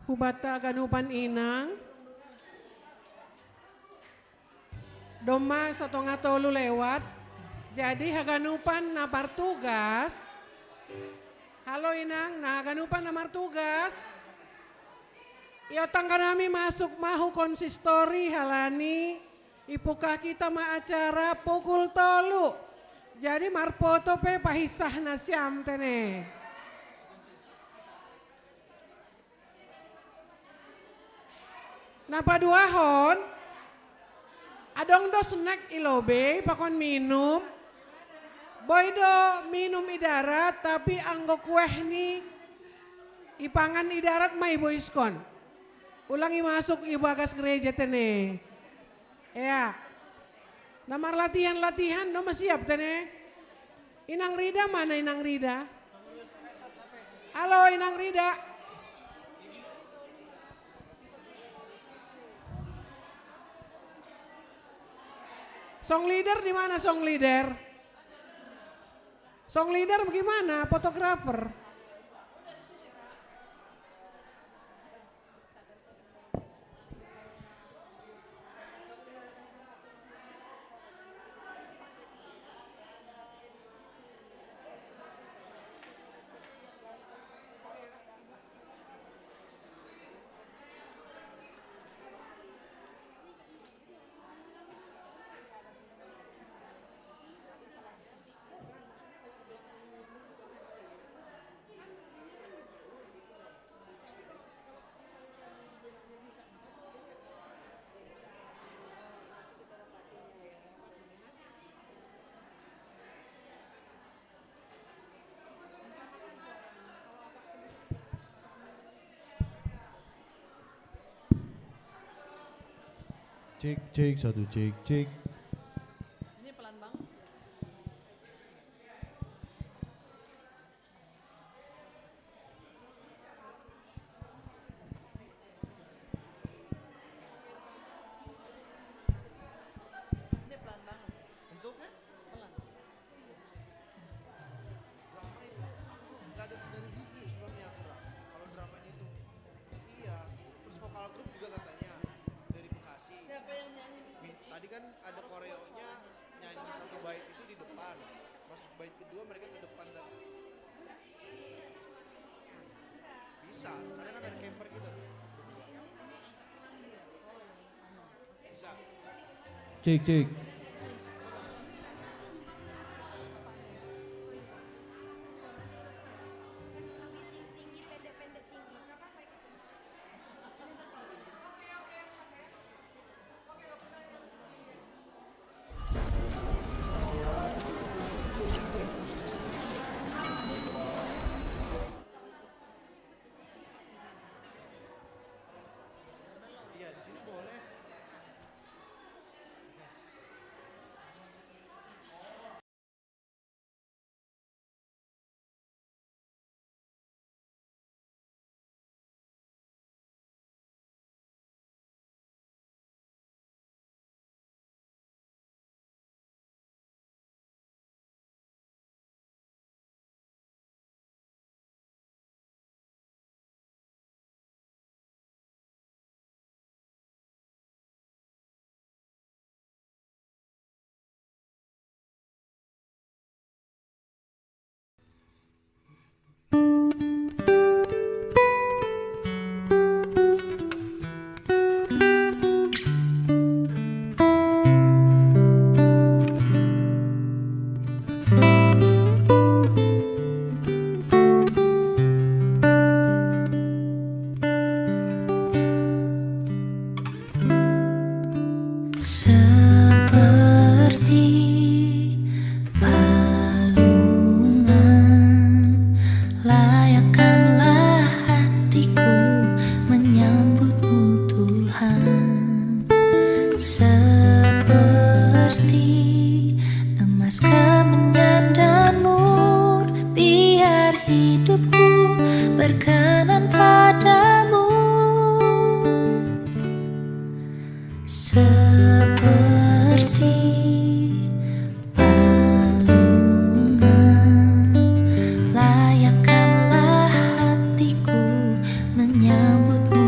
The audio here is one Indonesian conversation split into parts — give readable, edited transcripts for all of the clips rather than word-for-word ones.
Hubata ganupan inang. Doma 1.3 lewat. Jadi haganupan na partugas. Halo inang, nah haganupan na martugas. Iotang kanami masuk mahu konsistori halani. Ipuka kita ma acara pukul 3. Jadi marpoto pe pahisah na siam tene. Napa duahon? Adong do snack ilobe pakon minum. Boy do minum idarat tapi anggo kueh ni ipangan idarat mai boiskon. Ulangi masuk ibu agas gereja tene. Ya. Namar latihan do siap tene. Inang Rida mana Inang Rida? Halo Inang Rida. Song leader di mana song leader? Song leader bagaimana? Fotografer. Cek, 1 cek. Ini pelan banget. Ini pelan banget. Untuk? Pelan. Drama itu nggak ada dari video sebelumnya. Kalau dramanya itu iya, terus vokal grup juga katanya dari Bekasi. Siapa yang nyanyi di sini? Tadi kan ada koreonya nyanyi satu bait itu di depan, masuk bait kedua mereka ke depan dan bisa. Kadang kan ada camper gitu. Bisa. Cek. Iya di sini boleh. Layakkanlah hatiku menyambutmu.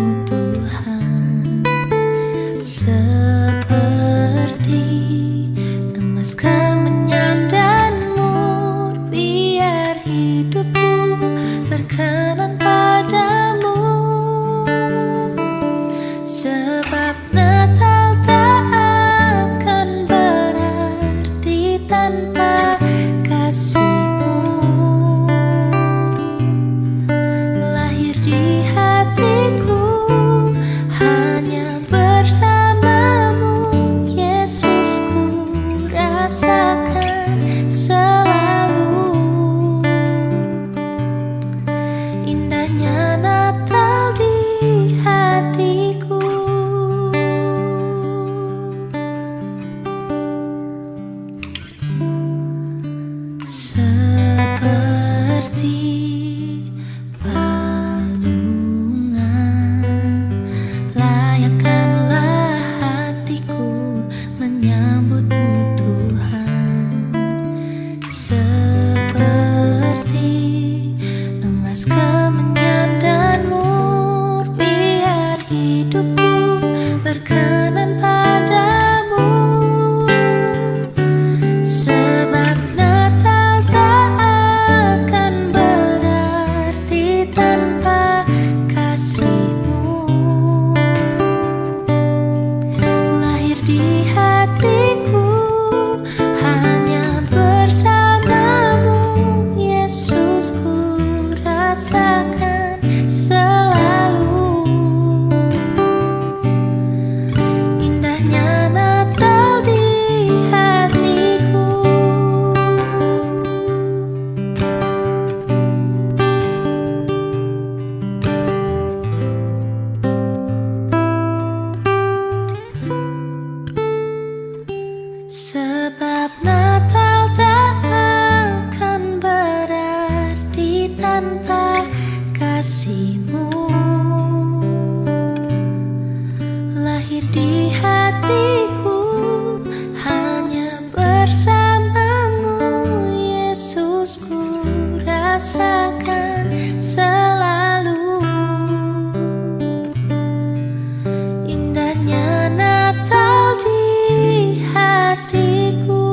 Indahnya Natal di hatiku.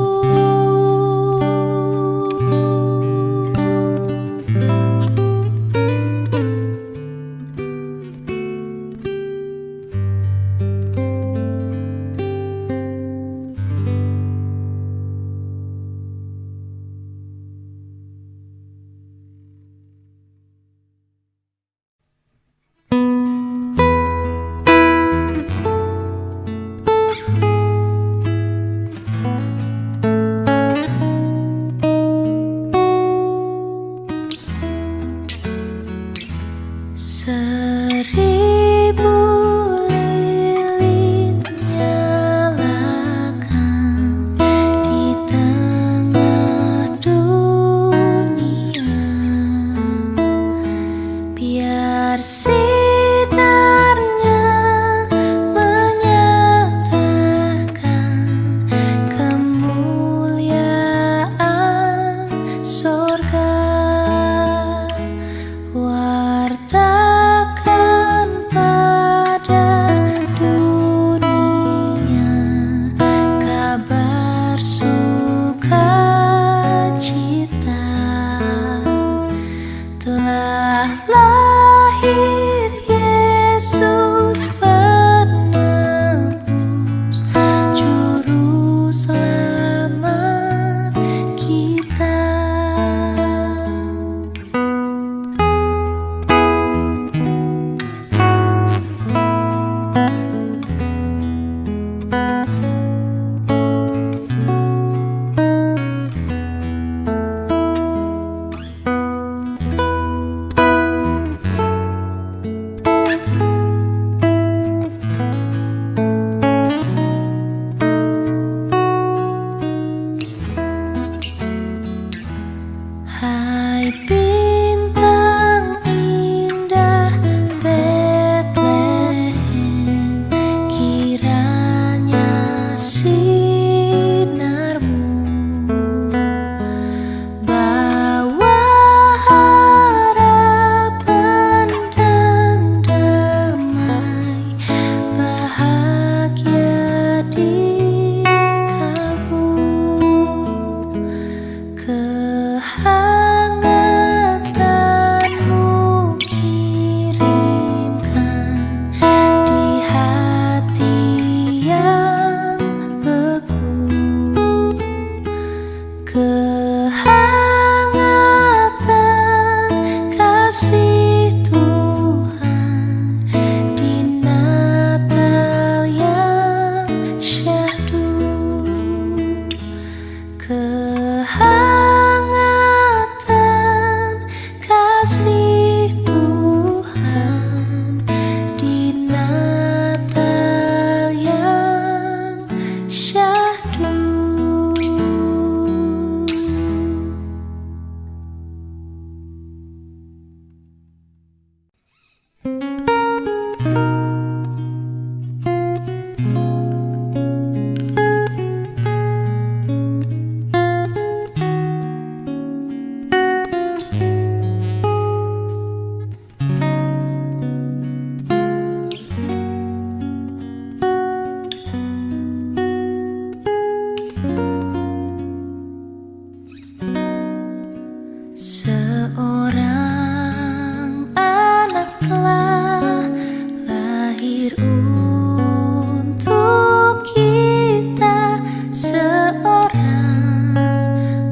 terang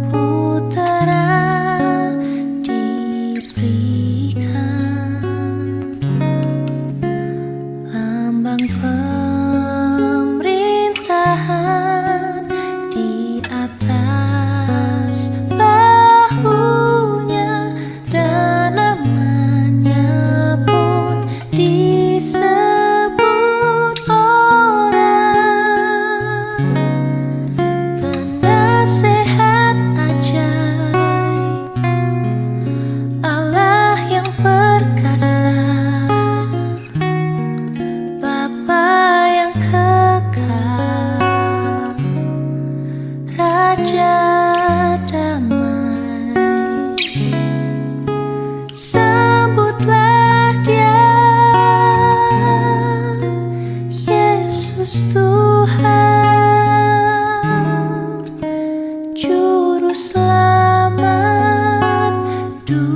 putera diberikan, lambang pemerintahan di atas bahunya, dan namanya pun disebut orang penasehat ajaib, Allah yang perkasa, Bapa yang kekal, Raja damai. Sambutlah Dia, Yesus Tuhan, Juru Selamat dunia.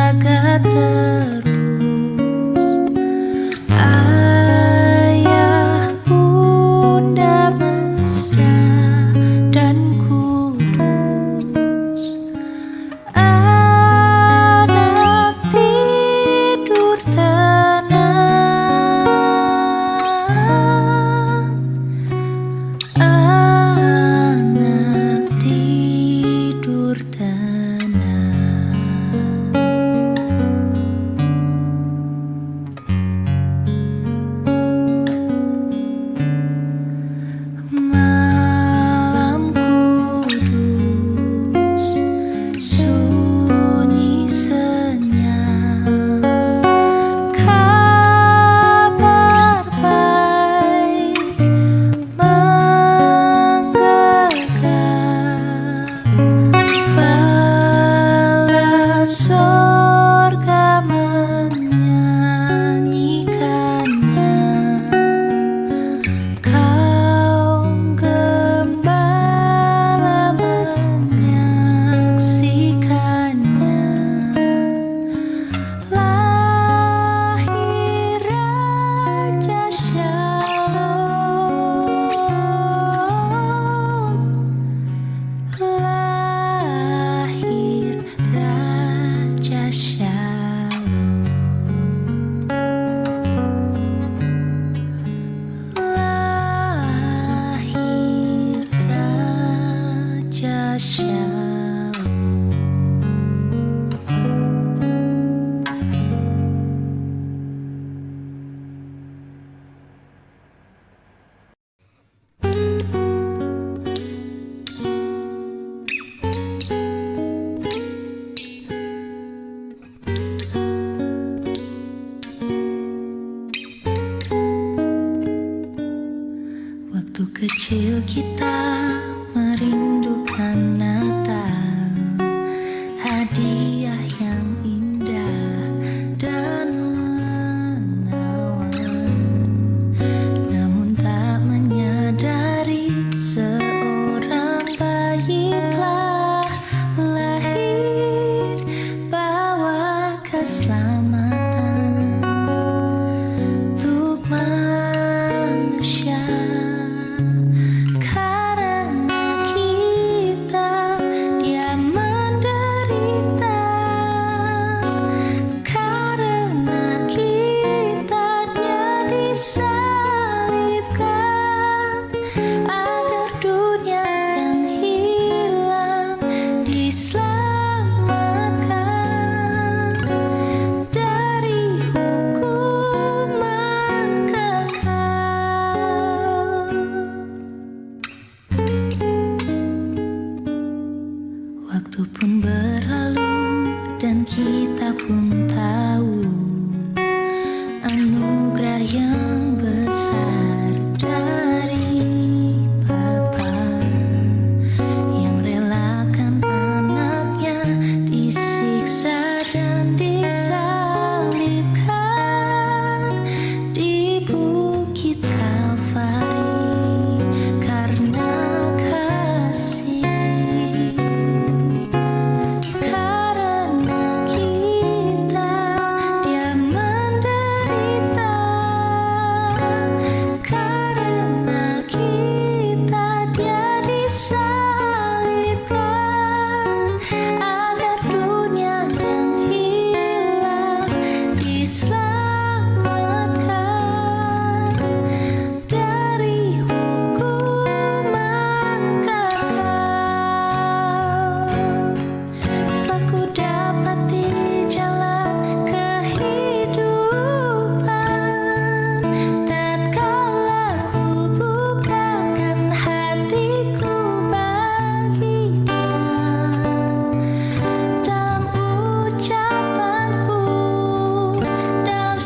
jaga terus. Ayah bunda mesra dan kudus. Anak tidur tenang. Anak tidur tenang. Malam kudus, sunyi senyap. Kabar baik menggegap. Bala sorga menyanyikannya. Kaum gembala menyaksikannya. Lahir Raja Shalom. Lahir Raja Shalom. Lahir Raja Shalom. Waktu kecil kita merindukan Natal, hadiah yang indah dan menawan. Namun tak menyadari seorang bayi telah lahir, bawa keselamatan untuk manusia. Karena kita dia menderita. Karena kita dia disalibkan, agar dunia yang hilang diselamatkan dari hukuman kekal. Waktu pun berlalu dan kita pun tahu anugerah yang besar dari Bapa yang relakan anaknya disiksa dan disalibkan di bukit Kalvari karena kasih. Karena kita dia menderita. Karena kita dia disalibkan, agar dunia yang hilang diselamatkan dari hukuman kekal. Telah ku dapati jalan kehidupan, tatkala ku bukakan hatiku bagi-Nya. Dalam ucapanku dan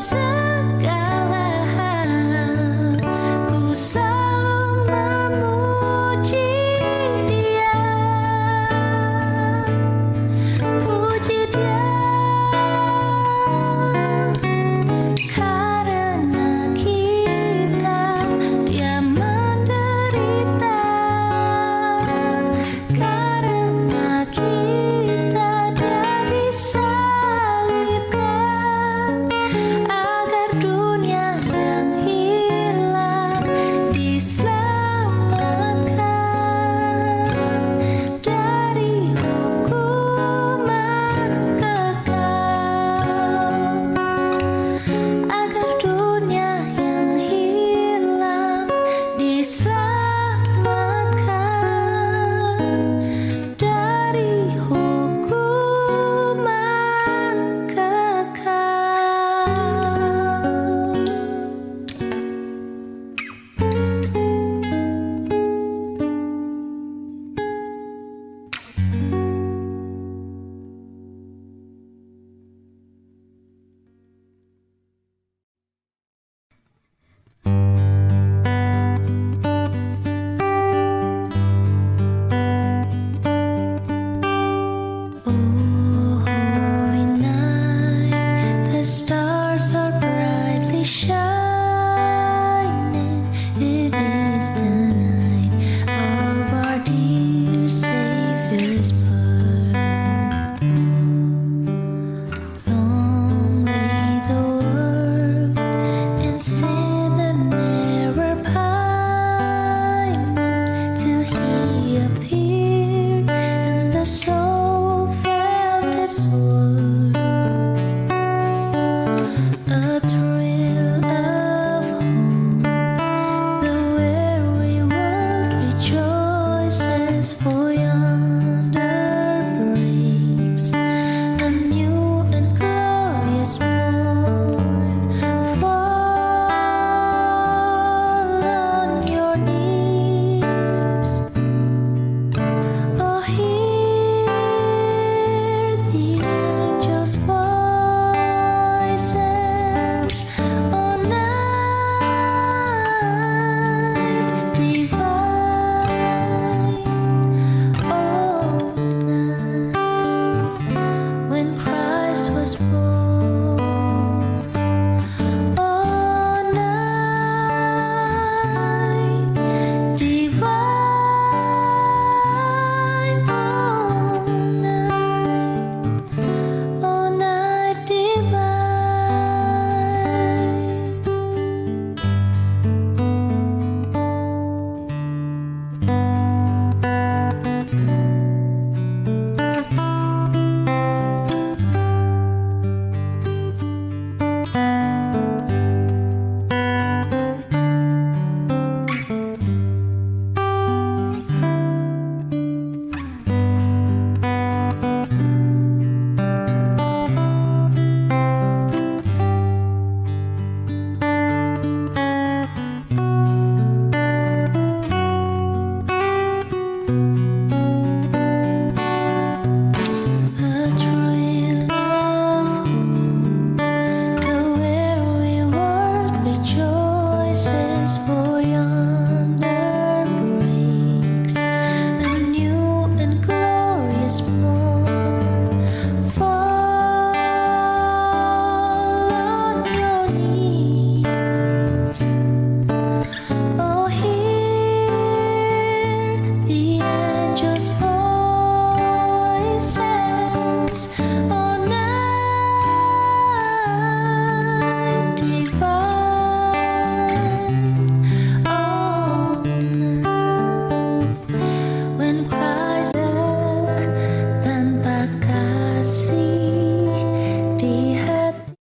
di hati.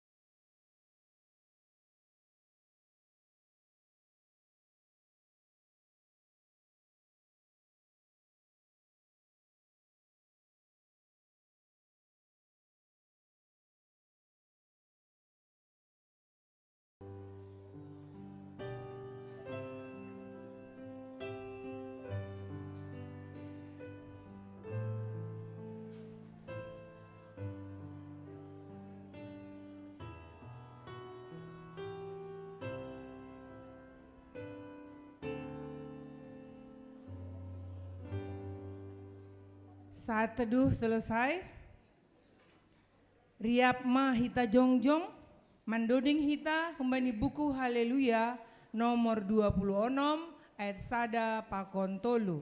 Saat teduh selesai, riap ma hita jongjong, mandoding hita kembali buku Haleluya nomor 26 ayat sada pakon tolu.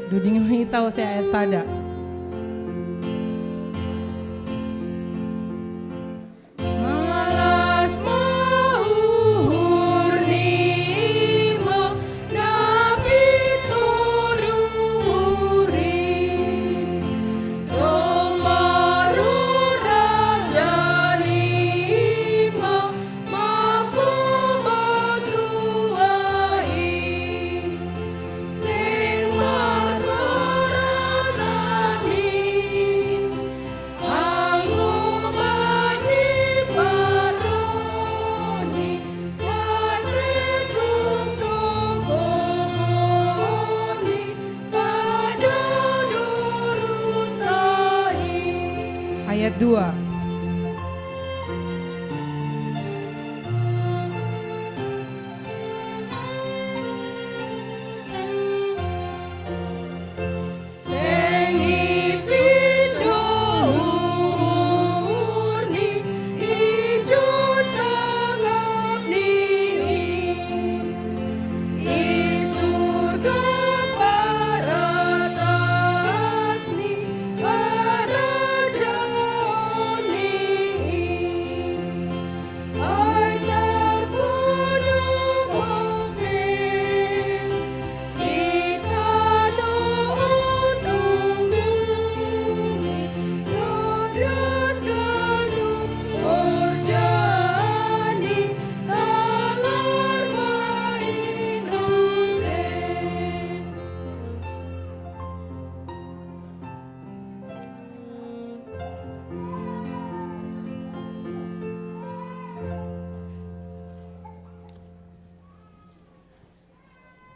Duding hitau saya ayat sada. Malas kedua.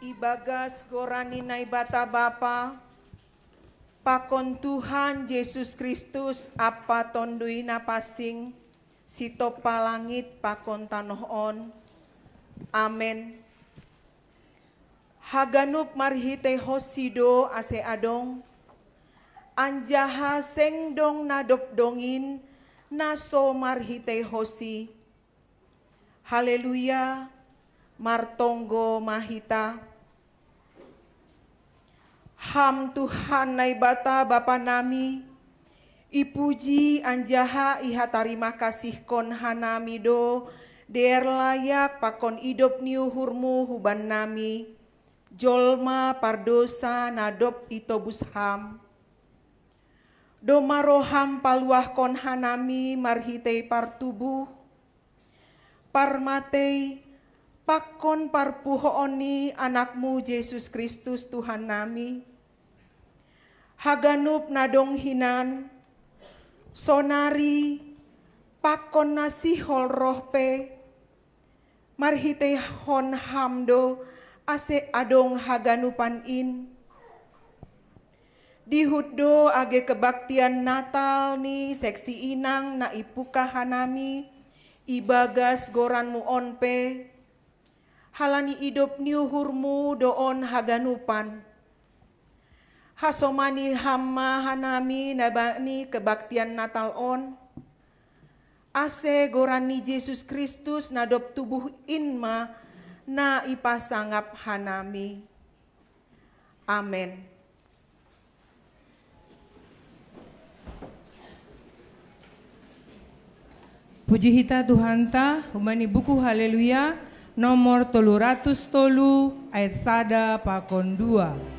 Ibagas gorani naibata Bapa, pakon Tuhan Yesus Kristus apa tondui napasing, sito palangit pakon tanohon. Amen. Haganup marhite hosido ase adong, anjaha sengdong nadop dongin, naso marhite hosi. Haleluya, martonggo mahita. Ham Tuhan naibata Bapa nami, ipuji anjaha iha tarima kasih kon hanami do, der layak pakon idop niu hurmu huban nami, jolma pardosa nadop itobus ham. Do maroham paluah kon hanami marhitei partubuh, parmatei pakon parpuhooni anakmu Yesus Kristus Tuhan nami. Haganup nadong hinan, sonari pakon nasihol rohpe, marhite hon hamdo ase adong haganupan in. Dihuddo age kebaktian Natal ni seksi inang na ipuka hanami, ibagas goranmu onpe, halani idop niuhurmu doon haganupan. Hasomani hamma hanami nabani kebaktian Natal on. Ase gorani Yesus Kristus nadop tubuh inma na ipasangap hanami. Amen. Puji hita Tuhan ta, humani buku haleluya, nomor 303 ayat sada pakon 2.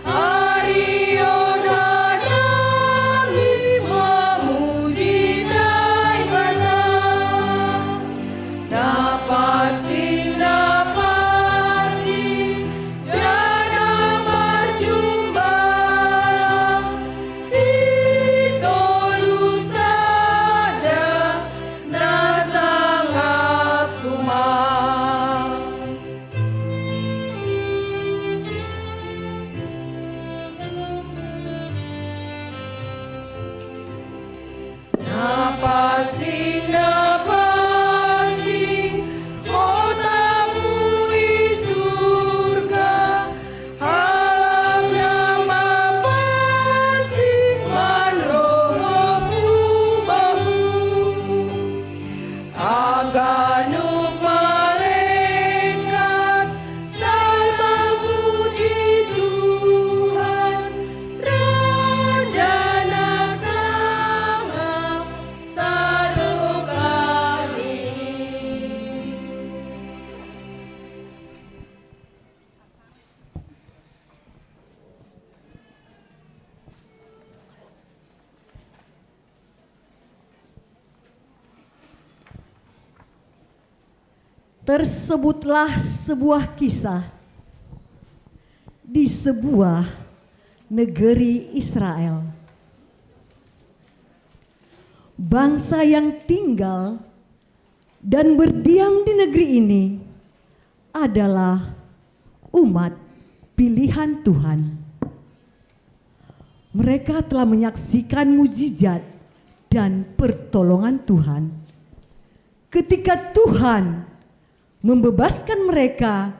Ariona nami tersebutlah sebuah kisah di sebuah negeri Israel. Bangsa yang tinggal dan berdiam di negeri ini adalah umat pilihan Tuhan. Mereka telah menyaksikan mukjizat dan pertolongan Tuhan ketika Tuhan membebaskan mereka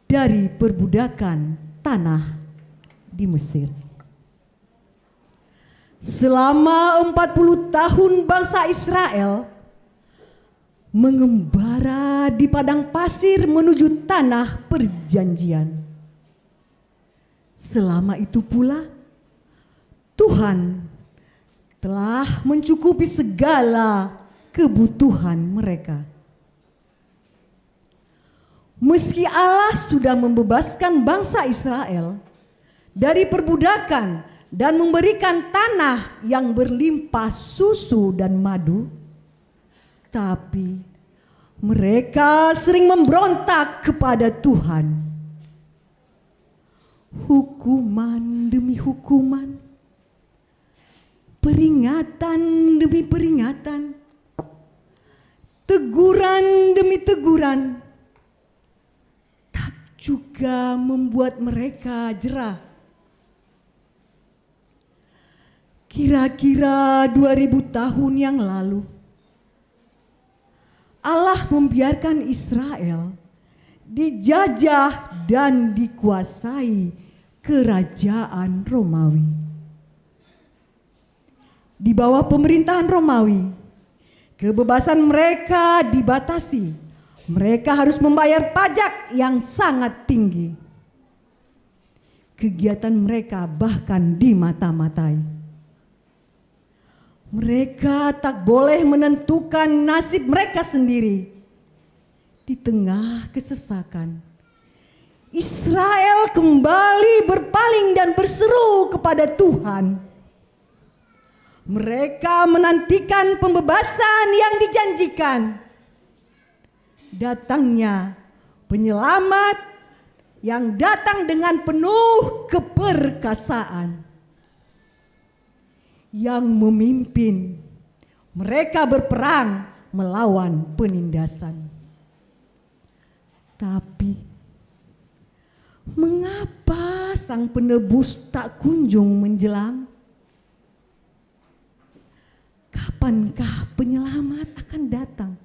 dari perbudakan tanah di Mesir. Selama 40 tahun bangsa Israel mengembara di padang pasir menuju tanah perjanjian. Selama itu pula Tuhan telah mencukupi segala kebutuhan mereka. Meski Allah sudah membebaskan bangsa Israel dari perbudakan dan memberikan tanah yang berlimpah susu dan madu, tapi mereka sering memberontak kepada Tuhan. Hukuman demi hukuman, peringatan demi peringatan, teguran demi teguran, tak juga membuat mereka jerah. Kira-kira 2000 tahun yang lalu, Allah membiarkan Israel dijajah dan dikuasai kerajaan Romawi. Di bawah pemerintahan Romawi, kebebasan mereka dibatasi. Mereka harus membayar pajak yang sangat tinggi. Kegiatan mereka bahkan dimata-matai. Mereka tak boleh menentukan nasib mereka sendiri. Di tengah kesesakan, Israel kembali berpaling dan berseru kepada Tuhan. Mereka menantikan pembebasan yang dijanjikan. Datangnya penyelamat yang datang dengan penuh keperkasaan. Yang memimpin mereka berperang melawan penindasan. Tapi mengapa sang penebus tak kunjung menjelang? Kapankah penyelamat akan datang?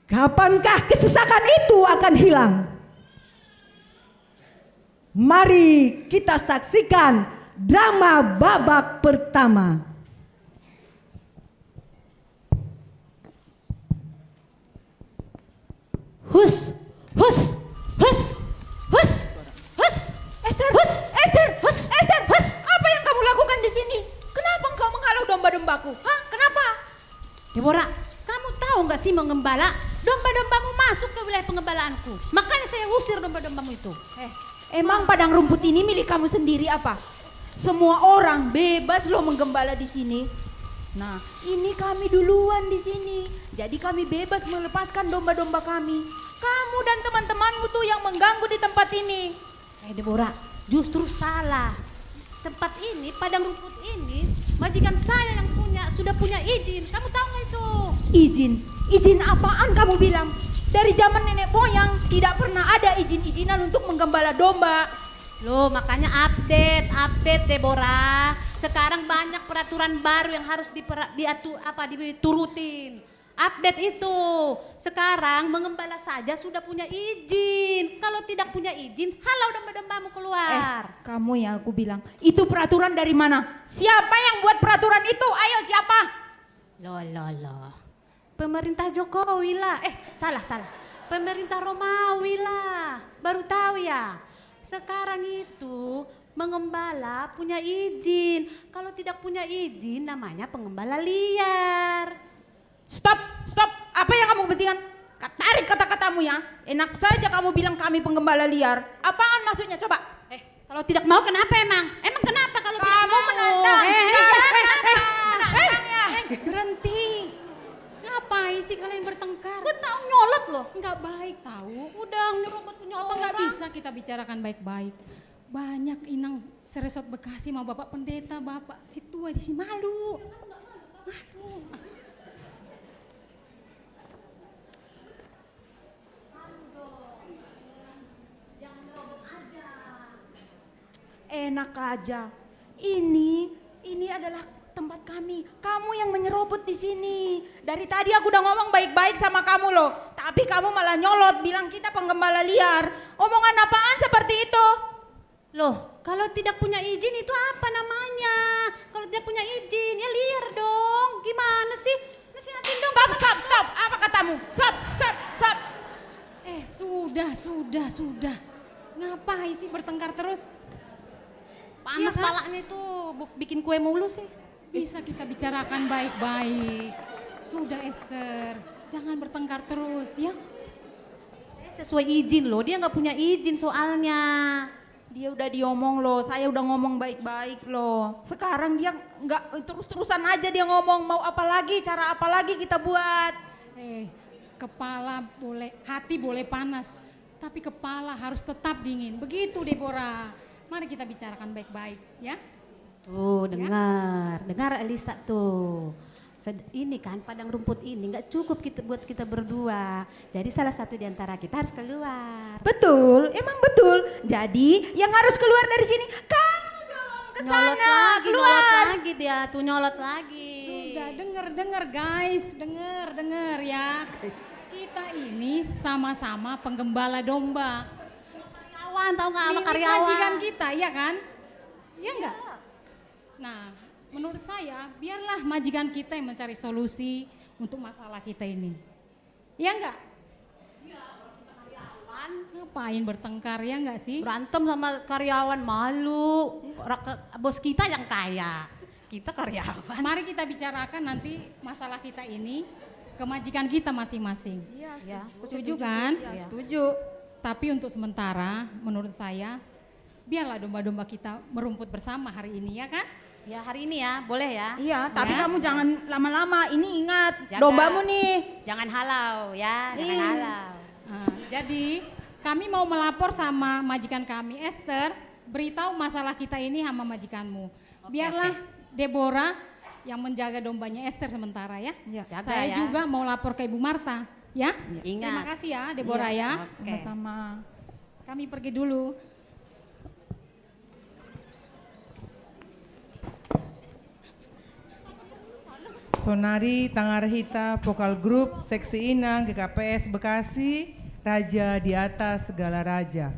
Kapankah kesesakan itu akan hilang? Mari kita saksikan drama babak pertama. Hus, hus, hus, hus, hus, Esther, hus, Esther, hus, Esther, hus. Apa yang kamu lakukan di sini? Kenapa engkau menghalau domba-dombaku? Hah? Kenapa? Deborah, kamu tahu nggak sih mengembala? Domba-dombamu masuk ke wilayah pengembalaanku. Makanya saya usir domba-dombamu itu. Emang padang rumput ini milik kamu sendiri apa? Semua orang bebas loh menggembala di sini. Nah, ini kami duluan di sini. Jadi kami bebas melepaskan domba-domba kami. Kamu dan teman-temanmu tuh yang mengganggu di tempat ini. Deborah, justru salah. Tempat ini, padang rumput ini, majikan saya yang sudah punya izin. Kamu tahu nggak itu? Izin? Izin apaan kamu bilang? Dari zaman nenek moyang tidak pernah ada izin-izinan untuk menggembala domba. Loh, makanya update Deborah. Sekarang banyak peraturan baru yang harus diturutin. Update itu. Sekarang mengembala saja sudah punya izin. Kalau tidak punya izin, halau domba-dombamu keluar. Kamu yang aku bilang, itu peraturan dari mana? Siapa yang buat peraturan itu? Ayo siapa? Loh. Pemerintah Jokowi lah. Salah. Pemerintah Romawi lah. Baru tahu ya. Sekarang itu mengembala punya izin. Kalau tidak punya izin namanya pengembala liar. Stop. Apa yang kamu kepentingan? Tarik kata-katamu ya. Enak saja kamu bilang kami penggembala liar. Apaan maksudnya coba? Kalau tidak mau kenapa emang? Emang kenapa kalau tidak mau? Kamu menantang. Berhenti. Ngapain sih kalian bertengkar? Gue tahu nyolot loh. Nggak baik tahu. Udah nyerobot punya Apa nggak orang. bisa kita bicarakan baik-baik? Banyak inang seresot Bekasi sama bapak pendeta, bapak si tua di sini malu. Malu. Enak aja. Ini adalah tempat kami. Kamu yang menyerobot di sini. Dari tadi aku udah ngomong baik-baik sama kamu loh. Tapi kamu malah nyolot bilang kita penggembala liar. Omongan apaan seperti itu? Loh, kalau tidak punya izin itu apa namanya? Kalau tidak punya izin ya liar dong. Gimana sih? Nasihatin dong. Stop. Apa katamu? Stop. Sudah. Ngapain sih bertengkar terus? Panas Iya kan? palanya itu bikin kue mulu sih. Bisa kita bicarakan baik-baik. Sudah Esther, jangan bertengkar terus ya. Sesuai izin loh, dia nggak punya izin soalnya. Dia udah diomong loh, saya udah ngomong baik-baik loh. Sekarang dia nggak terus-terusan aja dia ngomong mau apa lagi, cara apa lagi kita buat. Kepala boleh, hati boleh panas, tapi kepala harus tetap dingin. Begitu Deborah. Mari kita bicarakan baik-baik ya. Tuh dengar Elisa tuh. Ini kan padang rumput ini nggak cukup buat kita berdua. Jadi salah satu di antara kita harus keluar. Betul, emang betul. Jadi yang harus keluar dari sini kamu dong, kesana, keluar. Nyolot lagi dia tuh nyolot lagi. Sudah dengar guys, dengar ya. Kita ini sama-sama penggembala domba. Karyawan tahu nggak sama Milik karyawan? majikan kita ya kan? Ya enggak? Nah, menurut saya biarlah majikan kita yang mencari solusi untuk masalah kita ini. Ya enggak? Ngapain bertengkar ya enggak sih? Berantem sama karyawan malu. Bos kita yang kaya, kita karyawan. Mari kita bicarakan nanti masalah kita ini ke majikan kita masing-masing. Ya, Setuju kan? Ya, setuju. Tapi untuk sementara menurut saya biarlah domba-domba kita merumput bersama hari ini ya kan? Ya hari ini ya, boleh ya? Iya, tapi Ya. kamu jangan lama-lama. Ini ingat, Jaga. dombamu nih. Jangan halau ya, jangan Ih. halau. Nah, jadi kami mau melapor sama majikan kami Esther, beritahu masalah kita ini sama majikanmu. Biarlah Deborah yang menjaga dombanya Esther sementara ya. Ya. Jaga Saya ya. juga mau lapor ke Ibu Marta ya. Ingat. Terima kasih ya Deborah ya. Oke. Sama-sama. Kami pergi dulu. Sonari Tangarhita Vokal Group Seksi Inang GKPS Bekasi, Raja di atas segala raja.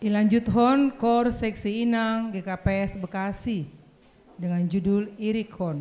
Ilanjut hon Kor Seksi Inang GKPS Bekasi dengan judul Irik Hon.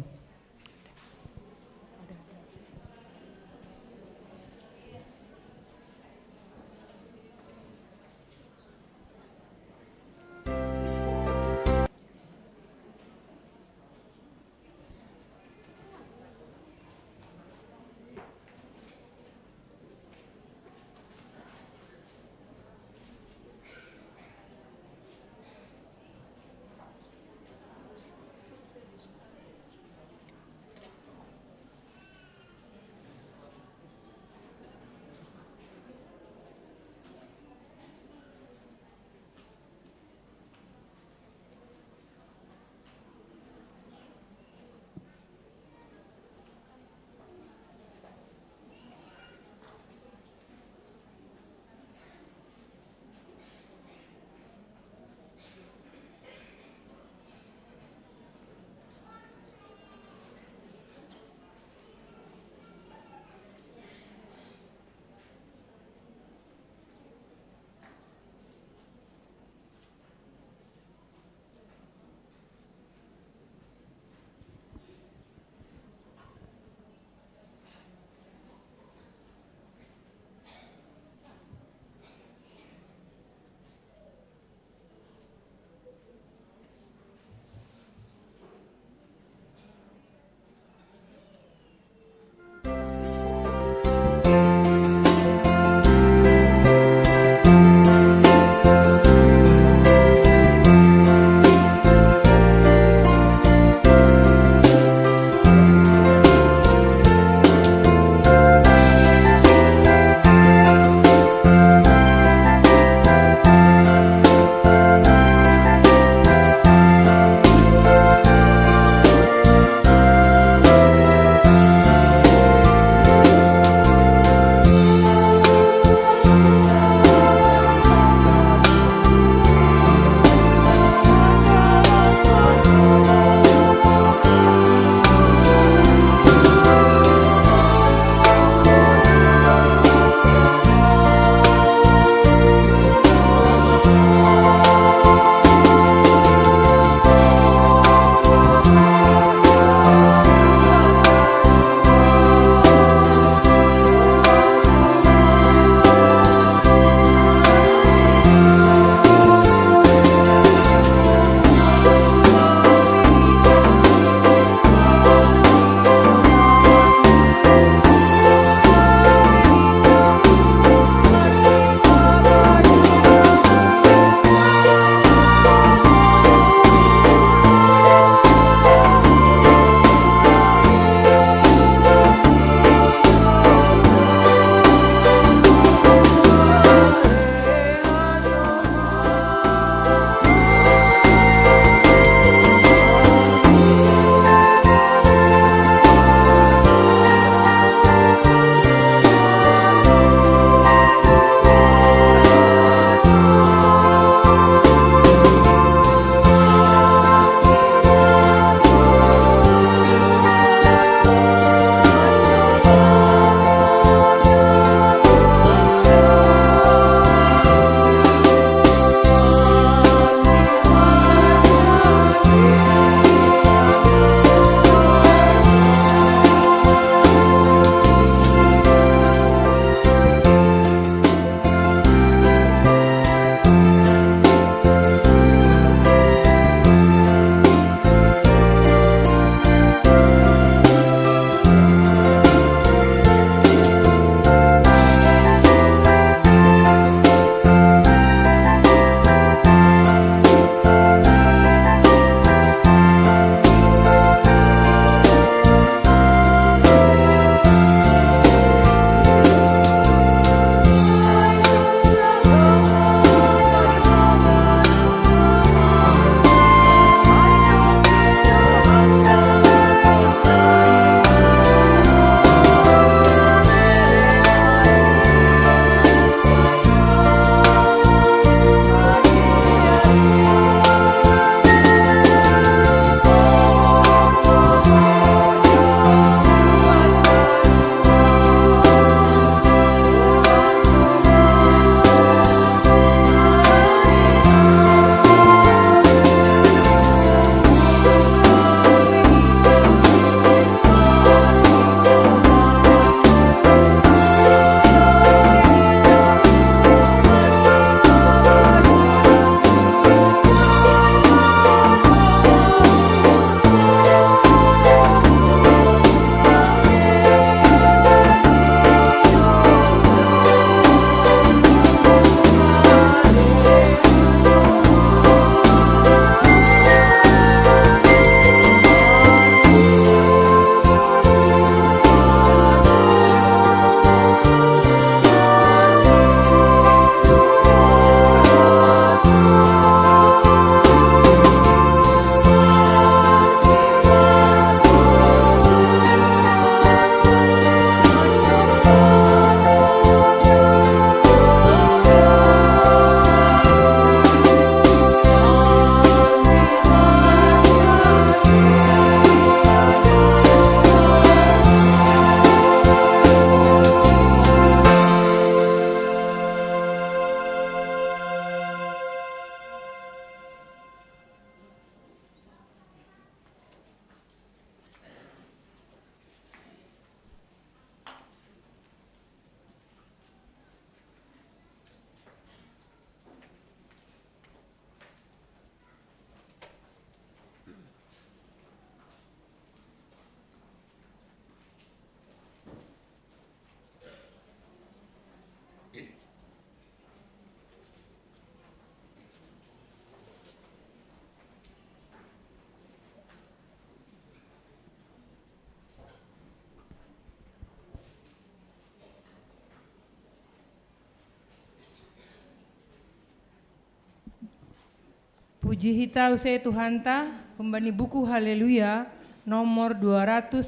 Puji hita usai Tuhanta, kembali buku Haleluya, nomor 210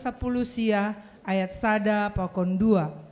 sia, ayat sada pakon 2.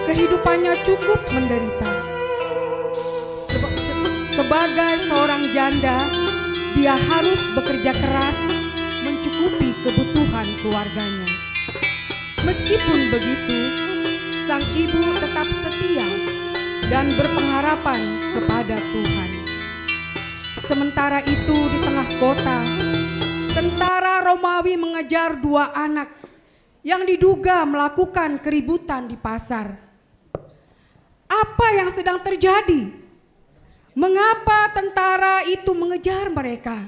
Kehidupannya cukup menderita. Sebagai seorang janda, dia harus bekerja keras mencukupi kebutuhan keluarganya. Meskipun begitu, sang ibu tetap setia dan berpengharapan kepada Tuhan. Sementara itu di tengah kota, tentara Romawi mengejar 2 anak yang diduga melakukan keributan di pasar. Apa yang sedang terjadi? Mengapa tentara itu mengejar mereka?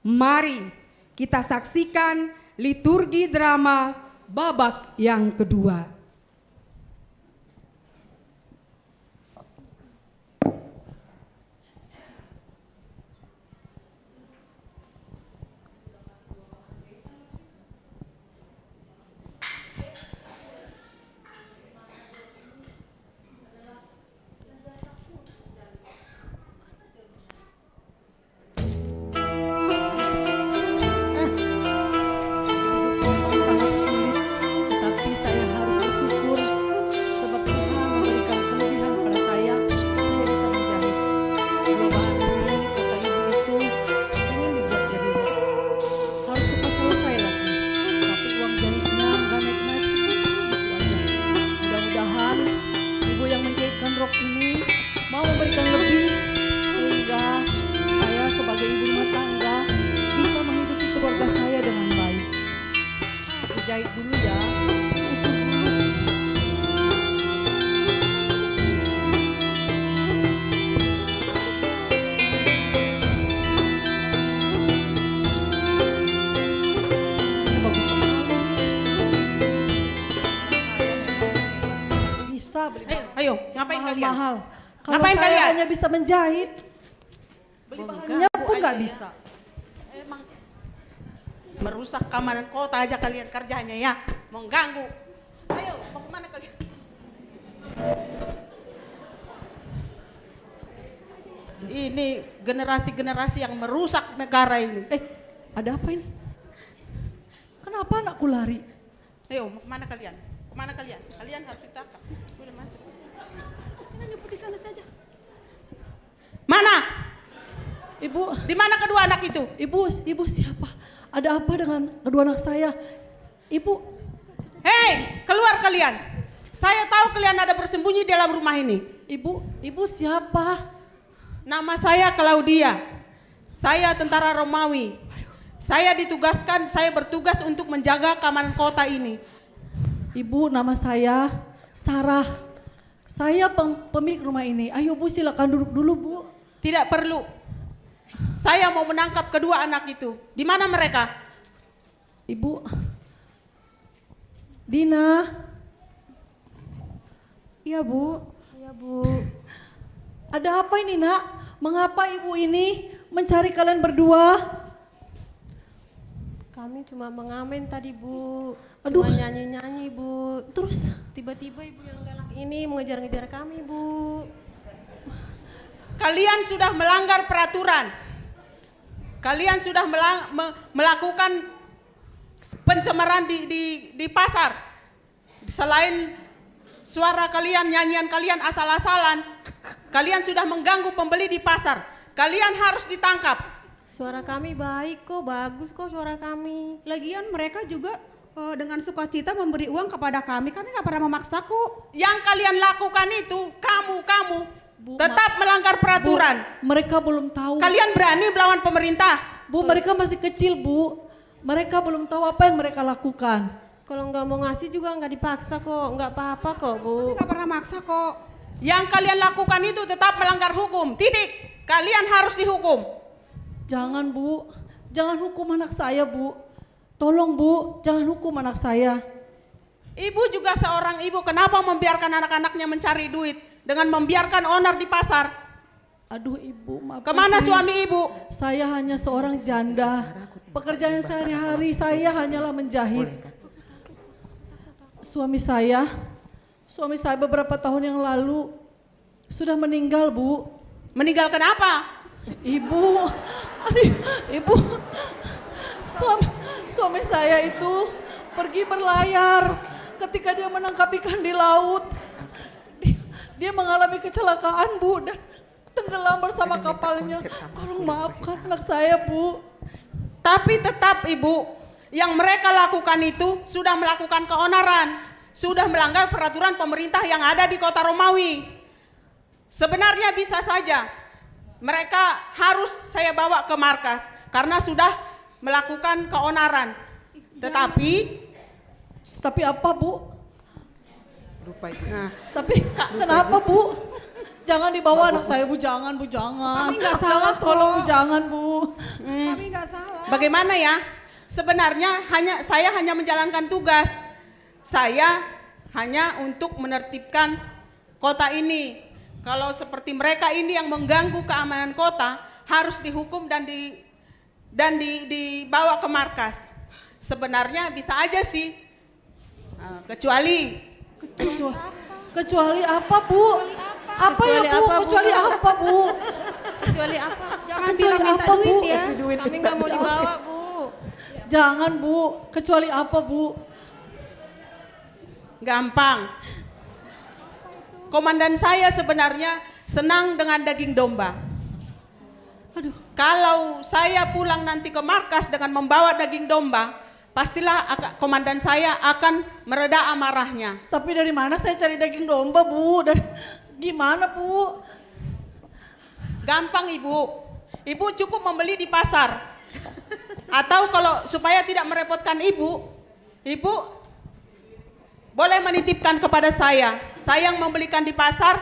Mari kita saksikan liturgi drama babak yang kedua. Ayo, ngapain kalian? Mahal. Kalau Ngapain saya kalian? hanya bisa menjahit, Beli nyapu nggak bisa. Emang merusak keamanan kota aja kalian kerjanya ya, mengganggu. Ayo, mau kemana kalian? Ini generasi-generasi yang merusak negara ini. Ada apa ini? Kenapa anakku lari? Ayo, mau kemana kalian? Kemana kalian? Kalian harus ditangkap. Udah masuk. Kita nyebut di sana saja. Mana? Ibu, Di mana kedua anak itu? ibu siapa? Ada apa dengan kedua anak saya? Ibu, Hei, keluar kalian. Saya tahu kalian ada bersembunyi dalam rumah ini. ibu siapa? Nama saya Claudia. Saya tentara Romawi. Saya bertugas untuk menjaga keamanan kota ini. Ibu, nama saya Sarah. Saya pemilik rumah ini. Ayo Bu, silakan duduk dulu Bu. Tidak perlu. Saya mau menangkap kedua anak itu. Di mana mereka? Ibu, Dina. Iya Bu. Iya Bu. Ada apa ini nak? Mengapa ibu ini mencari kalian berdua? Kami cuma mengamen tadi Bu. Aduh. Cuma nyanyi-nyanyi Bu. Terus Tiba-tiba ibu yang galak ini mengejar-ngejar kami Bu. Kalian sudah melanggar peraturan. Kalian sudah melakukan pencemaran di pasar. Selain suara kalian, nyanyian kalian asal-asalan, kalian sudah mengganggu pembeli di pasar. Kalian harus ditangkap. Suara kami baik kok, bagus kok suara kami. Lagian mereka juga dengan sukacita memberi uang kepada kami nggak pernah memaksa kok. Yang kalian lakukan itu, kamu tetap melanggar peraturan. Bu, mereka belum tahu. Kalian berani melawan pemerintah. Bu, mereka masih kecil Bu. Mereka belum tahu apa yang mereka lakukan. Kalau nggak mau ngasih juga nggak dipaksa kok, nggak apa-apa kok Bu. Nggak pernah maksa kok. Yang kalian lakukan itu tetap melanggar hukum. Titik. Kalian harus dihukum. Jangan Bu, jangan hukum anak saya Bu. Tolong Bu, jangan hukum anak saya. Ibu juga seorang ibu, kenapa membiarkan anak-anaknya mencari duit dengan membiarkan owner di pasar? Aduh Ibu, maaf. Kemana suami ibu? Saya hanya seorang janda. Pekerjaan sehari-hari saya hanyalah menjahit. Suami saya beberapa tahun yang lalu sudah meninggal Bu. Meninggal kenapa? Ibu, aduh, Ibu, suami saya itu pergi berlayar. Ketika dia menangkap ikan di laut, dia mengalami kecelakaan Bu dan tenggelam bersama kapalnya. Tolong maafkan anak saya Bu. Tapi tetap Ibu, yang mereka lakukan itu sudah melakukan keonaran, sudah melanggar peraturan pemerintah yang ada di kota Romawi. Sebenarnya bisa saja mereka harus saya bawa ke markas karena sudah melakukan keonaran. Tapi apa Bu? Nah, tapi kenapa Bu? Jangan dibawa anak saya Bu, jangan Bu, jangan. Kami nggak salah Jangan, tolong Bu, kok. jangan Bu. Kami nggak salah. bagaimana ya? Sebenarnya saya hanya menjalankan tugas. Saya hanya untuk menertibkan kota ini. Kalau seperti mereka ini yang mengganggu keamanan kota harus dihukum dan dibawa ke markas. Sebenarnya bisa aja sih, kecuali apa Bu? Apa ya Bu? Kecuali apa Bu? Kecuali apa? Jangan Kecuali bilang minta apa, Bu? duit ya. Kami nggak mau dibawa Bu. Jangan Bu, kecuali apa Bu? gampang. Komandan saya sebenarnya senang dengan daging domba. Kalau saya pulang nanti ke markas dengan membawa daging domba, pastilah komandan saya akan mereda amarahnya. Tapi dari mana saya cari daging domba Bu? Gimana Bu? Gampang Ibu. Ibu cukup membeli di pasar. Atau kalau supaya tidak merepotkan Ibu boleh menitipkan kepada saya. Saya yang membelikan di pasar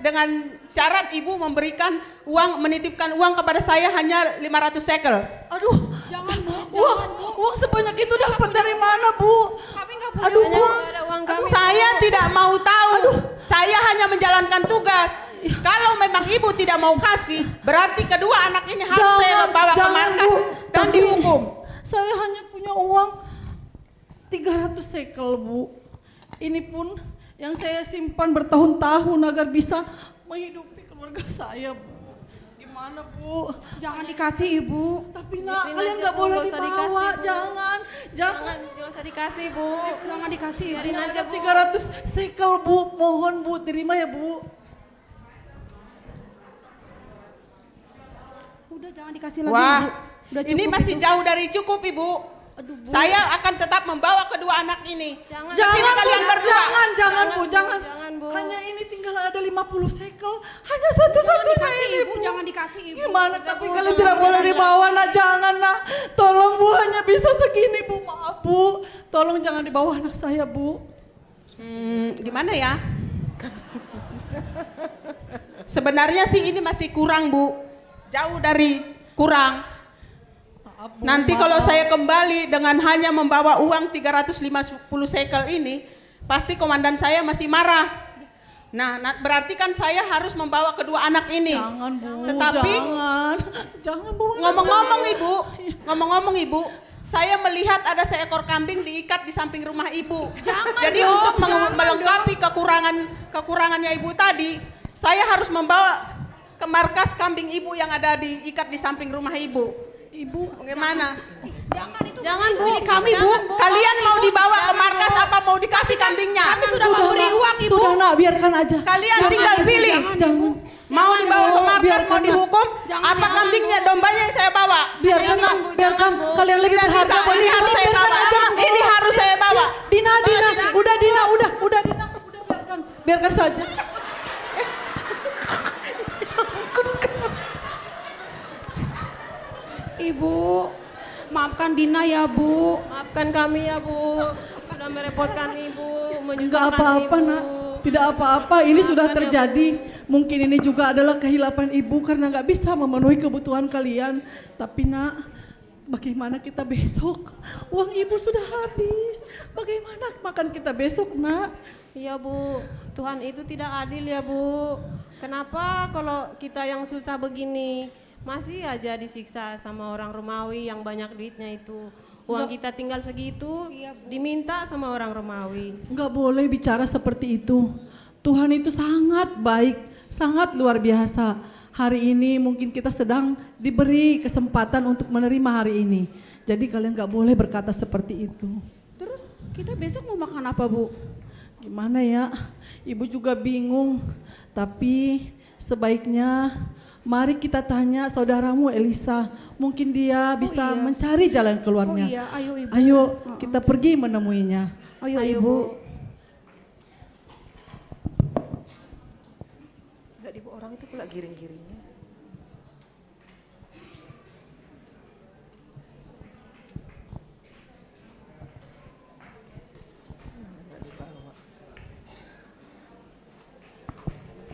dengan syarat Ibu memberikan uang, menitipkan uang kepada saya hanya 500 shekel. Aduh, Jangan Bu. uang sebanyak itu dapat dari mana Bu? Kami nggak punya. Aduh Bu, Saya tidak mau tahu. Saya hanya menjalankan tugas. Kalau memang Ibu tidak mau kasih, berarti kedua anak ini harus saya bawa ke markas dan dihukum. Saya hanya punya uang 300 shekel Bu. Ini pun yang saya simpan bertahun-tahun agar bisa menghidupi keluarga saya Bu. Gimana Bu? Jangan dikasih Ibu. Tapi nak, kalian nggak boleh dibawa, jangan. Jangan usah dikasih Bu. Jangan dikasih Ibu. Biarin aja 300 shekel Bu, mohon Bu, terima ya Bu. Udah jangan dikasih lagi Wah, Ibu. Udah ini cukup masih itu. jauh dari cukup Ibu. Aduh, Bu. Saya akan tetap membawa kedua anak ini. Jangan, Kesini Jangan, Bu, kalian berdua. jangan, Bu, jangan. Jangan, Bu. Hanya ini tinggal ada 50 sekel. Hanya satu-satunya ini, Bu. Jangan dikasih ibu. Gimana tapi kalian tidak boleh dibawa, nak. Jangan, nak. Tolong, Bu, hanya bisa segini, Bu. Maaf, Bu. Tolong jangan dibawa anak saya, Bu. Gimana ya? Sebenarnya sih ini masih kurang, Bu. Jauh dari kurang. Maaf, Bu, Nanti maaf. kalau saya kembali dengan hanya membawa uang 350 sekel ini, pasti komandan saya masih marah. Nah, berarti kan saya harus membawa kedua anak ini. Jangan, Bu. Tetapi Jangan, Bu. ngomong-ngomong Ibu, saya melihat ada seekor kambing diikat di samping rumah Ibu. Jangan, Jadi dong, untuk jangan melengkapi kekurangannya Ibu tadi, saya harus membawa ke markas kambing Ibu yang ada diikat di samping rumah Ibu. Ibu, bagaimana? Jangan, Bu. Milik kami, Bu. Kalian mau dibawa ke markas apa mau dikasih kambingnya? Kami sudah memberi Nak. uang, Ibu. Sudah, nak, biarkan aja. Kalian tinggal pilih. Jangan. Mau dibawa ke markas, biarkan, mau Nak. dihukum, apa kambingnya, dombanya yang saya bawa? Biarkan, nak. Biarkan. Kalian lebih Tidak berharga. bisa, ini harus saya Biarkan bawa. aja, nak. Ini harus saya bawa. Dina, udah Dina, udah Dina, udah biarkan saja. Ibu, maafkan Dina ya, Bu. Maafkan kami ya, Bu. Sudah merepotkan Ibu, Enggak menyusahkan apa-apa, Ibu. nak. Tidak apa-apa, ini sudah Maafkan ya, terjadi. Mungkin ini juga adalah kehilapan ibu karena nggak bisa memenuhi kebutuhan kalian. Tapi, nak, bagaimana kita besok? Uang ibu sudah habis. Bagaimana makan kita besok, nak? Iya, Bu. Tuhan itu tidak adil ya, Bu. Kenapa kalau kita yang susah begini masih aja disiksa sama orang Romawi yang banyak duitnya itu? Uang kita tinggal segitu, diminta sama orang Romawi. Nggak boleh bicara seperti itu. Tuhan itu sangat baik, sangat luar biasa. Hari ini mungkin kita sedang diberi kesempatan untuk menerima hari ini. Jadi kalian nggak boleh berkata seperti itu. Terus kita besok mau makan apa, Bu? Gimana ya? Ibu juga bingung. Tapi sebaiknya mari kita tanya saudaramu Elisa. Mungkin dia bisa mencari jalan keluarnya. Oh iya, ayo Ibu. Ayo kita pergi menemuinya. Ayo, Ibu. Enggak dibawa orang itu pula giring-giringnya.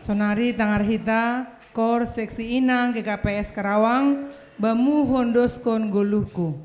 Sonari Tangarhita, Kor Seksi Inang GKPS Karawang, Bamu Hondoskon Goluhku.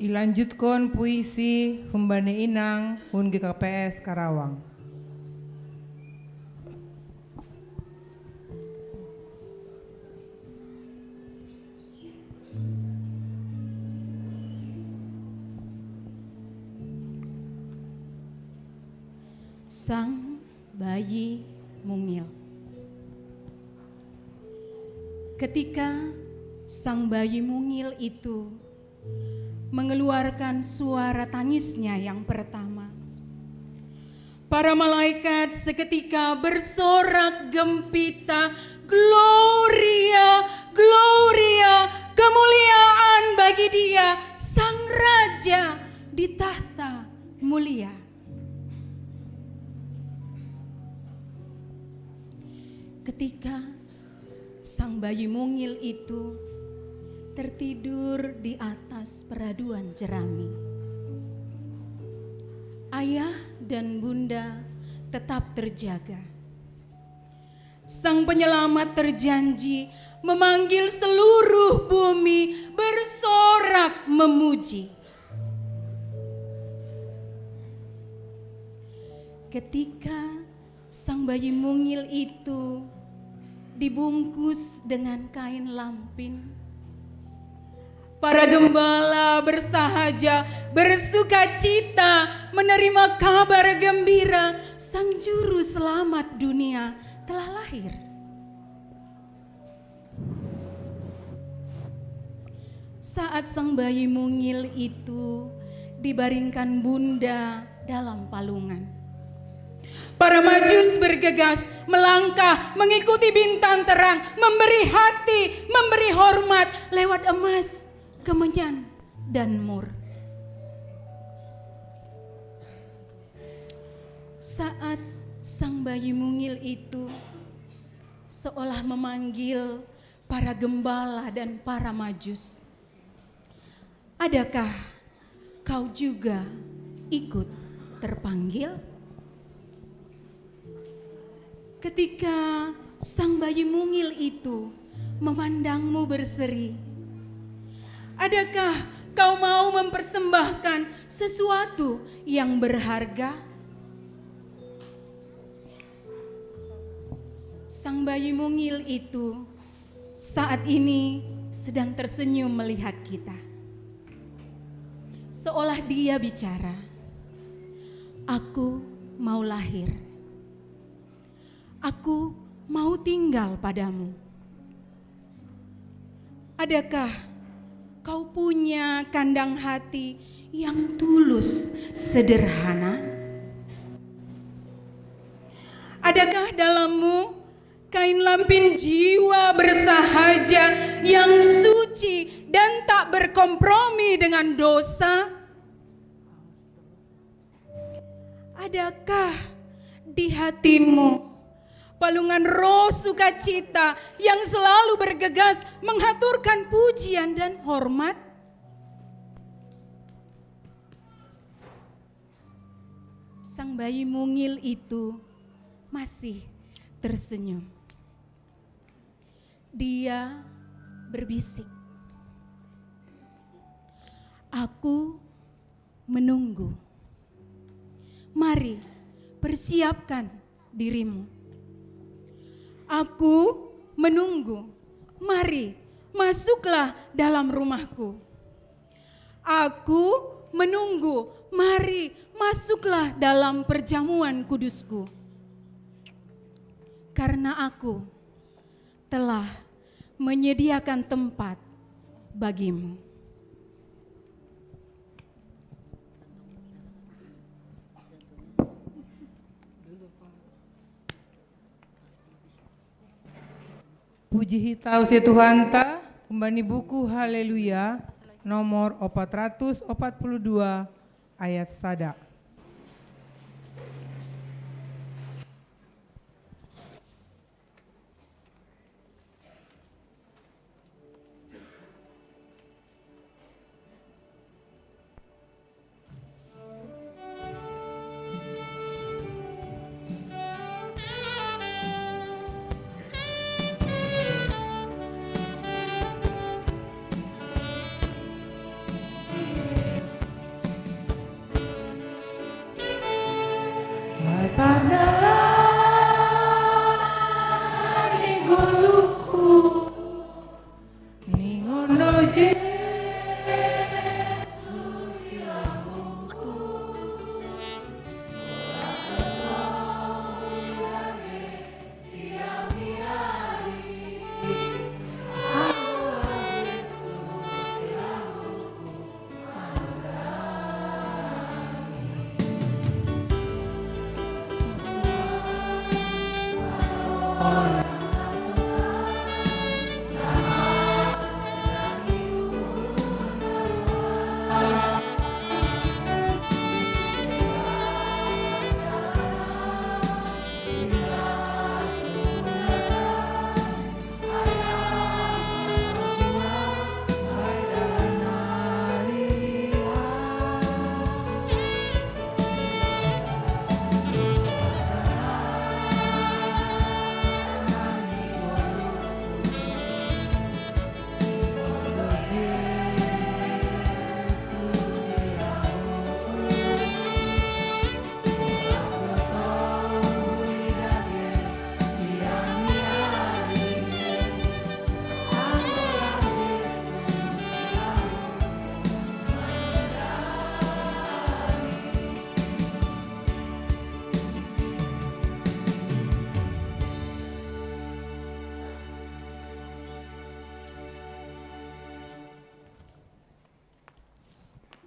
Ilanjutkan puisi Humbane Inang Hun GKPS Karawang. Sang bayi mungil. Ketika sang bayi mungil itu mengeluarkan suara tangisnya yang pertama, para malaikat seketika bersorak gempita, Gloria, Gloria, kemuliaan bagi Dia, Sang Raja di tahta mulia. Ketika sang bayi mungil itu tertidur di atas peraduan jerami, ayah dan bunda tetap terjaga. Sang penyelamat terjanji memanggil seluruh bumi bersorak memuji. Ketika sang bayi mungil itu dibungkus dengan kain lampin, para gembala bersahaja bersukacita menerima kabar gembira sang juru selamat dunia telah lahir. Saat sang bayi mungil itu dibaringkan bunda dalam palungan, para majus bergegas melangkah mengikuti bintang terang, memberi hati, memberi hormat lewat emas, kemenyan, dan mur. Saat sang bayi mungil itu seolah memanggil para gembala dan para majus, adakah kau juga ikut terpanggil? Ketika sang bayi mungil itu memandangmu berseri, adakah kau mau mempersembahkan sesuatu yang berharga? Sang bayi mungil itu saat ini sedang tersenyum melihat kita. Seolah dia bicara, aku mau lahir. Aku mau tinggal padamu. Adakah kau punya kandang hati yang tulus, sederhana? Adakah dalammu kain lampin jiwa bersahaja yang suci dan tak berkompromi dengan dosa? Adakah di hatimu palungan roh sukacita yang selalu bergegas menghaturkan pujian dan hormat? Sang bayi mungil itu masih tersenyum. Dia berbisik, aku menunggu. Mari persiapkan dirimu. Aku menunggu, mari masuklah dalam rumahku. Aku menunggu, mari masuklah dalam perjamuan kudusku. Karena aku telah menyediakan tempat bagimu. Puji hitau si Tuhan ta, kembali buku Haleluya nomor 442 ayat sada.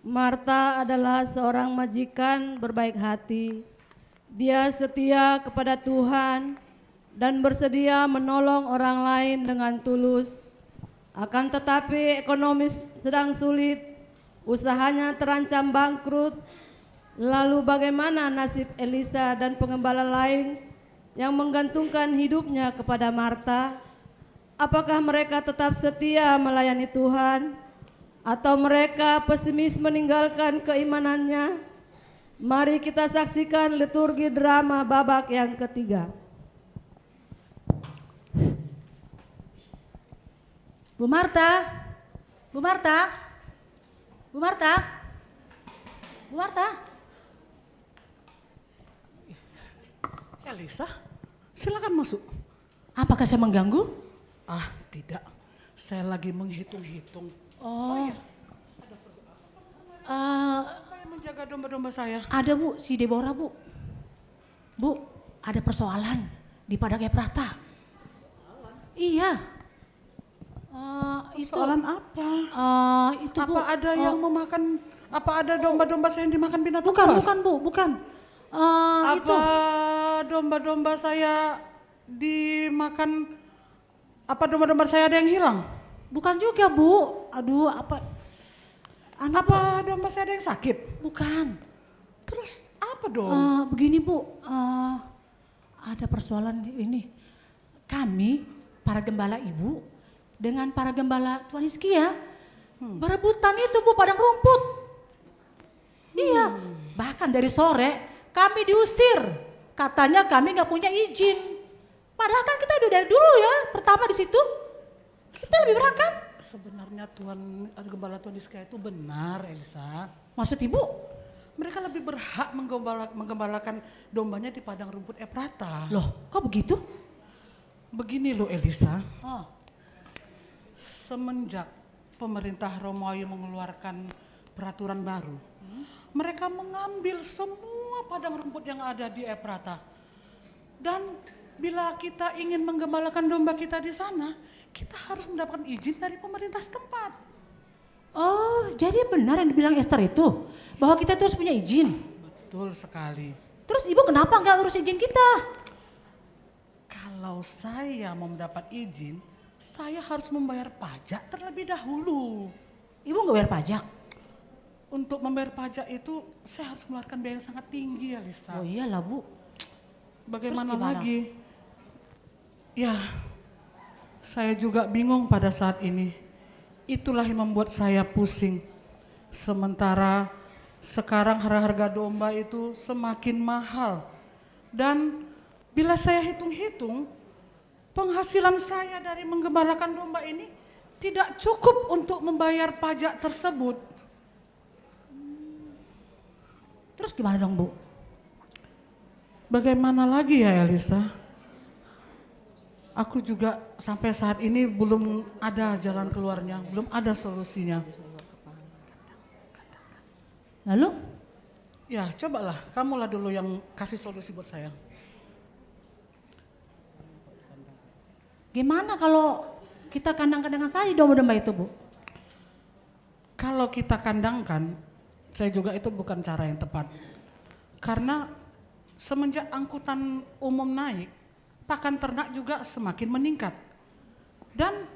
Marta adalah seorang majikan berbaik hati. Dia setia kepada Tuhan dan bersedia menolong orang lain dengan tulus. Akan tetapi ekonomi sedang sulit, usahanya terancam bangkrut. Lalu bagaimana nasib Elisa dan pengembala lain yang menggantungkan hidupnya kepada Marta? Apakah mereka tetap setia melayani Tuhan? Atau mereka pesimis meninggalkan keimanannya? Mari kita saksikan liturgi drama babak yang ketiga. Bu Marta, Bu Marta, Bu Marta, Bu Marta. Elisa, silakan masuk. Apakah saya mengganggu? Ah, tidak. Saya lagi menghitung-hitung. Oh, iya. Siapa yang menjaga domba-domba saya? Ada Bu, si Deborah Bu. Bu, ada persoalan di Padang Ephrata. Iya. Persoalan apa? Itu Bu. Apa ada yang memakan? Apa ada domba-domba saya yang dimakan binatang bukan, buas? Bukan Bu, bukan. Apa domba-domba saya dimakan? Apa domba-domba saya ada yang hilang? Bukan juga Bu. Aduh, apa domba saya ada yang sakit? Bukan. Terus apa dong? Begini Bu, ada persoalan ini. Kami, para gembala Ibu, dengan para gembala Tuan Hizkia, berebutan itu Bu, padang rumput. Iya, bahkan dari sore kami diusir. Katanya kami nggak punya izin. Padahal kan kita udah dari dulu ya, pertama di situ. Kita lebih berhak kan? Sebenarnya gembala Tuan Hizkia itu benar, Elisa. Maksud Ibu? Mereka lebih berhak menggembalakan dombanya di padang rumput Ephrata. Loh, kok begitu? Begini loh Elisa. Oh. Semenjak pemerintah Romawi mengeluarkan peraturan baru, mereka mengambil semua padang rumput yang ada di Ephrata. Dan bila kita ingin menggembalakan domba kita di sana, kita harus mendapatkan izin dari pemerintah setempat. Oh, jadi benar yang dibilang Esther itu, bahwa kita itu harus punya izin? Betul sekali. Terus Ibu kenapa nggak urus izin kita? Kalau saya mau mendapat izin, saya harus membayar pajak terlebih dahulu. Ibu nggak bayar pajak? Untuk membayar pajak itu, saya harus mengeluarkan biaya yang sangat tinggi ya Lisa. Oh iyalah Bu. Bagaimana lagi? Ya, saya juga bingung pada saat ini. Itulah yang membuat saya pusing. Sementara sekarang harga domba itu semakin mahal. Dan bila saya hitung-hitung, penghasilan saya dari menggembalakan domba ini tidak cukup untuk membayar pajak tersebut. Terus gimana dong Bu? Bagaimana lagi ya Elisa? Aku juga sampai saat ini belum ada jalan keluarnya, belum ada solusinya. Lalu? Ya cobalah, kamulah dulu yang kasih solusi buat saya. Gimana kalau kita kandang-kandangan saja domba-domba itu Bu? Kalau kita kandangkan, saya juga itu bukan cara yang tepat. Karena semenjak angkutan umum naik, pakan ternak juga semakin meningkat. Dan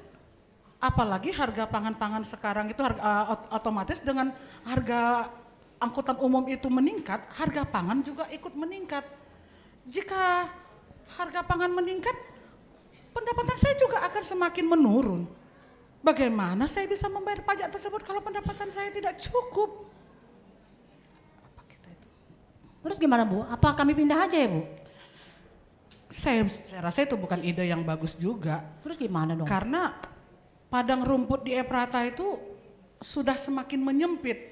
apalagi harga pangan-pangan sekarang itu otomatis dengan harga angkutan umum itu meningkat, harga pangan juga ikut meningkat. Jika harga pangan meningkat, pendapatan saya juga akan semakin menurun. Bagaimana saya bisa membayar pajak tersebut kalau pendapatan saya tidak cukup? Terus gimana Bu? Apa kami pindah aja ya Bu? Saya rasa itu bukan ide yang bagus juga. Terus gimana dong? Karena padang rumput di Ephrata itu sudah semakin menyempit.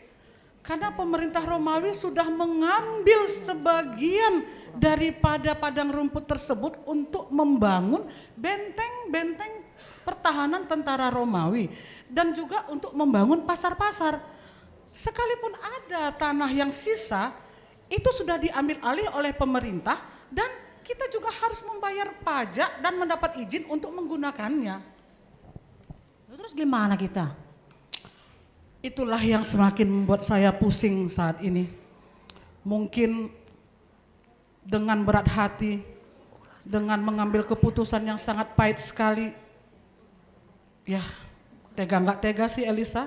Karena pemerintah Romawi sudah mengambil sebagian daripada padang rumput tersebut untuk membangun benteng-benteng pertahanan tentara Romawi dan juga untuk membangun pasar-pasar. Sekalipun ada tanah yang sisa, itu sudah diambil alih oleh pemerintah dan kita juga harus membayar pajak dan mendapat izin untuk menggunakannya. Terus gimana kita? Itulah yang semakin membuat saya pusing saat ini. Mungkin dengan berat hati, dengan mengambil keputusan yang sangat pahit sekali. Ya, tega nggak tega sih Elisa.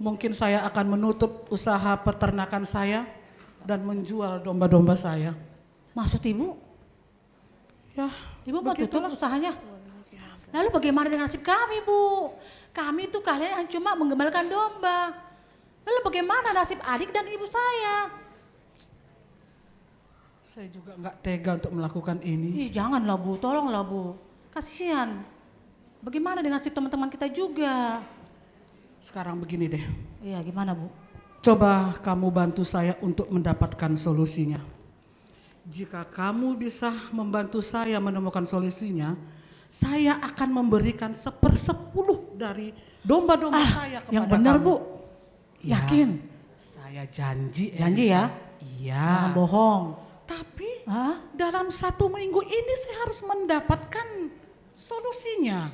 Mungkin saya akan menutup usaha peternakan saya dan menjual domba-domba saya. Maksud Ibu? Ya, Ibu mau tutup usahanya? Lalu bagaimana dengan nasib kami Bu? Kami itu kalian yang cuma menggembalkan domba. Lalu bagaimana nasib adik dan ibu saya? Saya juga nggak tega untuk melakukan ini. Ih, janganlah Bu, tolonglah Bu. Kasihan. Bagaimana dengan nasib teman-teman kita juga? Sekarang begini deh. Iya, gimana Bu? Coba kamu bantu saya untuk mendapatkan solusinya. Jika kamu bisa membantu saya menemukan solusinya, saya akan memberikan 1/10 dari domba-domba saya kepada yang benar kamu. Bu. Ya, Yakin? Saya janji. Janji Elisa. ya? Iya. Jangan bohong. Tapi dalam 1 minggu ini saya harus mendapatkan solusinya.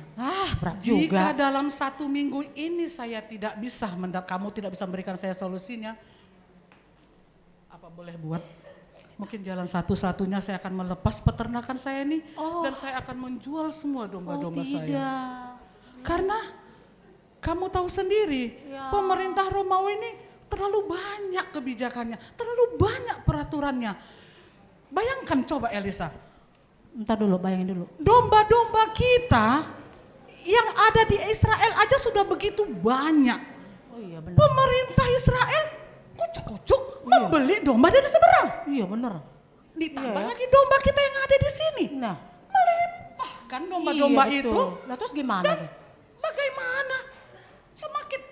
Berat Jika juga. dalam 1 minggu ini saya tidak bisa, kamu tidak bisa memberikan saya solusinya, apa boleh buat? Mungkin jalan satu-satunya saya akan melepas peternakan saya ini dan saya akan menjual semua domba-domba saya. Karena kamu tahu sendiri, pemerintah Romawi ini terlalu banyak kebijakannya, terlalu banyak peraturannya. Bayangkan coba Elisa. Entar dulu, bayangin dulu. Domba-domba kita yang ada di Israel aja sudah begitu banyak. Oh iya benar. Pemerintah Israel kucuk-kucuk membeli domba dari seberang. Iya benar. Ditambah lagi domba kita yang ada di sini. Nah, melimpahkan domba-domba iya, itu. betul. Nah terus gimana? Dan bagaimana?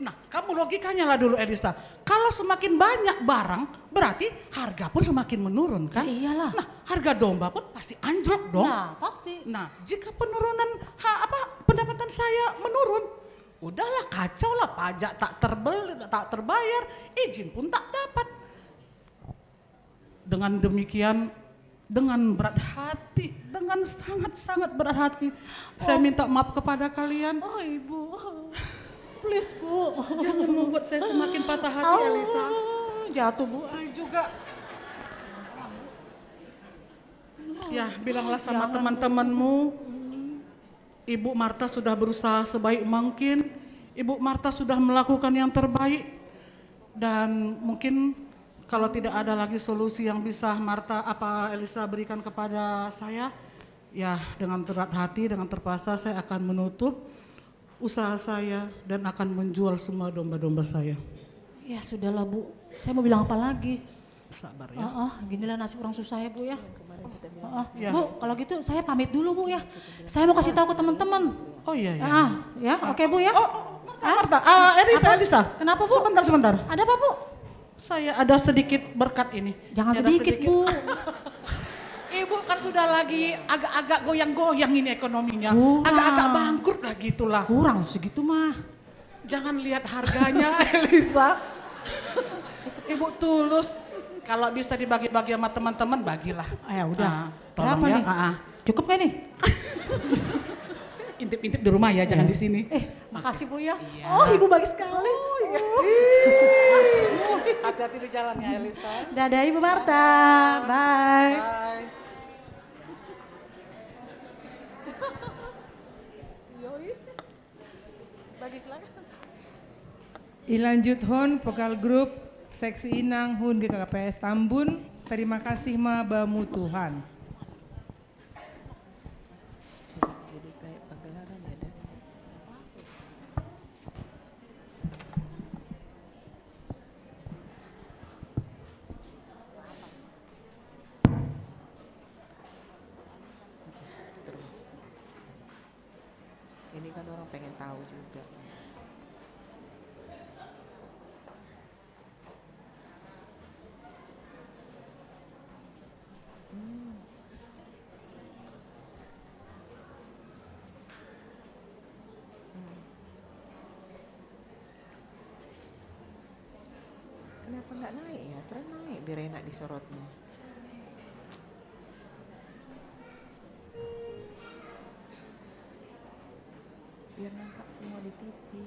Kamu logikanya lah dulu Elisa. Kalau semakin banyak barang, berarti harga pun semakin menurun kan? Iyalah. Nah, harga domba pun pasti anjlok dong. Nah, pasti. Nah, jika penurunan pendapatan saya menurun, udahlah kacau lah, pajak tak terbayar, izin pun tak dapat. Dengan demikian, dengan berat hati, dengan sangat-sangat berat hati, saya minta maaf kepada kalian. Oh Ibu, please Bu. Jangan membuat saya semakin patah hati Elisa. Jatuh Bu. Saya juga. Ya, bilanglah sama teman-temanmu, Ibu Marta sudah berusaha sebaik mungkin, Ibu Marta sudah melakukan yang terbaik, dan mungkin kalau tidak ada lagi solusi yang bisa Elisa berikan kepada saya, ya dengan berat hati, dengan terpaksa saya akan menutup usaha saya dan akan menjual semua domba-domba saya. Ya sudahlah Bu, saya mau bilang apa lagi? Sabar ya. Ginilah nasib orang susah ya Bu ya. Ya. Bu, kalau gitu saya pamit dulu Bu ya. Saya mau kasih tahu ke teman-teman. Oh iya ya. Ya, oke Bu ya. Marta, Elisa. Kenapa Bu? Sebentar. Ada apa Bu? Saya ada sedikit berkat ini. Jangan sedikit Bu. Ibu kan sudah lagi agak-agak goyang-goyang ini ekonominya. Kurang. Agak-agak bangkrut lah gitulah. Kurang segitu mah. Jangan lihat harganya Elisa. Ibu tulus. Kalau bisa dibagi-bagi sama teman-teman, bagilah. Ya udah. Tolong Berapa ya. nih? Cukup gak nih? Intip-intip di rumah ya, jangan di sini. Makasih Bu ya. Iya. Oh Ibu baik sekali. Hati-hati di jalan ya Elisa. Dadah Ibu Marta. Bye. Bye. Ilanjut Hon Vokal Grup Seksi Inang Hun GKPS Tambun. Terima kasih ma bamu Tuhan. Jadi kayak pagelaran ya dah. Terus. Ini kan orang pengen tahu juga. Kenapa nggak naik ya? Terus naik biar enak disorotnya. Biar nampak semua di TV.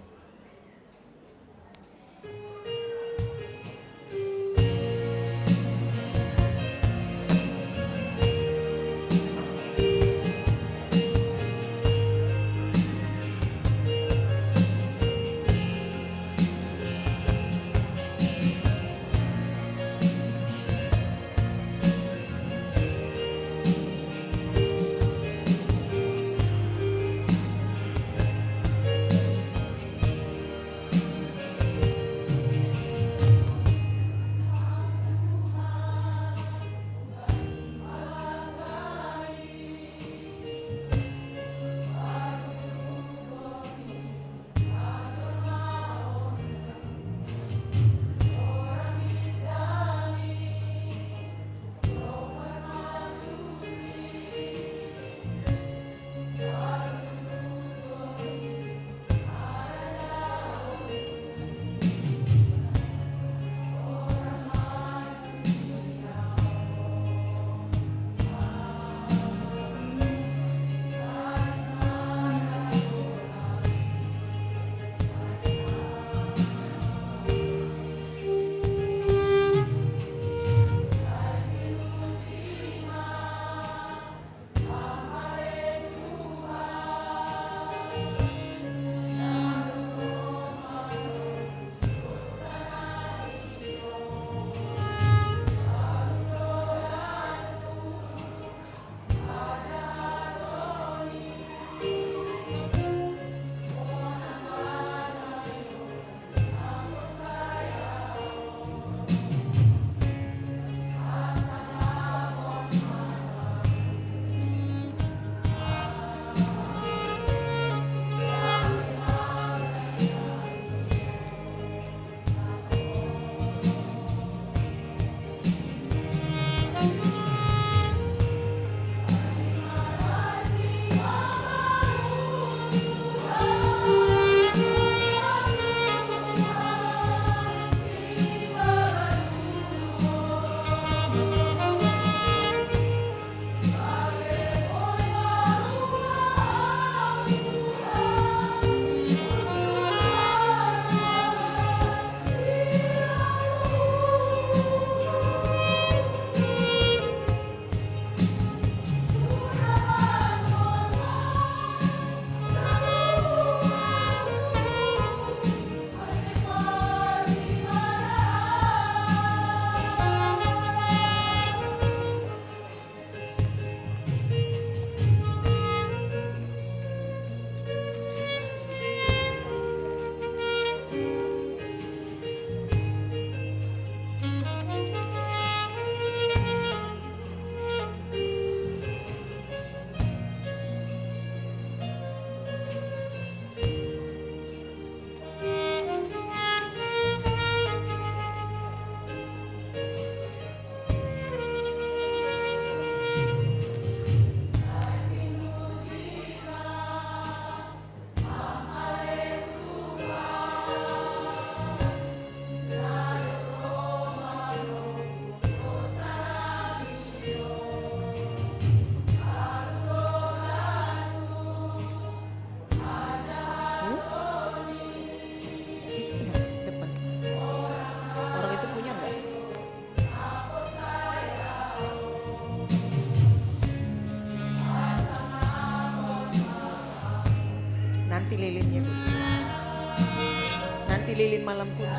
nanti lilin malam kudus.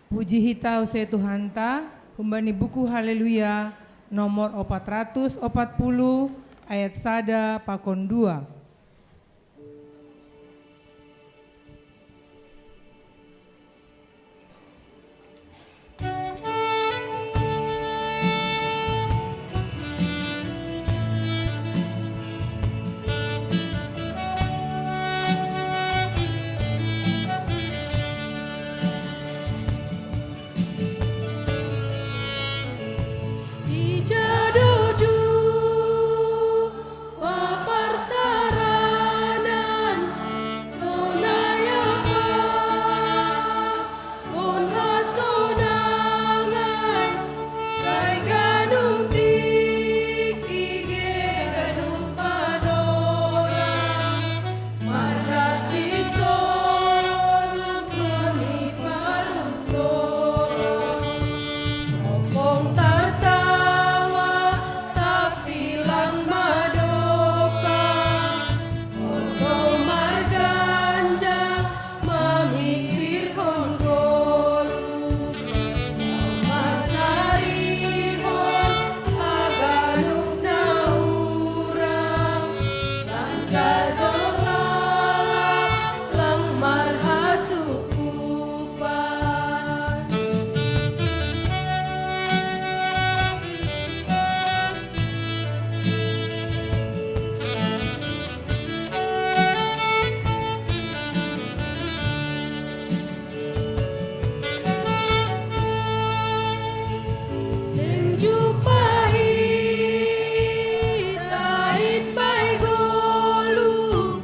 Puji hita usai Tuhan ta, humbani buku Haleluya nomor 440 ayat sada pakon 2. Ijaduju paparsaranan sonayapa onhasonangan sai ganuptik ige ganupadora margat bisoruk mami parutora sopong tertawa tapi lang madoka orso marganjang mamikir kongkolu masarihon aganuk naurang lancar dolalak lang marhasukupan. Senjupahi tain bai golu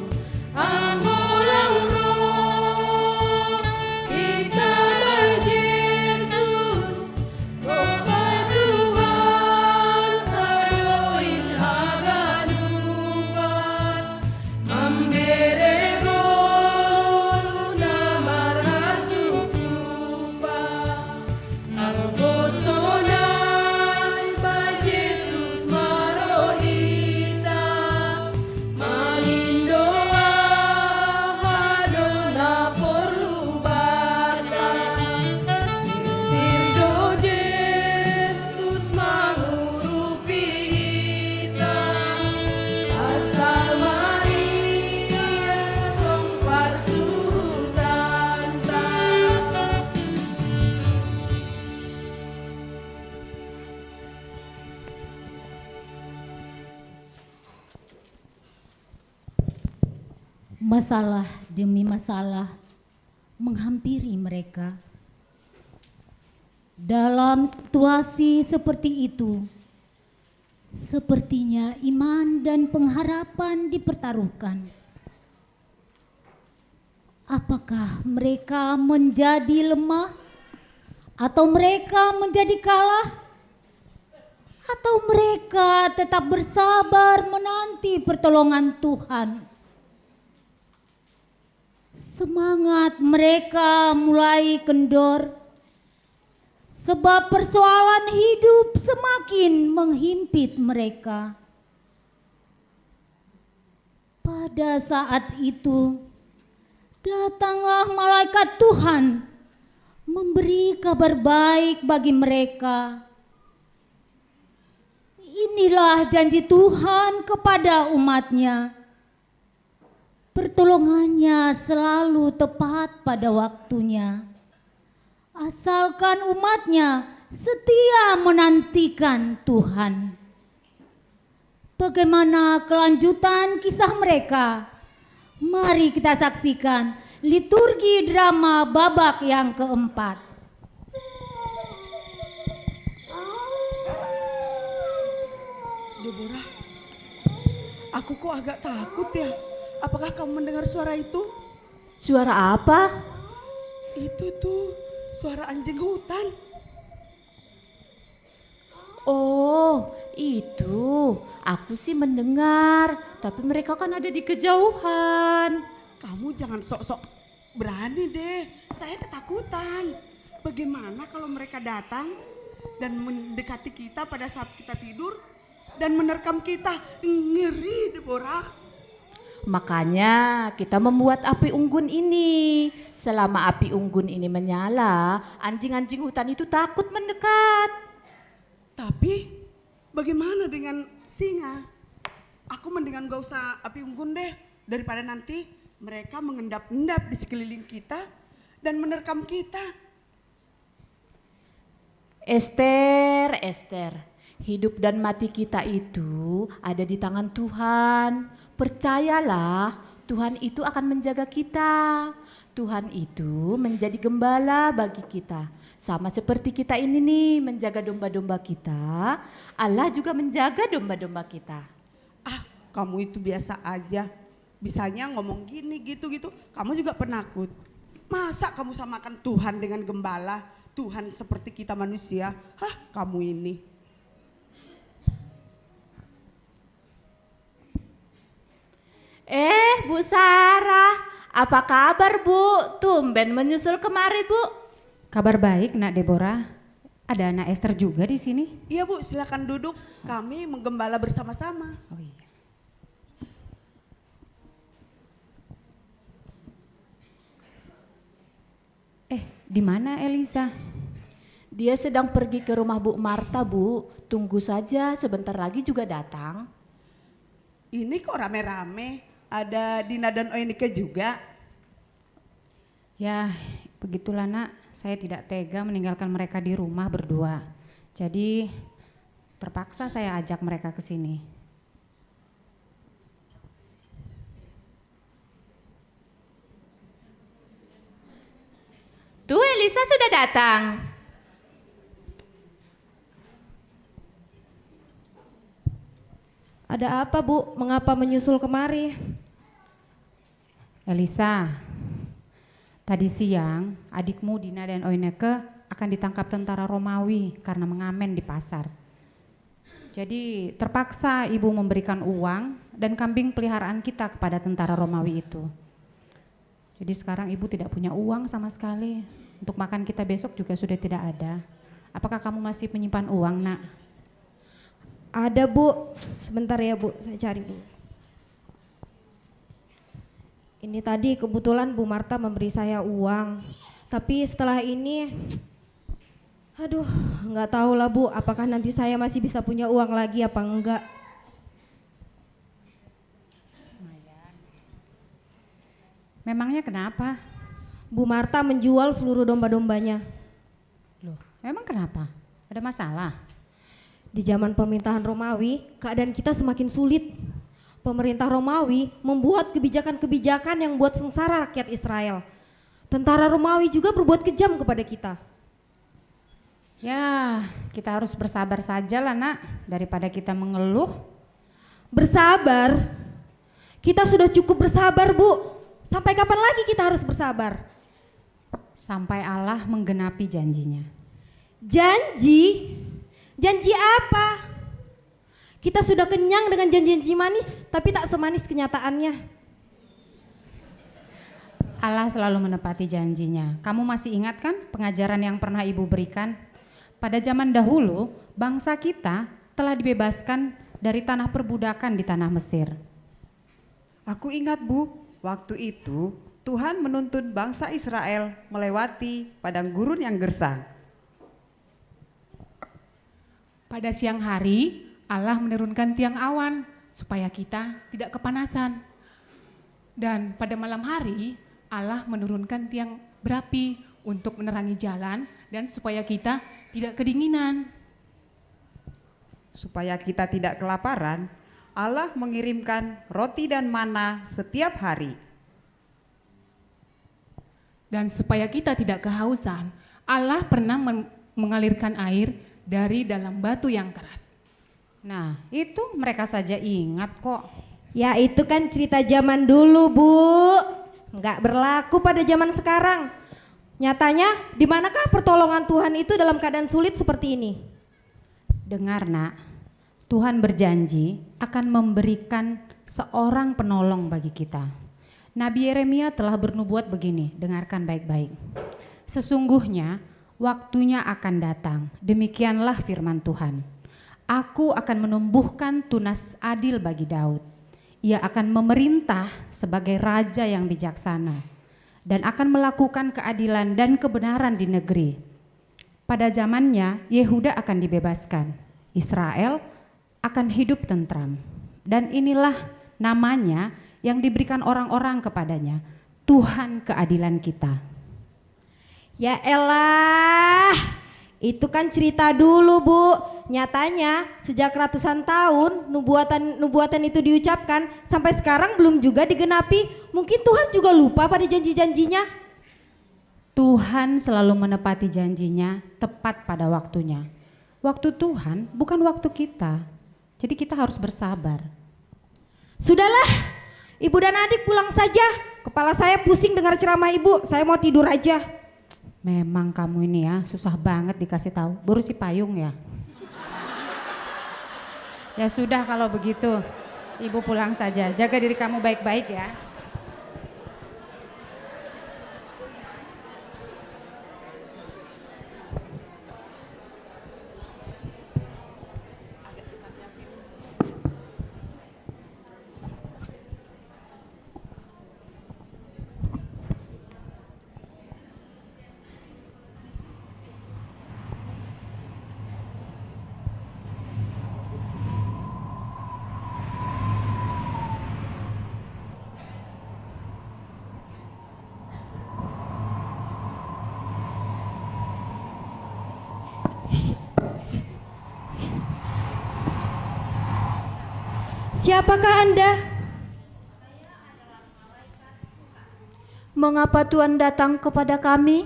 anggolang roh kita bai Yesus Bapa Tuhan tayoin haganupan mambere golu namar hasukupan Anggosonan bai Yesus marohita malindoa hadona porlu bata sirdo Yesus mangurupi hita asal Maria tong parsuhutanta. Masalah demi masalah menghampiri mereka. Dalam situasi seperti itu, sepertinya iman dan pengharapan dipertaruhkan. Apakah mereka menjadi lemah atau mereka menjadi kalah? Atau mereka tetap bersabar menanti pertolongan Tuhan? Semangat mereka mulai kendor sebab persoalan hidup semakin menghimpit mereka. Pada saat itu, datanglah malaikat Tuhan memberi kabar baik bagi mereka. Inilah janji Tuhan kepada umatnya. Pertolongannya selalu tepat pada waktunya. Asalkan umatnya setia menantikan Tuhan. Bagaimana kelanjutan kisah mereka? Mari kita saksikan liturgi drama babak yang keempat. Deborah, aku kok agak takut ya. Apakah kamu mendengar suara itu? Suara apa? Itu tuh, suara anjing hutan. Oh, itu. Aku sih mendengar, tapi mereka kan ada di kejauhan. Kamu jangan sok-sok berani deh. Saya ketakutan. Bagaimana kalau mereka datang dan mendekati kita pada saat kita tidur dan menerkam kita? Ngeri, Deborah. Makanya kita membuat api unggun ini. Selama api unggun ini menyala, anjing-anjing hutan itu takut mendekat. Tapi bagaimana dengan singa? Aku mendingan gak usah api unggun deh, daripada nanti mereka mengendap-endap di sekeliling kita dan menerkam kita. Ester, hidup dan mati kita itu ada di tangan Tuhan. Percayalah, Tuhan itu akan menjaga kita. Tuhan itu menjadi gembala bagi kita. Sama seperti kita ini nih menjaga domba-domba kita, Allah juga menjaga domba-domba kita. Ah, kamu itu biasa aja. Bisanya ngomong gini gitu-gitu, kamu juga penakut. Masa kamu samakan Tuhan dengan gembala? Tuhan seperti kita manusia. Hah, kamu ini. Bu Sarah, apa kabar Bu? Tumben menyusul kemari Bu. Kabar baik Nak Deborah. Ada Nak Esther juga di sini? Iya Bu, silakan duduk. Kami menggembala bersama-sama. Oh iya. Di mana Elisa? Dia sedang pergi ke rumah Bu Marta Bu. Tunggu saja, sebentar lagi juga datang. Ini kok rame-rame. Ada Dina dan Oenike juga. Ya, begitulah Nak. Saya tidak tega meninggalkan mereka di rumah berdua. Jadi terpaksa saya ajak mereka ke sini. Tuh Elisa sudah datang. Ada apa Bu? Mengapa menyusul kemari? Elisa, tadi siang adikmu Dina dan Oenike akan ditangkap tentara Romawi karena mengamen di pasar. Jadi terpaksa ibu memberikan uang dan kambing peliharaan kita kepada tentara Romawi itu. Jadi sekarang ibu tidak punya uang sama sekali. Untuk makan kita besok juga sudah tidak ada. Apakah kamu masih menyimpan uang Nak? Ada Bu, sebentar ya Bu, saya cari dulu. Ini tadi kebetulan Bu Marta memberi saya uang, tapi setelah ini, aduh nggak tahu lah Bu, apakah nanti saya masih bisa punya uang lagi apa enggak. Memangnya kenapa? Bu Marta menjual seluruh domba-dombanya. Loh, emang kenapa? Ada masalah? Di zaman pemerintahan Romawi, keadaan kita semakin sulit. Pemerintah Romawi membuat kebijakan-kebijakan yang buat sengsara rakyat Israel. Tentara Romawi juga berbuat kejam kepada kita. Ya, kita harus bersabar saja lah Nak, daripada kita mengeluh. Bersabar? Kita sudah cukup bersabar Bu. Sampai kapan lagi kita harus bersabar? Sampai Allah menggenapi janjinya. Janji? Janji apa? Kita sudah kenyang dengan janji-janji manis, tapi tak semanis kenyataannya. Allah selalu menepati janjinya. Kamu masih ingat kan pengajaran yang pernah Ibu berikan? Pada zaman dahulu, bangsa kita telah dibebaskan dari tanah perbudakan di tanah Mesir. Aku ingat, Bu, waktu itu Tuhan menuntun bangsa Israel melewati padang gurun yang gersang. Pada siang hari, Allah menurunkan tiang awan supaya kita tidak kepanasan. Dan pada malam hari, Allah menurunkan tiang berapi untuk menerangi jalan dan supaya kita tidak kedinginan. Supaya kita tidak kelaparan, Allah mengirimkan roti dan mana setiap hari. Dan supaya kita tidak kehausan, Allah pernah mengalirkan air dari dalam batu yang keras. Nah, itu mereka saja ingat kok. Ya itu kan cerita zaman dulu, Bu. Nggak berlaku pada zaman sekarang. Nyatanya, di manakah pertolongan Tuhan itu dalam keadaan sulit seperti ini? Dengar nak, Tuhan berjanji akan memberikan seorang penolong bagi kita. Nabi Yeremia telah bernubuat begini, dengarkan baik-baik. Sesungguhnya waktunya akan datang, demikianlah firman Tuhan. Aku akan menumbuhkan tunas adil bagi Daud. Ia akan memerintah sebagai raja yang bijaksana dan akan melakukan keadilan dan kebenaran di negeri. Pada zamannya Yehuda akan dibebaskan, Israel akan hidup tentram. Dan inilah namanya yang diberikan orang-orang kepadanya, Tuhan keadilan kita. Ya elah, itu kan cerita dulu, Bu. Nyatanya sejak ratusan tahun nubuatan itu diucapkan sampai sekarang belum juga digenapi. Mungkin Tuhan juga lupa pada janji-janjinya. Tuhan selalu menepati janjinya tepat pada waktunya. Waktu Tuhan bukan waktu kita. Jadi kita harus bersabar. Sudahlah, Ibu dan adik pulang saja. Kepala saya pusing dengar ceramah Ibu. Saya mau tidur aja. Memang kamu ini ya susah banget dikasih tahu. Baru si payung ya. Ya sudah kalau begitu, Ibu pulang saja. Jaga diri kamu baik-baik ya. Siapakah Anda? Mengapa Tuhan datang kepada kami?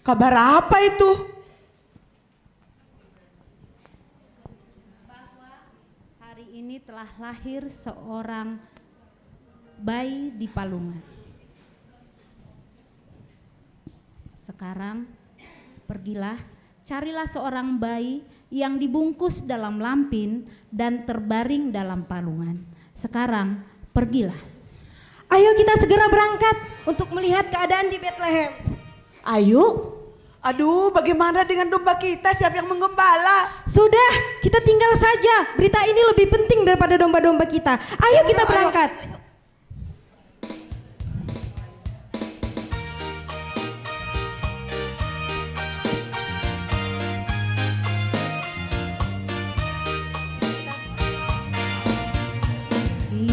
Kabar apa itu? Bahwa hari ini telah lahir seorang bayi di palungan. Sekarang pergilah, carilah seorang bayi yang dibungkus dalam lampin dan terbaring dalam palungan. Sekarang pergilah. Ayo kita segera berangkat untuk melihat keadaan di Bethlehem. Ayo. Aduh, bagaimana dengan domba kita? Siapa yang menggembala? Sudah, kita tinggal saja. Berita ini lebih penting daripada domba-domba kita. Ayo kita berangkat.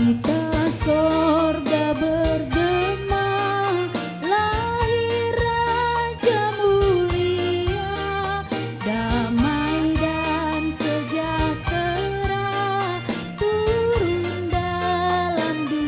Kita sorga bergema, lahir Raja mulia, damai dan sejahtera turun dalam dunia.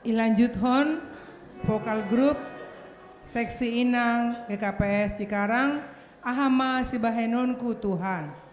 Ilanjut Hon, vokal grup, seksi Inang, GKPS Cikarang, Ahama Sibahenonku Tuhan.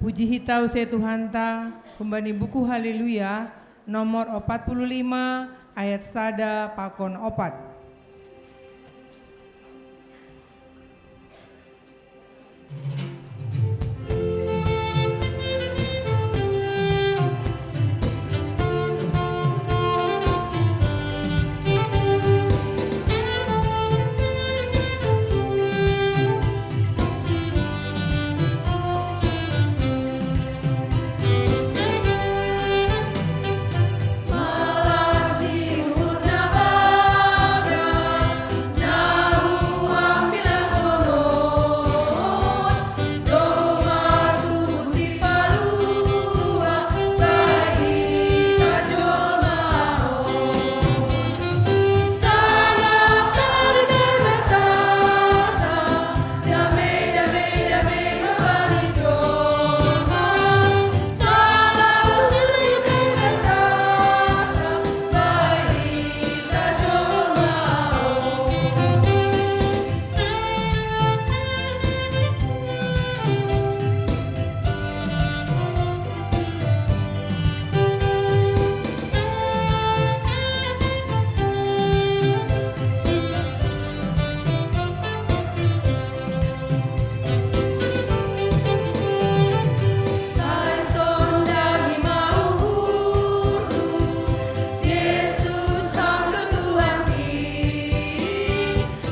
Puji hitau se Tuhan ta, kumbani buku Haleluya nomor 45 ayat sada pakon 4. Malas diurna bagra, jauh ambilan konon, domar tubuh si palua, bayi tajol mahon. Sangat terdai bertata, damai damai damai membani joma, malas terdai bertata, bayi tajol mahon. Sai sondagi mau huru, Yesus hamdu Tuhan ki,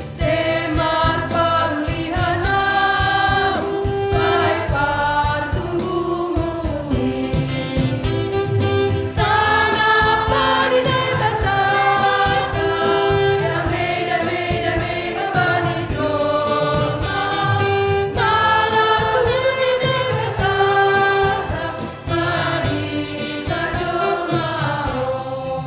semar panglihan mau, baik partubuhmu. Sana parinai bertata, damai damai damai membani joma, malas terdai bertata, bayi tajol mahon.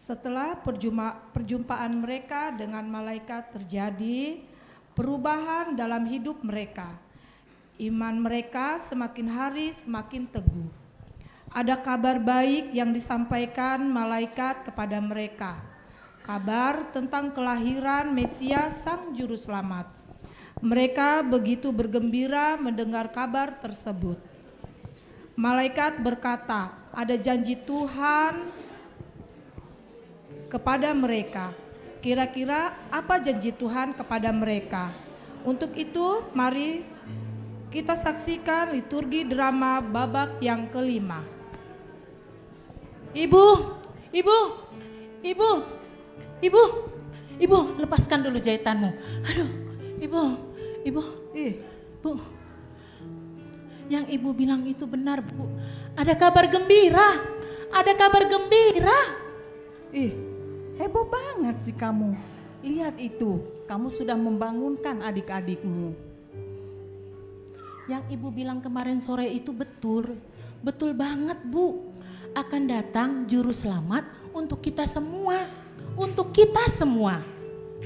Setelah perjumpaan mereka dengan malaikat terjadi perubahan dalam hidup mereka. Iman mereka semakin hari semakin teguh. Ada kabar baik yang disampaikan malaikat kepada mereka. Kabar tentang kelahiran Mesias Sang Juru Selamat. Mereka begitu bergembira mendengar kabar tersebut. Malaikat berkata, ada janji Tuhan kepada mereka. Kira-kira apa janji Tuhan kepada mereka? Untuk itu, mari kita saksikan liturgi drama babak yang kelima. Ibu, lepaskan dulu jahitanmu. Aduh, ibu, Bu. Yang ibu bilang itu benar, Bu. Ada kabar gembira. Heboh banget sih kamu. Lihat itu, kamu sudah membangunkan adik-adikmu. Yang ibu bilang kemarin sore itu betul. Betul banget, Bu. Akan datang juru selamat untuk kita semua.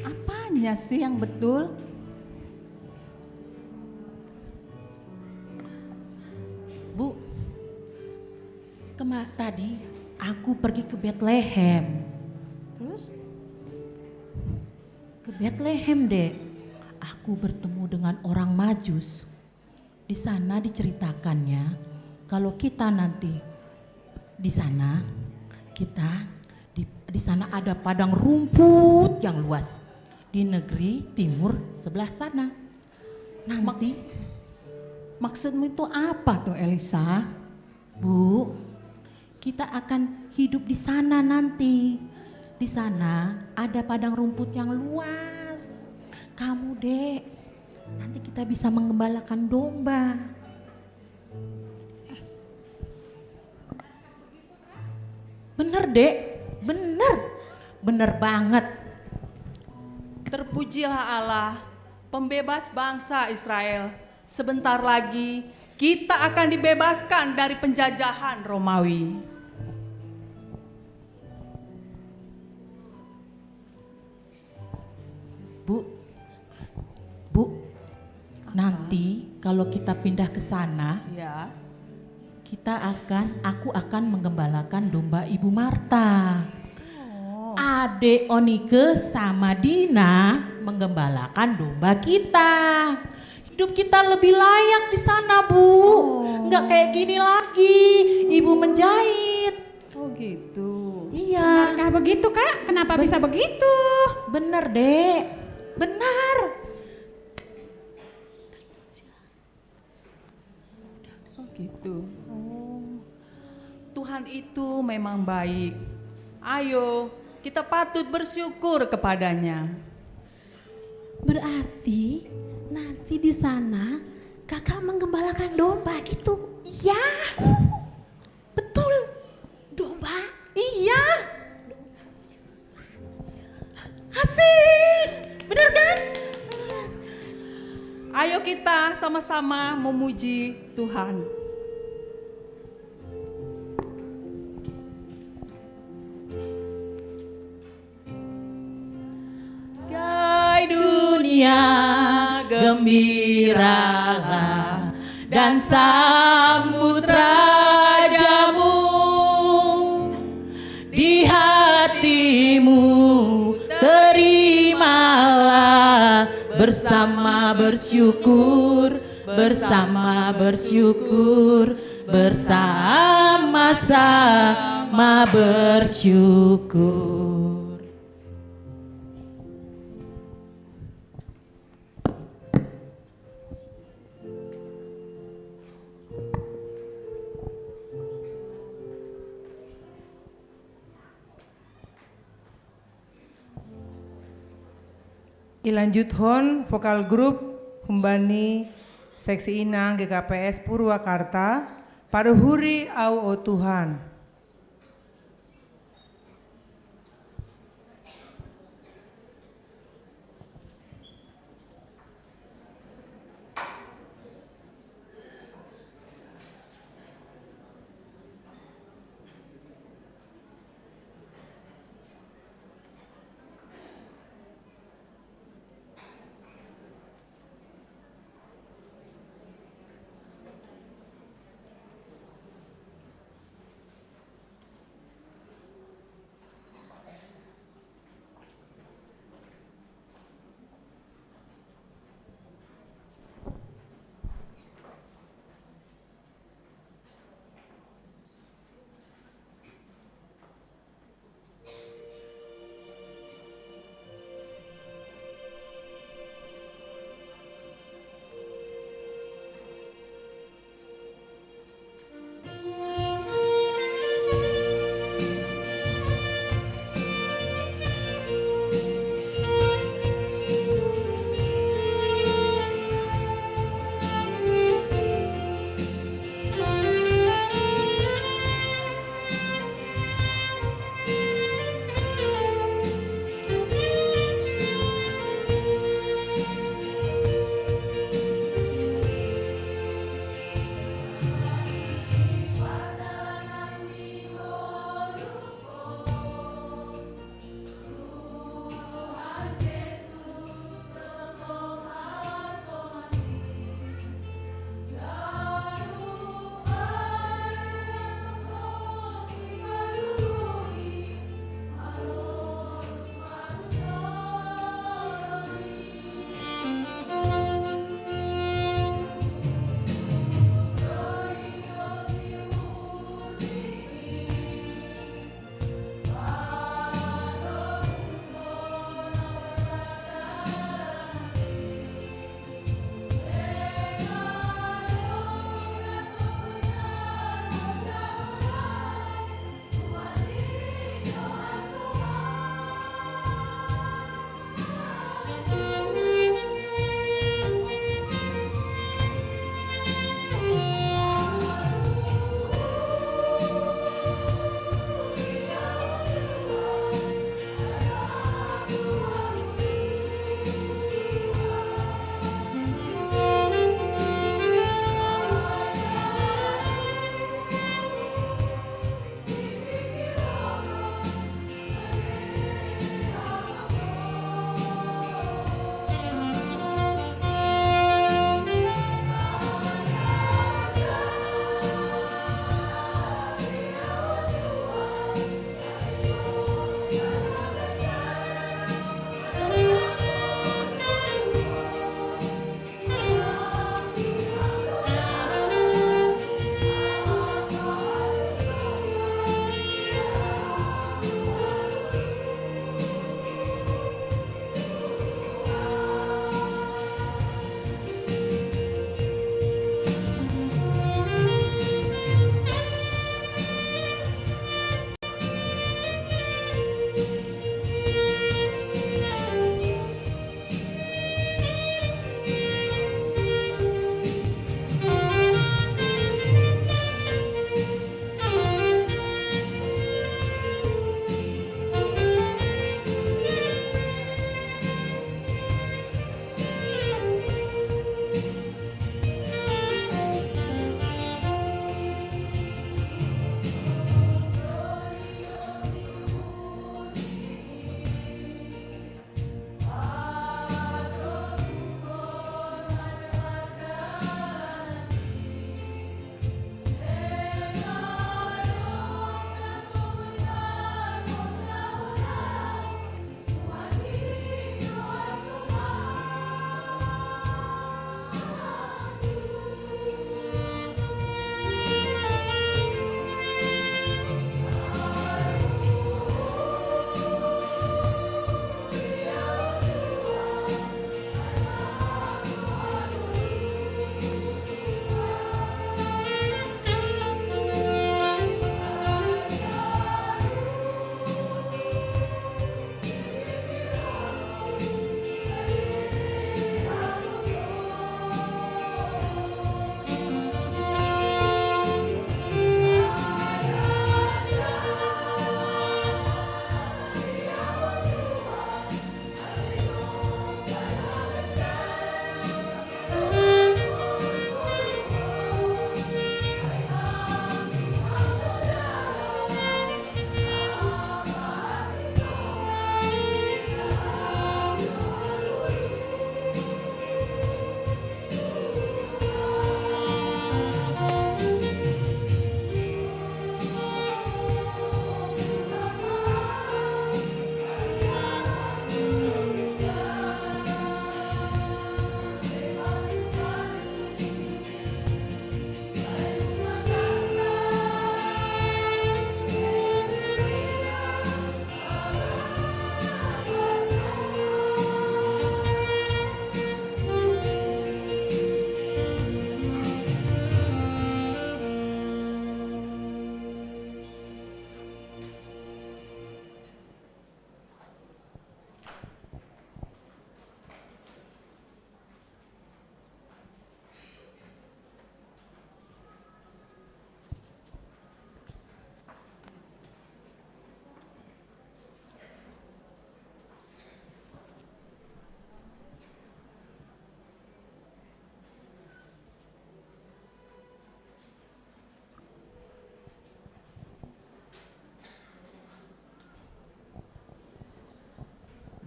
Apanya sih yang betul? Bu, tadi aku pergi ke Bethlehem. Terus? Ke Bethlehem, Dek. Aku bertemu dengan orang Majus. Di sana diceritakannya kalau kita nanti di sana di sana ada padang rumput yang luas di negeri timur sebelah sana. Nanti Maksudmu itu apa tuh, Elisa? Bu, kita akan hidup di sana nanti. Di sana ada padang rumput yang luas. Kamu, Dek, nanti kita bisa mengembalakan domba. Bener, Dek, bener banget. Terpujilah Allah, pembebas bangsa Israel. Sebentar lagi kita akan dibebaskan dari penjajahan Romawi. Bu, nanti kalau kita pindah ke sana, Ya. aku akan menggembalakan domba Ibu Marta. Ade Onike sama Dina menggembalakan domba kita. Hidup kita lebih layak di sana, Bu. Nggak kayak gini lagi, Ibu menjahit. Oh gitu. Iya. Benarkah begitu, Kak? Kenapa bisa begitu? Bener, Dek. Benar. Oh gitu. Oh. Tuhan itu memang baik. Ayo, kita patut bersyukur kepadanya. Berarti nanti di sana kakak menggembalakan domba gitu? Iya. Betul. Domba? Iya. Asik. Bener kan? Ayo kita sama-sama memuji Tuhan. Hai dunia, gembiralah dan sambut rajamu. Di hatimu terimalah bersama bersyukur, bersama bersyukur, bersama-sama bersyukur. Ilanjut hon vokal grup Humbani Seksi Inang GKPS Purwakarta Paruhuri au o Tuhan.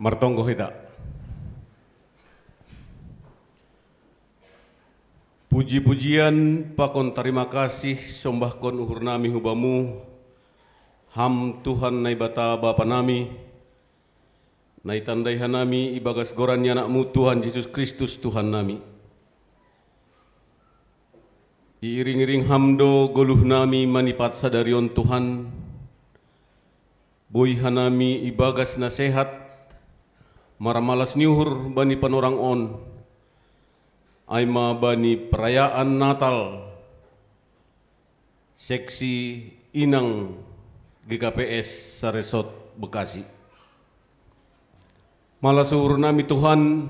Martonggo hita. Puji-pujian pakon terima kasih sombahkon uhur nami hubamu. Ham Tuhan nai bata Bapa nami. Nai tandai hanami ibagas gorannya anakmu Tuhan Yesus Kristus Tuhan nami. Iring-iring hamdo goluh nami manipat sadarion Tuhan. Boy hanami ibagas nasehat. Maramalas niuhur bani panorang on. Aima bani perayaan Natal seksi Inang GKPS Saresot Bekasi. Malasuhur nami Tuhan,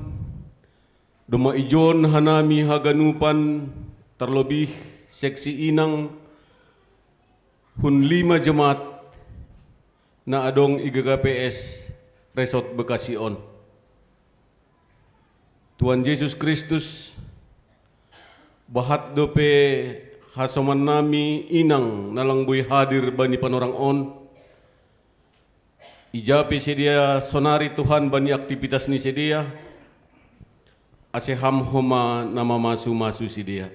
doma ijon hanami haganupan terlebih seksi Inang hun 5 jemaat na adong IGKPS Resort Bekasi on. Tuhan Yesus Kristus bahat dope hasoman nami Inang nalangboy hadir bani panorang on. Ijapi sedia sonari Tuhan bani aktivitas ni sedia. Aseham homa nama masu-masu sedia.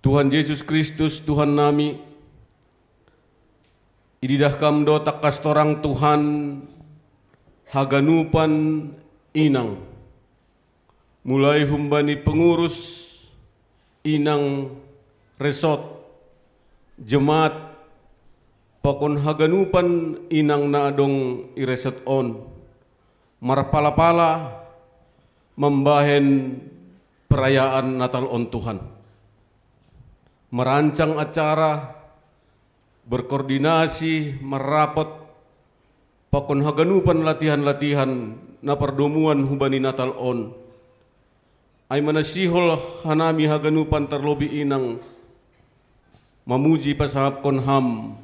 Tuhan Yesus Kristus Tuhan nami. Ididah kamdo takas torang Tuhan haganupan Inang. Mulai humbani pengurus Inang Resort, jemaat pakon haganupan Inang na adong iresort on, marpala-pala membahen perayaan Natal on Tuhan. Merancang acara, berkoordinasi, merapat, pakon haganupan latihan-latihan na perdomuan hubani Natal on. Ay manasihol hanami haganupan terlobi Inang mamuji pasahap kon ham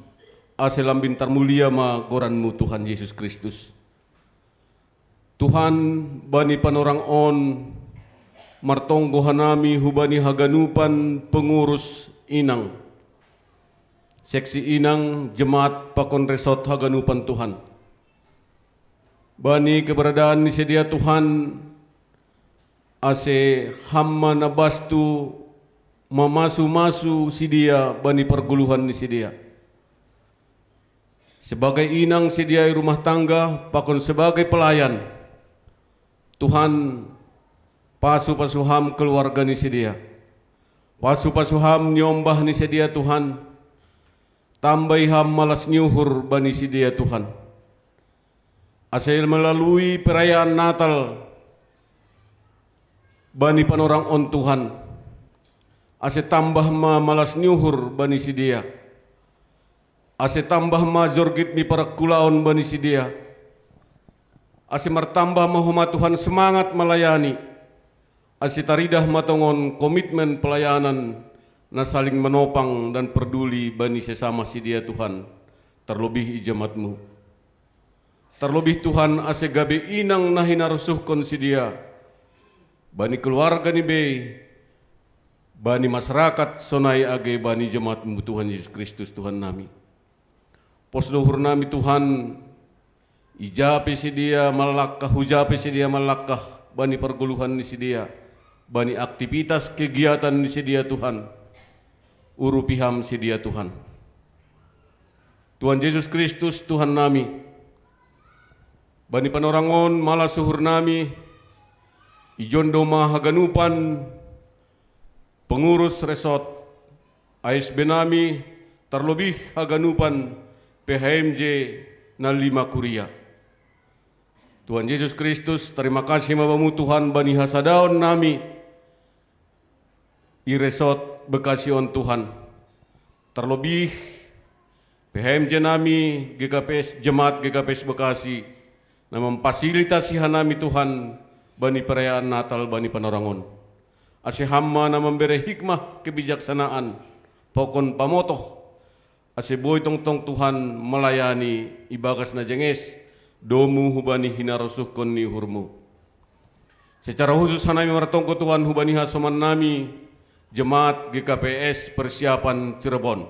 aselam bintar mulia ma goranmu Tuhan Yesus Kristus. Tuhan bani panorang on martonggo hanami hubani haganupan pengurus Inang seksi Inang jemaat pakon resort haganupan Tuhan. Bani keberadaan ni sedia Tuhan ase hamma nabastu mamasu-masu sidia bani perguluhan ni sidia. Sebagai Inang sidia rumah tangga pakon sebagai pelayan. Tuhan pasu-pasu ham keluarga ni sidia. Pasu-pasu ham nyombah ni sedia Tuhan. Tambai ham malas nyuhur bani sidia Tuhan. Asal melalui perayaan Natal bani panorang on Tuhan. Ase tambah ma malas nyuhur bani sidia. Ase tambah ma jorgit ni para kulaon bani sidia. Ase martambah mahuma Tuhan semangat melayani. Ase taridah matongon komitmen pelayanan na saling menopang dan peduli bani sesama sidia Tuhan. Terlebih ijamatmu. Terlebih Tuhan ase gabe Inang nahina rusuhkon sidia. Bani keluarga ni be, bani masyarakat sonai age bani jemaatmu Tuhan Yesus Kristus Tuhan nami. Posdohur nami Tuhan, ijape sedia malakah, hujape sedia malakah, bani perguluhan ni sedia, bani aktivitas kegiatan ni sedia Tuhan, urupiham sedia Tuhan. Tuhan Yesus Kristus Tuhan nami, bani panorangon malah suhur nami, ijondo mahaganupan pengurus resort ASB nami terlebih haganupan PHMJ na 5 Kuria. Tuhan Yesus Kristus terima kasih mabamu Tuhan bani hasadaon nami i resort Bekasi on Tuhan. Terlebih PHMJ nami GKPS jemaat GKPS Bekasi na memfasilitasi hanami Tuhan bani perayaan Natal bani panorangon. Ase hamma na memberi hikmah kebijaksanaan pokon pamotoh. Ase boy tong Tuhan melayani ibagas na jenges domu hubani hinarusuhkon ni hurmu. Secara khusus hanami martongko Tuhan hubani hasoman nami jemaat GKPS persiapan Cirebon.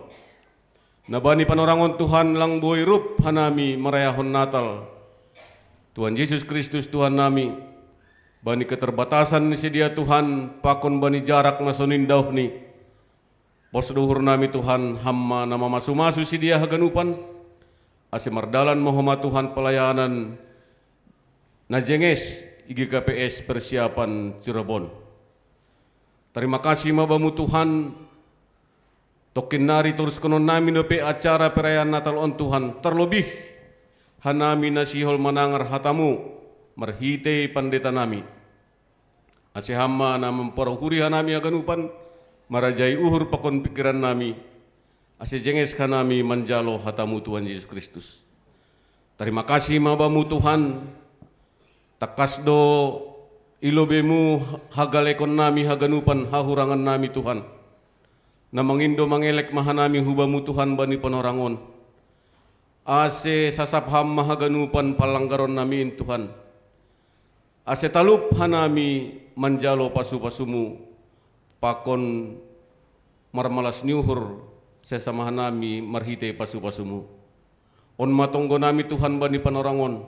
Na bani panorangon Tuhan lang boy rup hanami merayahon Natal Tuhan Yesus Kristus Tuhan nami, bani keterbatasan ni sedia Tuhan, pakon bani jarak masonin dauh ni. Pos duhur nami Tuhan, hamma nama masu-masu sedia haganupan, ase mardalan mohoma Tuhan pelayanan najenges IGKPS persiapan Cirebon. Terima kasih mabamu Tuhan, tokin nari terus konon nami nope acara perayaan Natal on Tuhan, terlebih hanami nasihol manangar hatamu, marhite pandeta nami. Ase hamma na memperhuri hanami aganupan, marajai uhur pakon pikiran nami, ase jenges kanami manjalo hatamu Tuhan Yesus Kristus. Terima kasih mabamu Tuhan, takasdo ilobemu hagalekon nami haganupan hahurangan nami Tuhan. Na mangindo mangelek mahanami hubamu Tuhan bani panorangon. Ase sasapham mahaganupan palanggaron namin Tuhan. Ase talup hanami manjalo pasu-pasumu pakon marmalas niuhur sesamahan nami marhite pasu-pasumu. On matonggo nami Tuhan bani panorangon.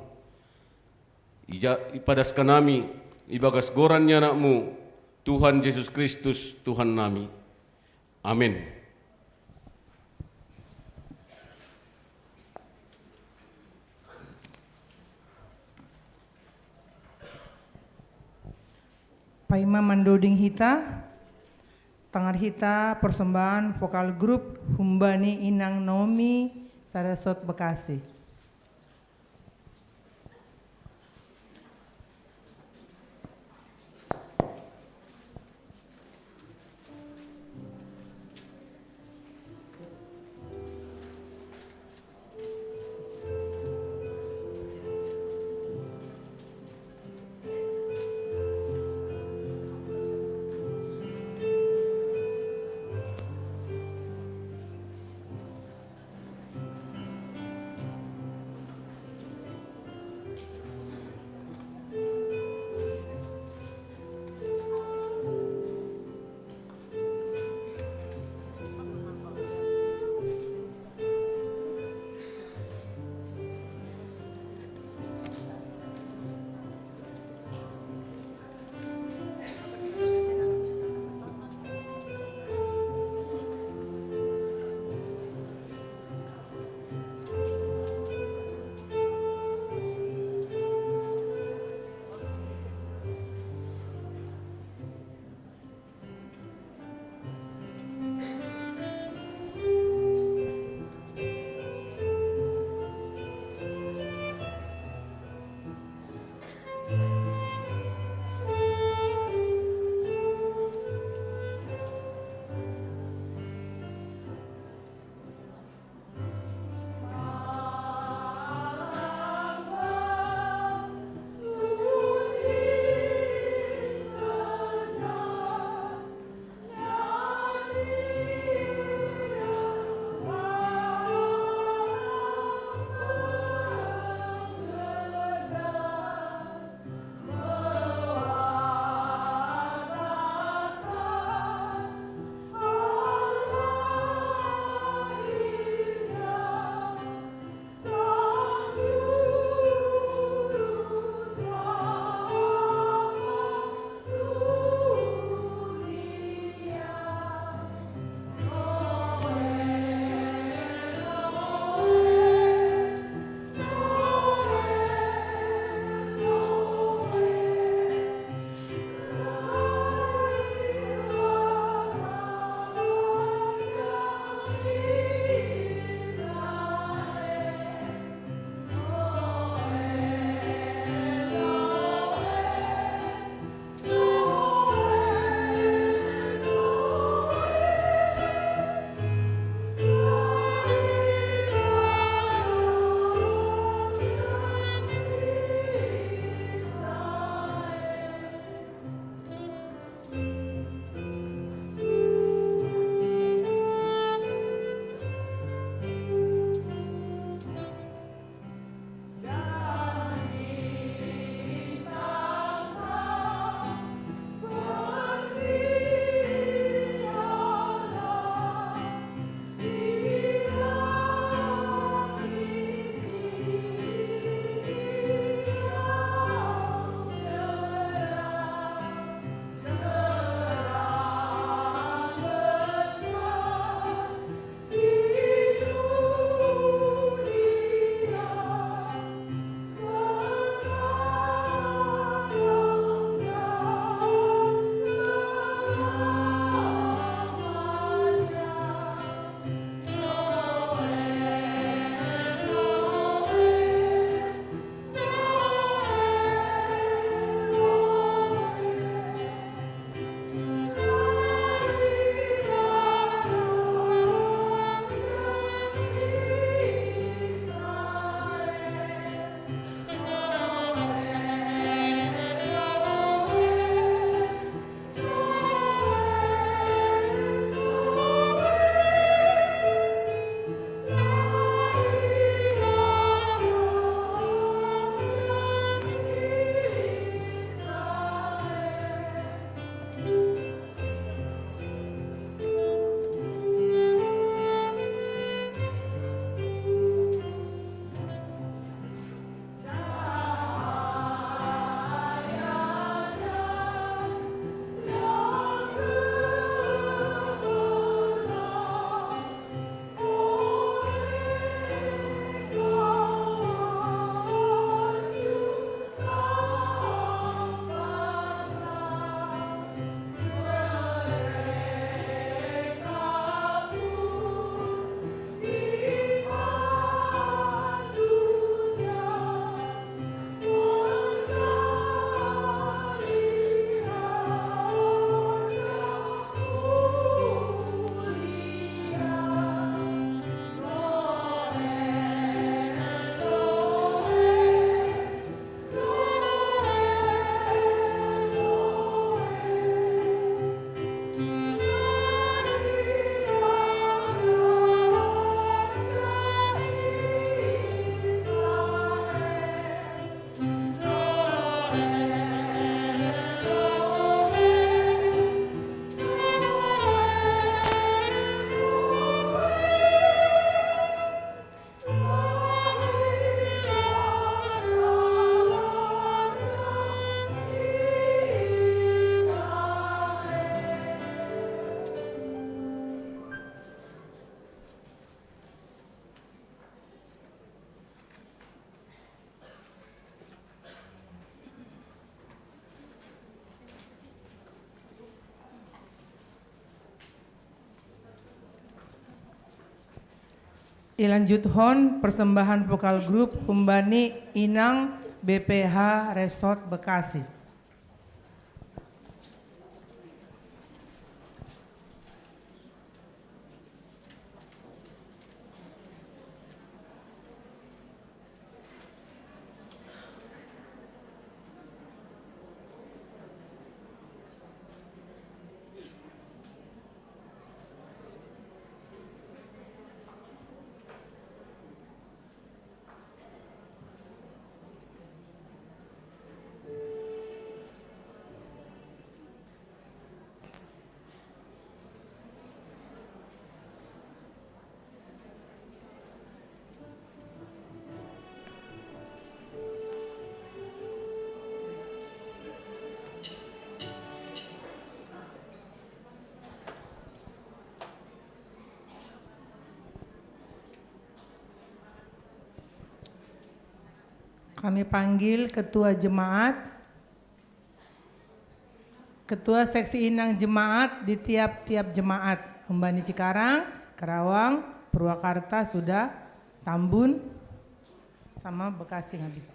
Ipadaskan nami ibagas gorannya anakmu Tuhan Yesus Kristus Tuhan nami. Amin. Paima mandoding hita, tangar hita persembahan vokal grup Humbani Inang Naomi Sarasot Bekasi. Ilanjut Hon persembahan vokal grup Humbani Inang BPH Resort Bekasi. Kami panggil Ketua Jemaat, Ketua Seksi Inang Jemaat di tiap-tiap jemaat. Humbani Cikarang, Karawang, Purwakarta sudah, Tambun, sama Bekasi nggak bisa.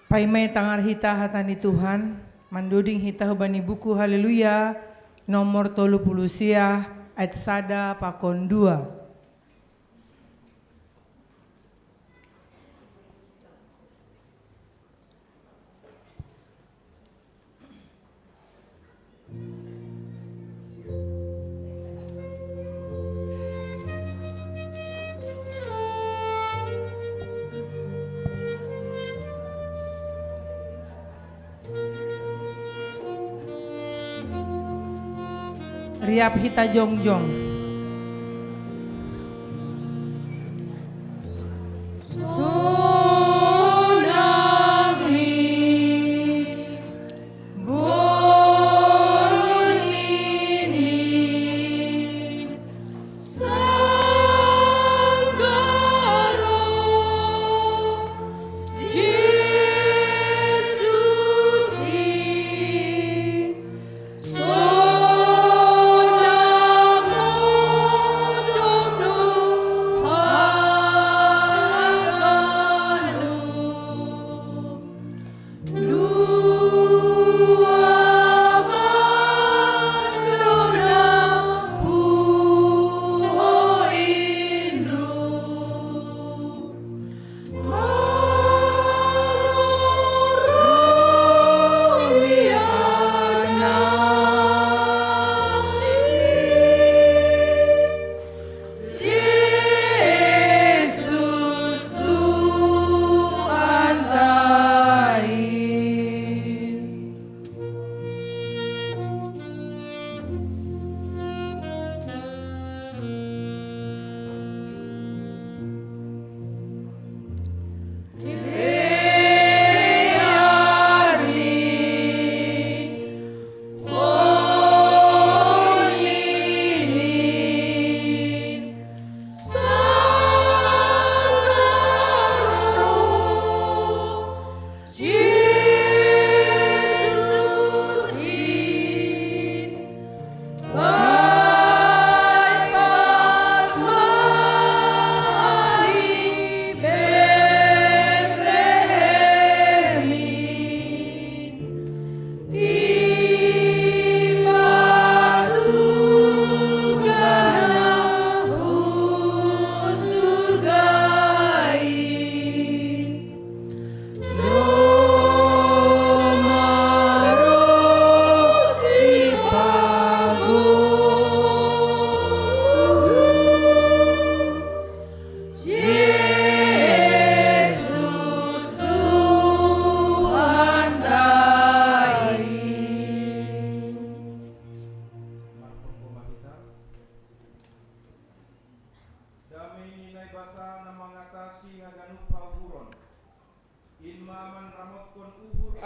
Paimai tangar hita hatani Tuhan, manduding hita hubani buku haleluya, nomor 30 ayat sada pakon 2. Riap hita jongjong.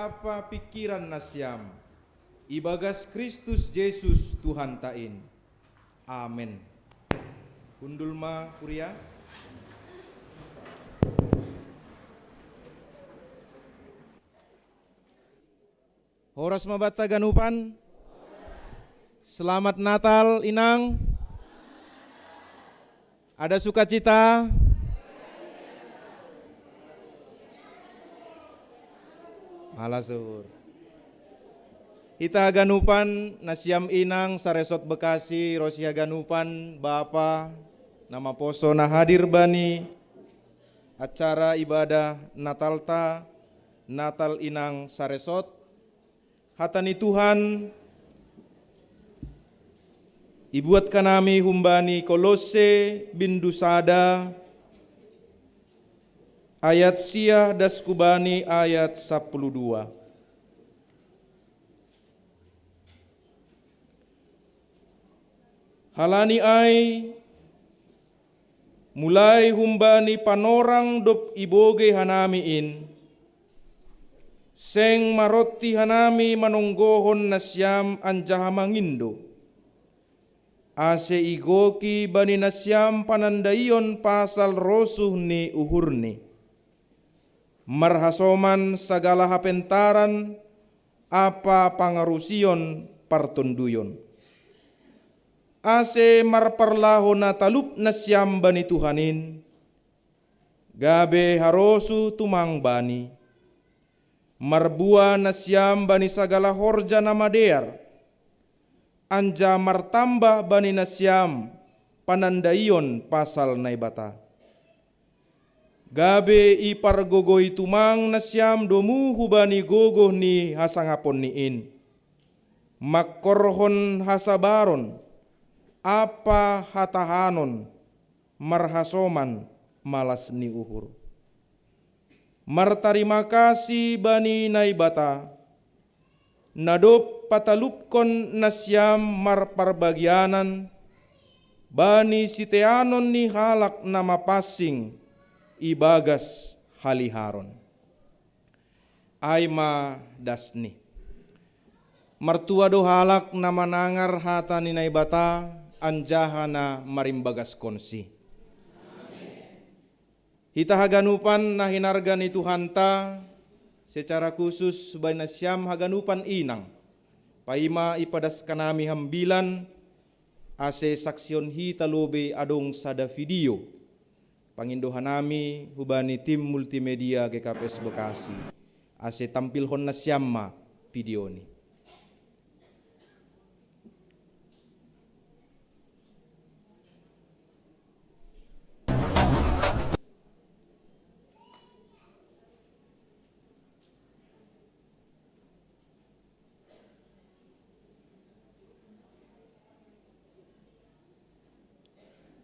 Apa pikiran nasyam ibagas Kristus Yesus Tuhan tain. Amin. Kundulma kuria. Horas mabata ganupan. Selamat Natal inang. Ada sukacita. Malasur. Ita ganupan nasiam inang saresot Bekasi Rosia ganupan Bapa nama poso na hadir bani acara ibadah Natalta Natal inang saresot hatani Tuhan ibuat kanami humbani Kolose bindusada ayat sia daskubani ayat 12. Halani ai mulai humbani panorang dop iboge hanamiin seng maroti hanami manonggohon nasyam anjaha mangindo ase igoki bani nasyam panandaion pasal rosuh ni uhurni marhasoman segala hapentaran apa pangarusion partunduyon ase marperlaho na talup nasyam bani Tuhanin gabe harosu tumang bani Marbua nasyam bani sagala horja nama dear. Anja martamba bani nasyam panandaion pasal naibata. Gabe ipar gogoi tumang nasyam domu hubani gogoh ni hasangapon niin. Makorhon hasabaron apa hatahanon marhasoman malas ni uhur. Martarima kasih bani naibata. Nadop patalupkon nasyam marparbagianan bani siteanon ni halak nama pasing ibagas haliharon. Aima dasni. Mertua do halak nama nangar hata ni naibata anjahana marimbagas konsi. Hita haganupan na hinargan itu hanta secara khusus bani nasyam haganupan inang. Paima ipadas kanami hambilan ase saksion hita lobe adong sada video. Pangindohanami hubani tim multimedia GKPS Bekasi. Ase tampil hon nasyamma video ni.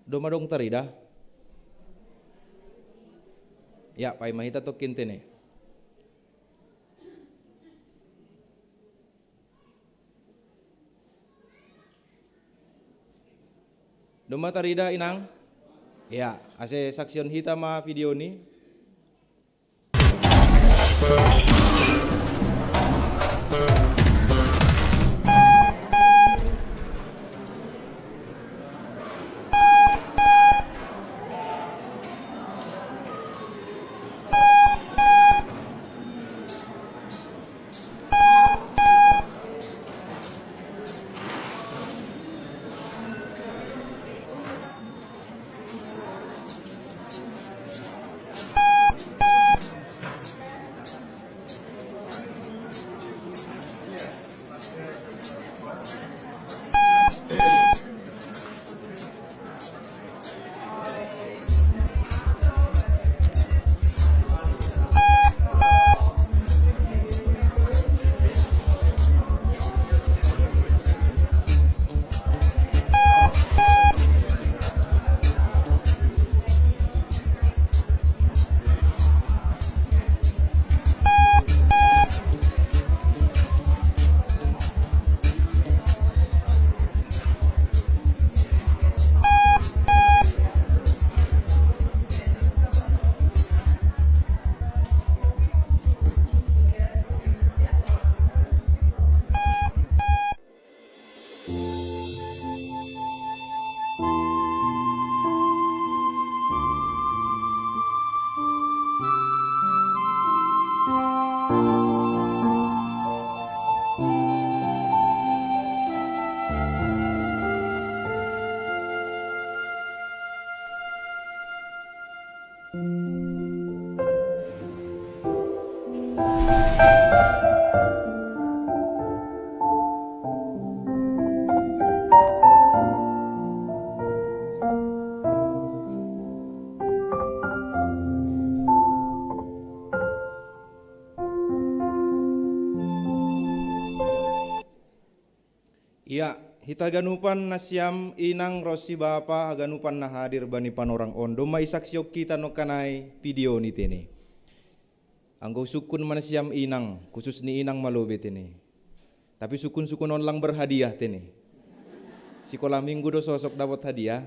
Doma dong tarida. Ya, pai mahita to kintene. Doma tarida inang. Ya, ase saksion hita ma video ni. Ya, hita ganupan nasyam inang rosi bapa ganupan na hadir bani panorang ondo mai saksyo kita no kanai video ni tene. Anggo sukun manasyam inang khusus ni inang malobe tene. Tapi sukun-sukun on lang berhadiah tene. Sekolah minggu do sosok dapat hadiah.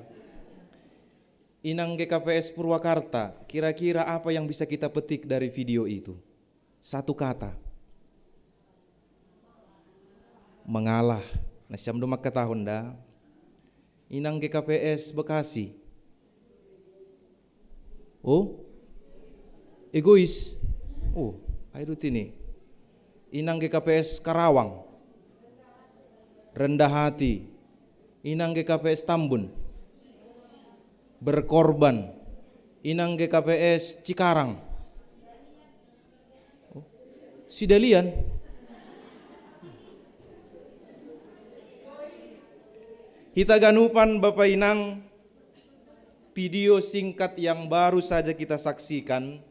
Inang GKPS Purwakarta, kira-kira apa yang bisa kita petik dari video itu? Satu kata. Mengalah. Nasyam do makatahon da. Inang GKPS Bekasi. Oh? Egois. Oh, ayo tini. Inang GKPS Karawang. Rendah hati. Inang GKPS Tambun. Berkorban. Inang GKPS Cikarang. Oh, Si Delian. Kita ganupan Bapak Inang, video singkat yang baru saja kita saksikan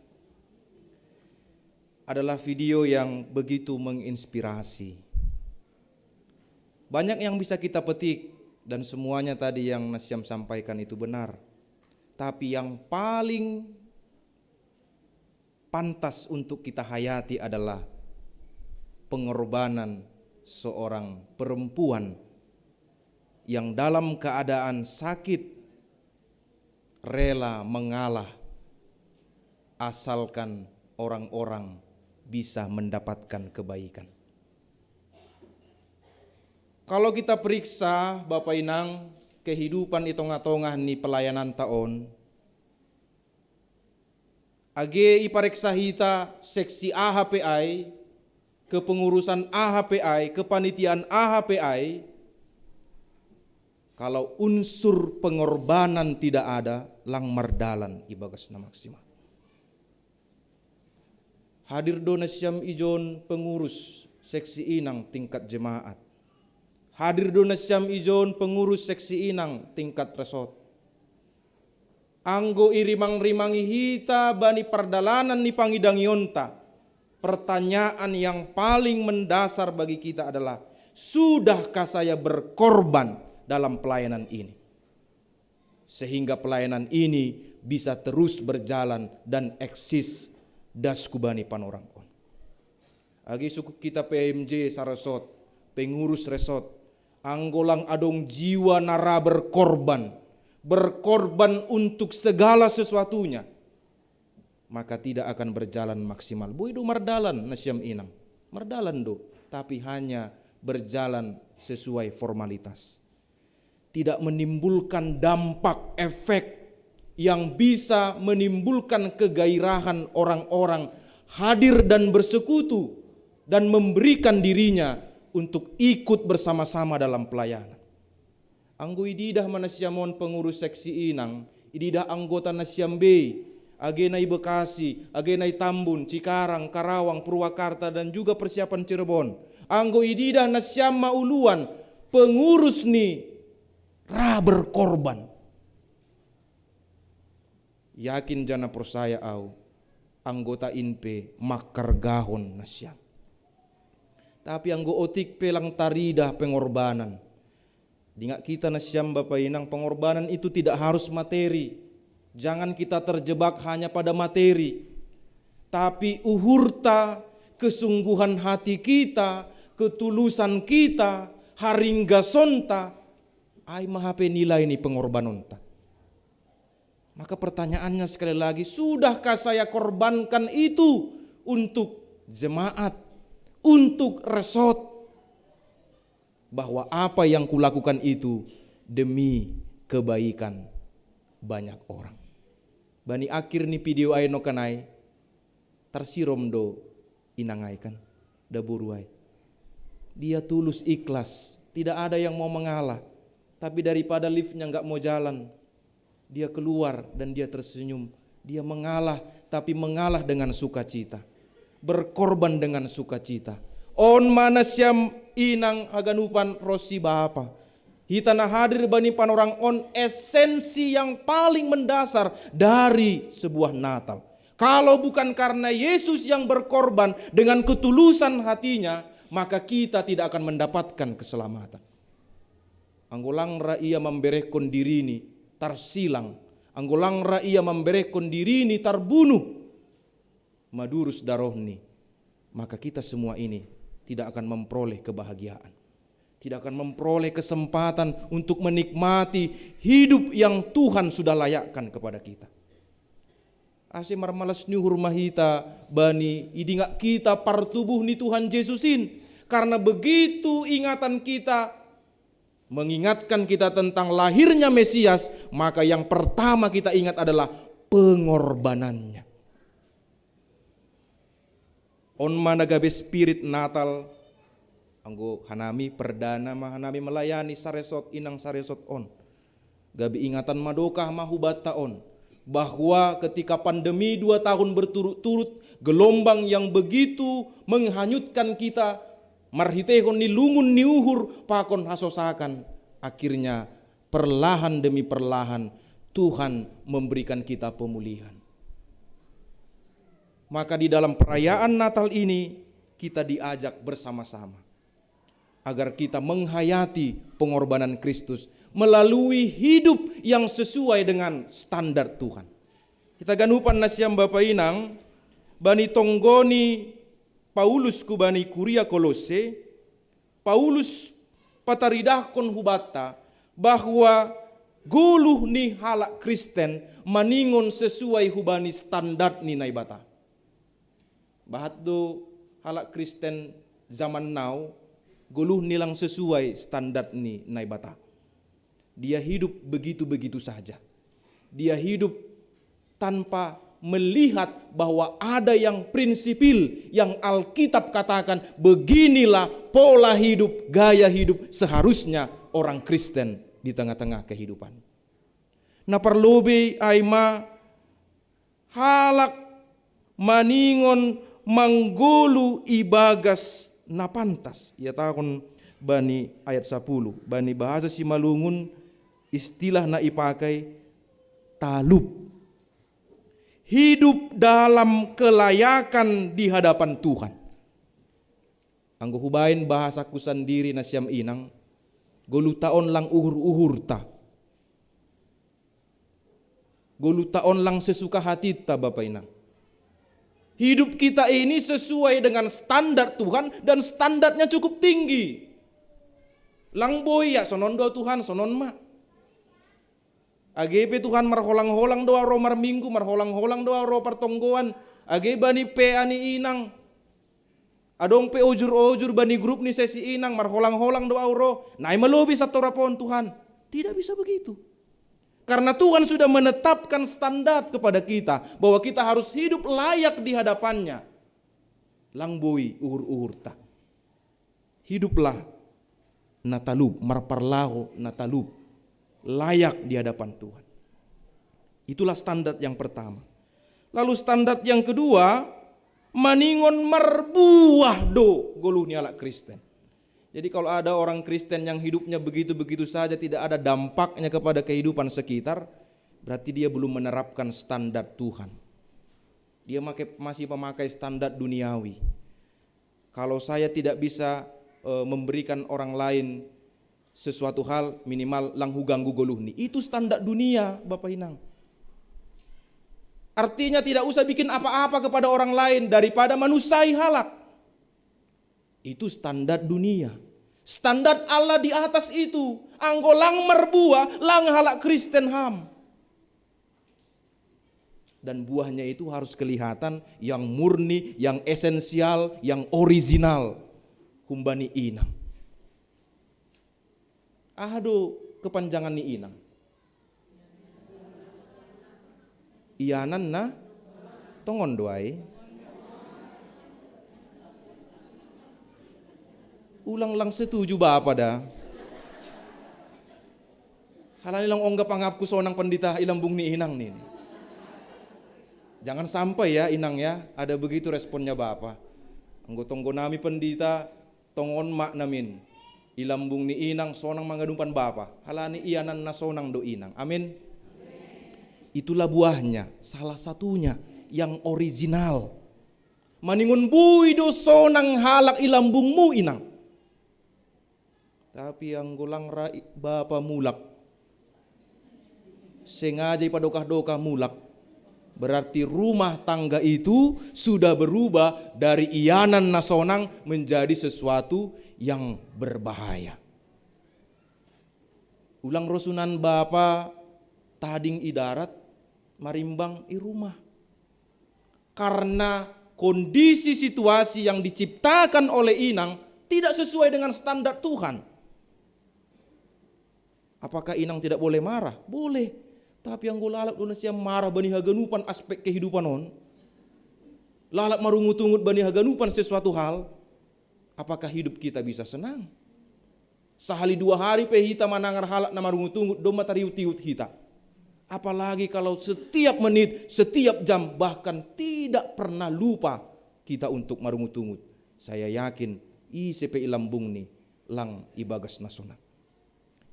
adalah video yang begitu menginspirasi. Banyak yang bisa kita petik dan semuanya tadi yang Nasyam sampaikan itu benar. Tapi yang paling pantas untuk kita hayati adalah pengorbanan seorang perempuan yang dalam keadaan sakit rela mengalah asalkan orang-orang bisa mendapatkan kebaikan. Kalau kita periksa Bapak Inang kehidupan itong-atongah ni pelayanan taon, age ipareksa hita seksi AHPI, kepengurusan AHPI, kepanitiaan AHPI, kalau unsur pengorbanan tidak ada, lang mardalan ibagas na maksimal. Hadir do Nasyam ijon pengurus seksi inang tingkat jemaat. Hadir do Nasyam ijon pengurus seksi inang tingkat resort. Anggo irimang-rimangi hita bani perdalanan ni pangidangionta. Pertanyaan yang paling mendasar bagi kita adalah, sudahkah saya berkorban dalam pelayanan ini? Sehingga pelayanan ini bisa terus berjalan dan eksis das kubani panorang on. Agi suku kita PMJ Sarasot, pengurus resort, anggolang adong jiwa nara berkorban untuk segala sesuatunya, maka tidak akan berjalan maksimal. Bu itu mardalan Nasyam inang, mardalan do, tapi hanya berjalan sesuai formalitas. Tidak menimbulkan dampak efek yang bisa menimbulkan kegairahan orang-orang hadir dan bersekutu dan memberikan dirinya untuk ikut bersama-sama dalam pelayanan. Anggo ididah manasyamon pengurus seksi inang, ididah anggota Nasyam B, agenai Bekasi, agenai Tambun, Cikarang, Karawang, Purwakarta dan juga persiapan Cirebon. Anggo ididah Nasyam Mauluan, pengurus ni ra berkorban. Yakin jana persaya au anggota INPE makar gahon Nasyam. Tapi anggo otik pelang taridah pengorbanan. Dingat kita Nasyam Bapak Inang, pengorbanan itu tidak harus materi. Jangan kita terjebak hanya pada materi. Tapi uhurta, kesungguhan hati kita, ketulusan kita, haringgasonta, ai mahape nilai ini pengorbanonta. Maka pertanyaannya sekali lagi, sudahkah saya korbankan itu untuk jemaat, untuk resort? Bahwa apa yang kulakukan itu demi kebaikan banyak orang. Bani akhir ni video ay no kanay, tarsirom do inangay kan, da buruay. Dia tulus ikhlas, tidak ada yang mau mengalah. Tapi daripada liftnya nggak mau jalan, dia keluar dan dia tersenyum. Dia mengalah, tapi mengalah dengan sukacita. Berkorban dengan sukacita. On manasyam inang aganupan rosi bapa. Hitana hadir bani panorang on esensi yang paling mendasar dari sebuah Natal. Kalau bukan karena Yesus yang berkorban dengan ketulusan hatinya, maka kita tidak akan mendapatkan keselamatan. Anggolang raia memberekon diri ini tarsilang, anggolang raia memberekon diri ini terbunuh, madurus darohni, maka kita semua ini tidak akan memperoleh kebahagiaan, tidak akan memperoleh kesempatan untuk menikmati hidup yang Tuhan sudah layakkan kepada kita. Ase marmalas nyuhur mahita bani idingak kita partubuh ni Tuhan Yesusin, karena begitu ingatan kita mengingatkan kita tentang lahirnya Mesias, maka yang pertama kita ingat adalah pengorbanannya. On managabe spirit Natal, anggo hanami perdana hanami melayani saresot inang saresot on. Gabi ingatan madokah mahubata on, bahwa ketika pandemi 2 tahun berturut-turut gelombang yang begitu menghanyutkan kita, marhitehon ni lungun ni uhur pakon hasosakan. Akhirnya perlahan demi perlahan Tuhan memberikan kita pemulihan. Maka di dalam perayaan Natal ini kita diajak bersama-sama agar kita menghayati pengorbanan Kristus melalui hidup yang sesuai dengan standar Tuhan. Kita ganupan nasiam Bapak Inang bani tonggoni Paulus ku bani Kuria Kolose, Paulus pataridahkon hubata bahwa guluh ni halak Kristen maningon sesuai hubani standar ni naibata. Bahat do halak Kristen zaman now guluh nilang sesuai standar ni naibata. Dia hidup begitu-begitu saja. Dia hidup tanpa melihat bahwa ada yang prinsipil yang Alkitab katakan beginilah pola hidup, gaya hidup seharusnya orang Kristen di tengah-tengah kehidupan. Na perlobe aima halak maningon manggulu ibagas napantas. Ia takon bani ayat 10. Bani bahasa Simalungun istilah na ipakai talub. Hidup dalam kelayakan di hadapan Tuhan. Anggo hubain bahasaku sendiri nasiam inang, golu taon lang uhur-uhur ta. Golu taon lang sesuka hati ta Bapak Inang. Hidup kita ini sesuai dengan standar Tuhan dan standarnya cukup tinggi. Lang boy ya sonon do Tuhan, sonon ma. AGP Tuhan marholang-holang doa ro marminggu, marholang-holang doa ro pertonggoan. AGP bani pe ani inang. Adong pe ojur-ojur bani grup ni sesi inang marholang-holang doa ro. Nai melobi satu rapon Tuhan. Tidak bisa begitu. Karena Tuhan sudah menetapkan standar kepada kita bahwa kita harus hidup layak di hadapannya. Langboi uhur-uhur ta. Hiduplah natalub, marparlaho natalub. Layak di hadapan Tuhan. Itulah standar yang pertama. Lalu standar yang kedua, maningon marbuah do goluh ni alak Kristen. Jadi kalau ada orang Kristen yang hidupnya begitu-begitu saja, tidak ada dampaknya kepada kehidupan sekitar, berarti dia belum menerapkan standar Tuhan. Dia masih memakai standar duniawi. Kalau saya tidak bisa memberikan orang lain sesuatu hal, minimal langhu ganggu goluh ni. Itu standar dunia Bapak Inang. Artinya tidak usah bikin apa-apa kepada orang lain daripada manusai halak. Itu standar dunia. Standar Allah di atas itu. Anggo lang merbuah, lang halak Kristen ham. Dan buahnya itu harus kelihatan yang murni, yang esensial, yang original. Humbani inang. Aduh, kepanjangan ni inang. Ianan na tongon doai. Ulang lang setuju ba apa dah? Halal ilang onggap angapku sonang pendita ilambung ni inang nih. Jangan sampai ya inang ya, ada begitu responnya Bapak. Anggotonggo nami pendita tongon mak namin. Ilambung ni inang sonang mangadumpan Bapa. Halani ianan na sonang do inang. Amin. Itulah buahnya, salah satunya yang original. Maningun bui do sonang halak ilambungmu inang. Tapi yang golang rai Bapa mulak. Sengaja padokah-dokah mulak. Berarti rumah tangga itu sudah berubah dari ianan na sonang menjadi sesuatu yang berbahaya. Ulang rosunan Bapa tading idarat marimbang i rumah. Karena kondisi situasi yang diciptakan oleh inang tidak sesuai dengan standar Tuhan. Apakah inang tidak boleh marah? Boleh. Tapi yang gue lalap Indonesia marah bani haganupan aspek kehidupan on. Lalap marungut-ungut bani haganupan sesuatu hal. Apakah hidup kita bisa senang? Sehari 2 hari pe hita manangar halak na marungut-ungut doma tariut-tiut hita. Apalagi kalau setiap menit, setiap jam, bahkan tidak pernah lupa kita untuk marungutungut. Saya yakin ICPI lambung nih lang ibagas nasional.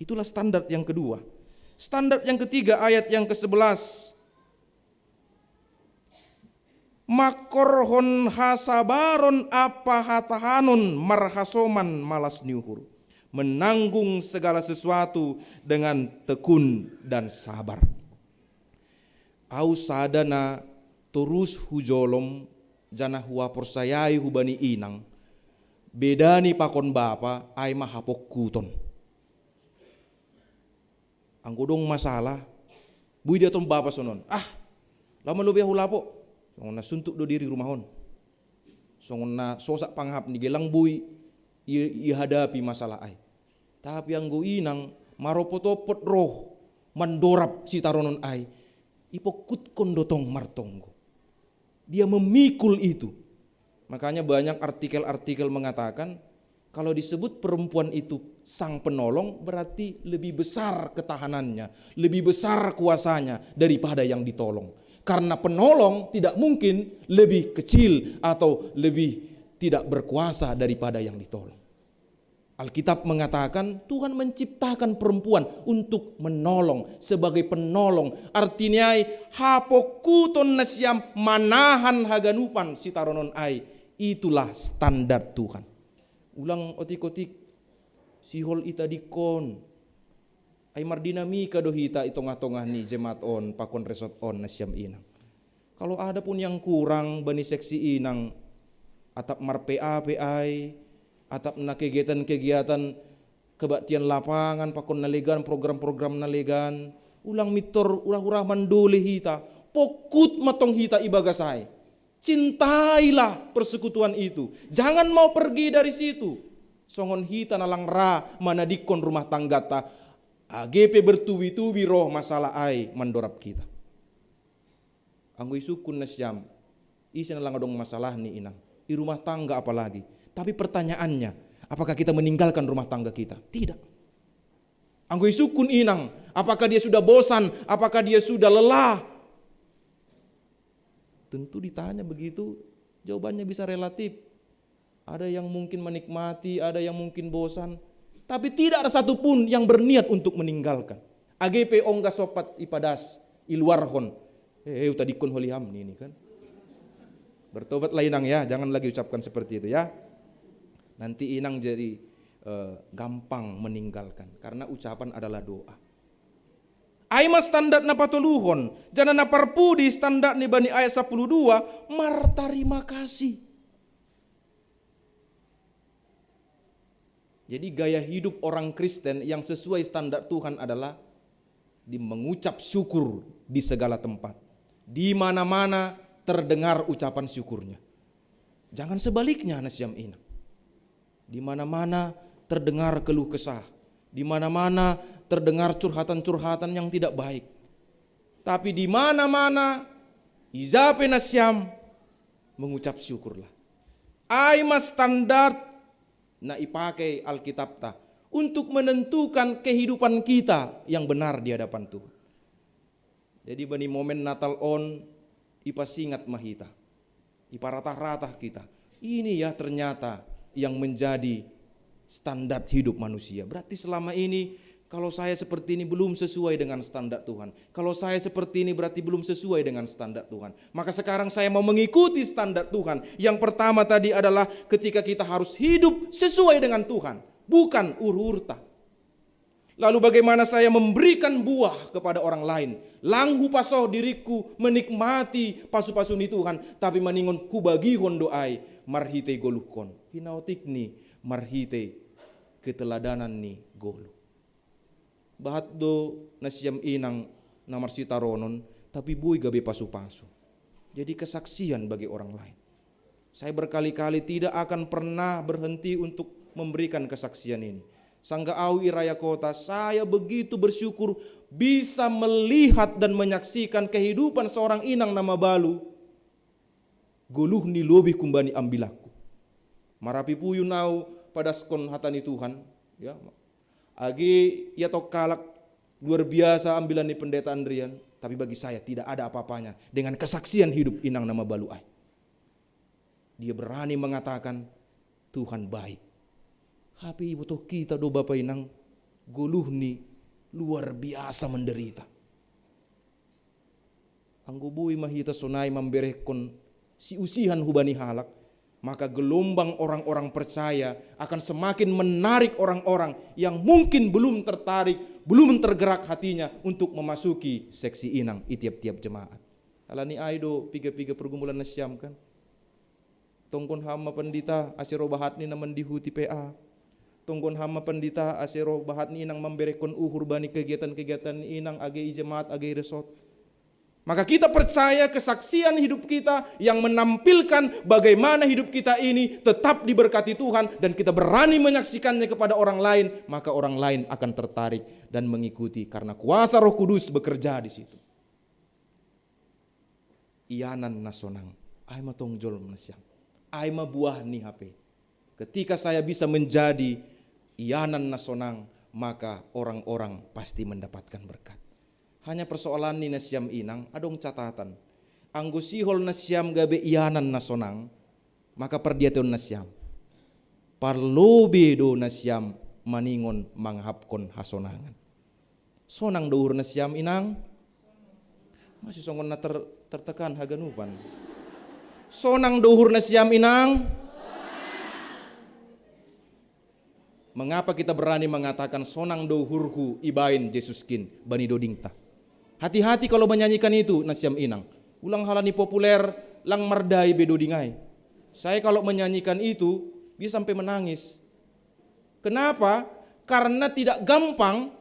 Itulah standar yang kedua. Standar yang ketiga ayat yang ke-11. Makorhon hasabaron apa hatahanon marhasoman malas nyuhur. Menanggung segala sesuatu dengan tekun dan sabar. Au sadana terus hujolom jana hua persayai hubani inang. Bedani pakon bapa ai mahapok kuton. Anggodong masalah. Bui dia tom bapa sonon. Lama lo behu lapo. Songon na suntuk do diri rumahon. Songon na sosak panghap ni gelang bui i hadapi masalah ai. Tapi anggo inang maropotopot roh mandorap si taronon ai. Ipokut kondotong martonggo. Dia memikul itu. Makanya banyak artikel-artikel mengatakan kalau disebut perempuan itu sang penolong berarti lebih besar ketahanannya, lebih besar kuasanya daripada yang ditolong. Karena penolong tidak mungkin lebih kecil atau lebih tidak berkuasa daripada yang ditolong. Alkitab mengatakan Tuhan menciptakan perempuan untuk menolong sebagai penolong. Artinya hapokuton nasyam manahan haganupan sitaronon ai. Itulah standar Tuhan. Ulang otik-otik sihol ita dikon. Ai mardinami kadohita itong-atongah ni jemaat on pakon resort on nasyam inang. Kalau ada pun yang kurang bani seksi inang atap marpa-ai atap na kegiatan-kegiatan kebaktian lapangan pakon nalegan program-program nalegan ulang mitor ulah-ulah mandole hita pokut matong hita ibagasai. Cintailah persekutuan itu. Jangan mau pergi dari situ. Songon hita nalang ra manadikon rumah tangga ta. AGP bertubi-tubi roh masalah ai mandorap kita. Anggo isukun nasyam. Isi nalang dong masalah ni inang. Di rumah tangga apalagi. Tapi pertanyaannya, apakah kita meninggalkan rumah tangga kita? Tidak. Anggo isukun inang. Apakah dia sudah bosan? Apakah dia sudah lelah? Tentu ditanya begitu, jawabannya bisa relatif. Ada yang mungkin menikmati, ada yang mungkin bosan. Tapi tidak ada satupun yang berniat untuk meninggalkan. AGP ongga sopat ipadas, iluarhon. Tadikon holiham ini kan. Bertobatlah inang ya, jangan lagi ucapkan seperti itu ya. Nanti inang jadi gampang meninggalkan. Karena ucapan adalah doa. Aima standar na patuluhon, jana na parpudi standar ni bani ayat 12, martarima kasih. Jadi gaya hidup orang Kristen yang sesuai standar Tuhan adalah di mengucap syukur di segala tempat. Di mana-mana terdengar ucapan syukurnya. Jangan sebaliknya nasyam ina. Di mana-mana terdengar keluh kesah. Di mana-mana terdengar curhatan-curhatan yang tidak baik. Tapi di mana-mana izape nasyam mengucap syukurlah. Aima standar na ipakai Alkitab ta untuk menentukan kehidupan kita yang benar di hadapan Tuhan. Jadi bani momen Natal on ipasingat mahita. Iparatah-ratah kita. Ini ya ternyata yang menjadi standar hidup manusia. Berarti selama ini kalau saya seperti ini belum sesuai dengan standar Tuhan. Kalau saya seperti ini berarti belum sesuai dengan standar Tuhan. Maka sekarang saya mau mengikuti standar Tuhan. Yang pertama tadi adalah ketika kita harus hidup sesuai dengan Tuhan. Bukan ururta. Lalu bagaimana saya memberikan buah kepada orang lain. Langhu pasoh diriku menikmati pasu-pasuni Tuhan. Tapi maningon kubagihon doai marhite goluhkon. Hinautik ni marhite keteladanan ni golu. Bahat do nasyam inang namar sitaronon tapi bui gabe pasu-pasu. Jadi kesaksian bagi orang lain. Saya berkali-kali tidak akan pernah berhenti untuk memberikan kesaksian ini. Sangga Awi Raya Kota, saya begitu bersyukur bisa melihat dan menyaksikan kehidupan seorang inang nama Balu. Guluh ni lobih kumbani ambilaku. Marapi puyun au pada skon hatani Tuhan, ya. Agi ya tok kalak luar biasa ambilan ni pendeta Andrian. Tapi bagi saya tidak ada apa-apanya dengan kesaksian hidup inang nama Baluai. Dia berani mengatakan Tuhan baik. Tapi butuh kita do Bapak inang goluh ni luar biasa menderita. Anggo bui mahita sonai memberekon si usihan hubani halak, maka gelombang orang-orang percaya akan semakin menarik orang-orang yang mungkin belum tertarik, belum tergerak hatinya untuk memasuki seksi inang di tiap-tiap jemaat. Alani aido piga-piga pergumulan nasyam kan. Tongkon hama pendita asiro bahat ni naman dihuti PA. Tongkon hama pendita asiro bahat ni inang memberekon uhur bani kegiatan-kegiatan inang agi jemaat agi resort. Maka kita percaya kesaksian hidup kita yang menampilkan bagaimana hidup kita ini tetap diberkati Tuhan dan kita berani menyaksikannya kepada orang lain, maka orang lain akan tertarik dan mengikuti karena kuasa Roh Kudus bekerja di situ. Ianan nasonang, ay matongjol nasyam, ay mabuah ni HP. Ketika saya bisa menjadi ianan nasonang, maka orang-orang pasti mendapatkan berkat. Hanya persoalan ni nasyam inang, adong catatan. Anggo sihol nasyam gabe ianan nasonang, maka perdiaton nasyam. Parlobe do nasyam maningon manghapkon hasonangan. Sonang dohur nasyam inang, masih songon na tertekan haganupan. Sonang dohur nasyam inang. Mengapa kita berani mengatakan sonang dohurhu ibain Jesuskin bani dodingta? Hati-hati kalau menyanyikan itu nasyam inang. Ulang halani populer lang mardai bedodingai. Saya kalau menyanyikan itu bisa sampai menangis. Kenapa? Karena tidak gampang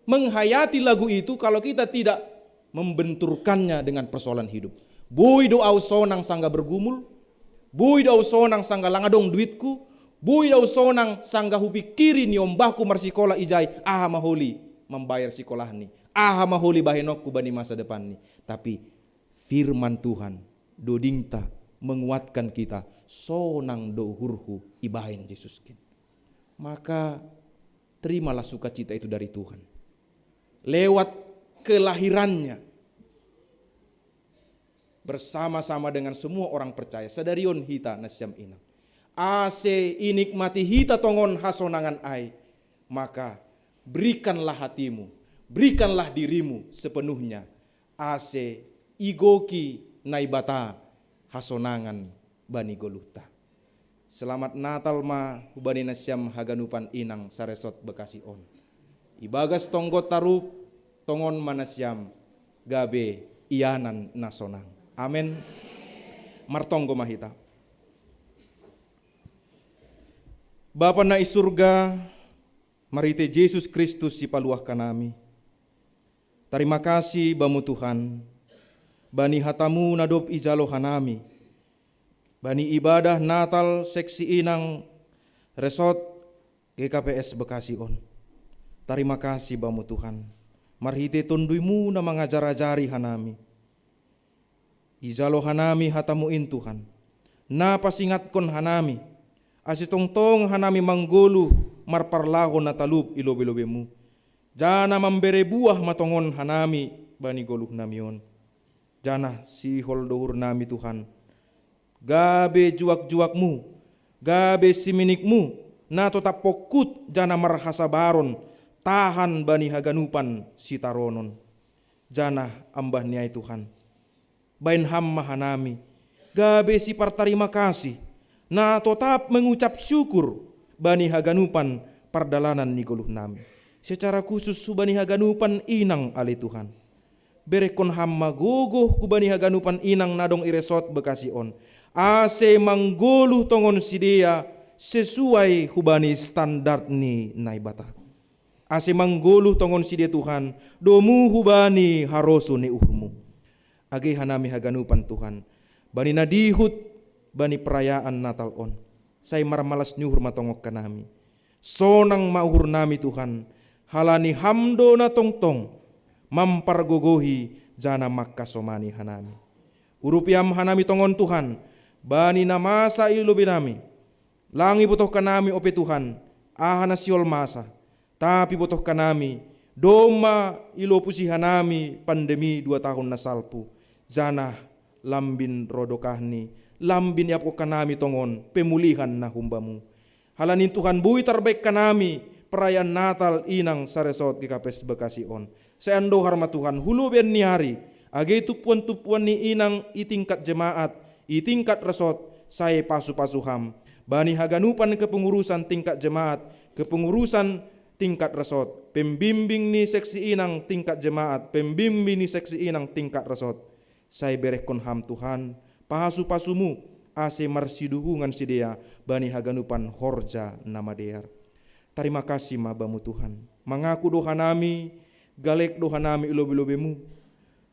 menghayati lagu itu kalau kita tidak membenturkannya dengan persoalan hidup. Bui do au sonang sangga bergumul, bui do au sonang sangga langadong duitku, bui do au sonang sangga hupikiri ni ombahku marsikola ijai aha maholi membayar sekolah ni. Aha maholi bahenokku bani masa depan ni. Tapi firman Tuhan dodingta menguatkan kita sonang dohurhu ibahin Jesuskin. Maka terimalah sukacita itu dari Tuhan. Lewat kelahirannya bersama-sama dengan semua orang percaya. Sadarion hita nasyam inang. Ase inikmati hita tongon hasonangan ai. Maka berikanlah hatimu, berikanlah dirimu sepenuhnya. Ase igoki naibata hasonangan bani goluta. Selamat Natal ma hubani nasyam haganupan inang saresot Bekasi on. Ibagas tonggot tarup tongon manasyam gabe ianan nasonang. Amin. Martonggo mahita. Bapa na isurga, marite Yesus Kristus si paluah kanami. Terima kasih bamu Tuhan. Bani hatamu nadop ijalo hanami. Bani ibadah Natal seksi inang resort GKPS Bekasi on. Terima kasih bamu Tuhan. Marhite tunduimu na mengajar-ajari hanami. Ijalo hanami hatamuin Tuhan. Na pasingatkon hanami. Asitongtong hanami manggulu marparlahon na talub ilobe-lobemu. Jana membere buah matongon hanami bani goluh namion. Jana sihol dohur nami Tuhan. Gabe juak-juakmu, gabe siminikmu, na tetap pokut jana marhasa baron, tahan bani haganupan sitaronon. Jana ambah niai Tuhan. Bain hamma hanami, gabe si partarima kasih, na tetap mengucap syukur bani haganupan pardalanan ni goluh nami. Secara khusus subani haganupan inang ali Tuhan. Berekon hamma gogoh kubani haganupan inang nadong iresot Bekasi on. Ase manggoluh tongon sidea sesuai hubani standar ni naibata. Ase manggoluh tongon sidea Tuhan, domu hubani harosu ni uhurmu. Age hanami haganupan Tuhan. Bani nadihut bani perayaan Natal on. Saya marmalas nyuhur matongok kanami. Sonang mauhur nami Tuhan. Halani hamdo na tongtong mampargogohi jana makkasomani hanami. Urupiam hanami tongon Tuhan. Bani namasa ilubi nami. Langi butuh kanami ope Tuhan. Ahana siol masa. Tapi butuh kanami Doma ilo pusihanami pandemi 2 tahun nasalpu. Janah lambin rodokahni, lambin yapo kanami tongon, pemulihan na humbamu. Halanin Tuhan bui terbaik kanami, perayaan Natal inang saresot GKPS Bekasi on. Seando harma Tuhan, hulu ben ni hari, age tupuan-tupuan ni inang itingkat jemaat, itingkat resot, saya pasu-pasuham. Bani haganupan kepengurusan tingkat jemaat, kepengurusan tingkat resot, pembimbing ni seksi inang tingkat jemaat, pembimbing ni seksi inang tingkat resot. Saya berehkon ham Tuhan, pahasu-pasumu, ase marsiduhungan sidea, bani haganupan horja nama dear. Terima kasih mabamu Tuhan, mengaku doha nami, galek doha nami ilobe-lobemu,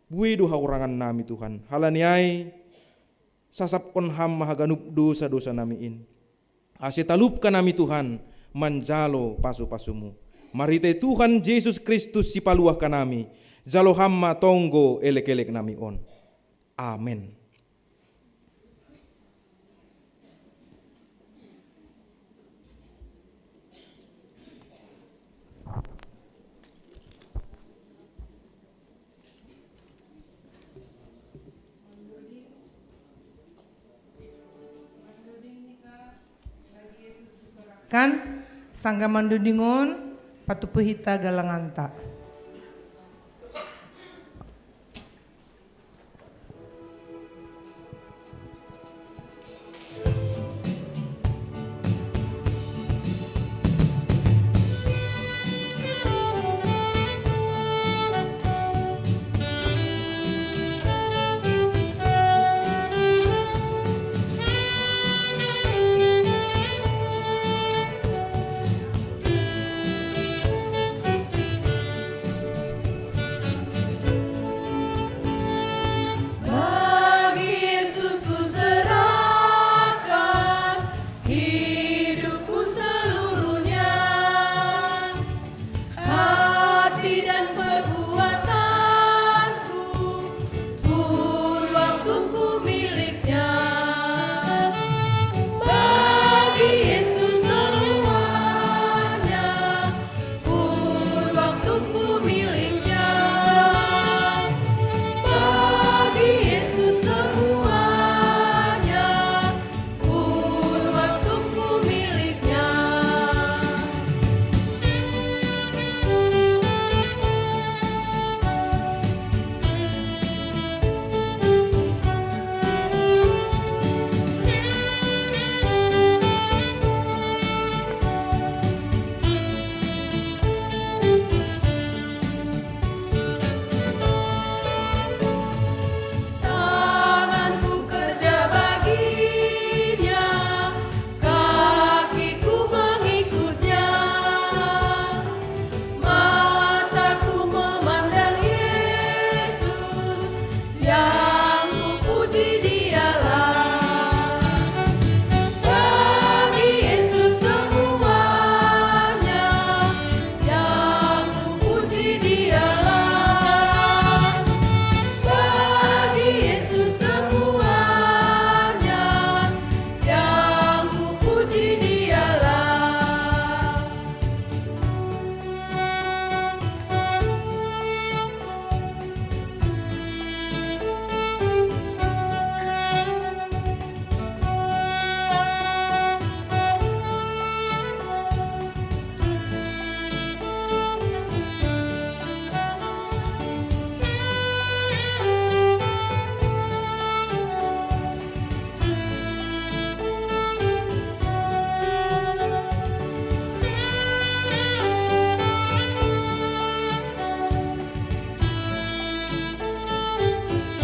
bui doha orangan nami Tuhan, halaniai, sasapkon ham mahaganup dosa-dosa nami in. Ase talupkan nami Tuhan, manjalo pasu-pasumu. Marite Tuhan Yesus Kristus si paluah kanami, jalo hamma tonggo elek-elek nami on. Amin. Kan sangga mandudingon patupuhita galanganta.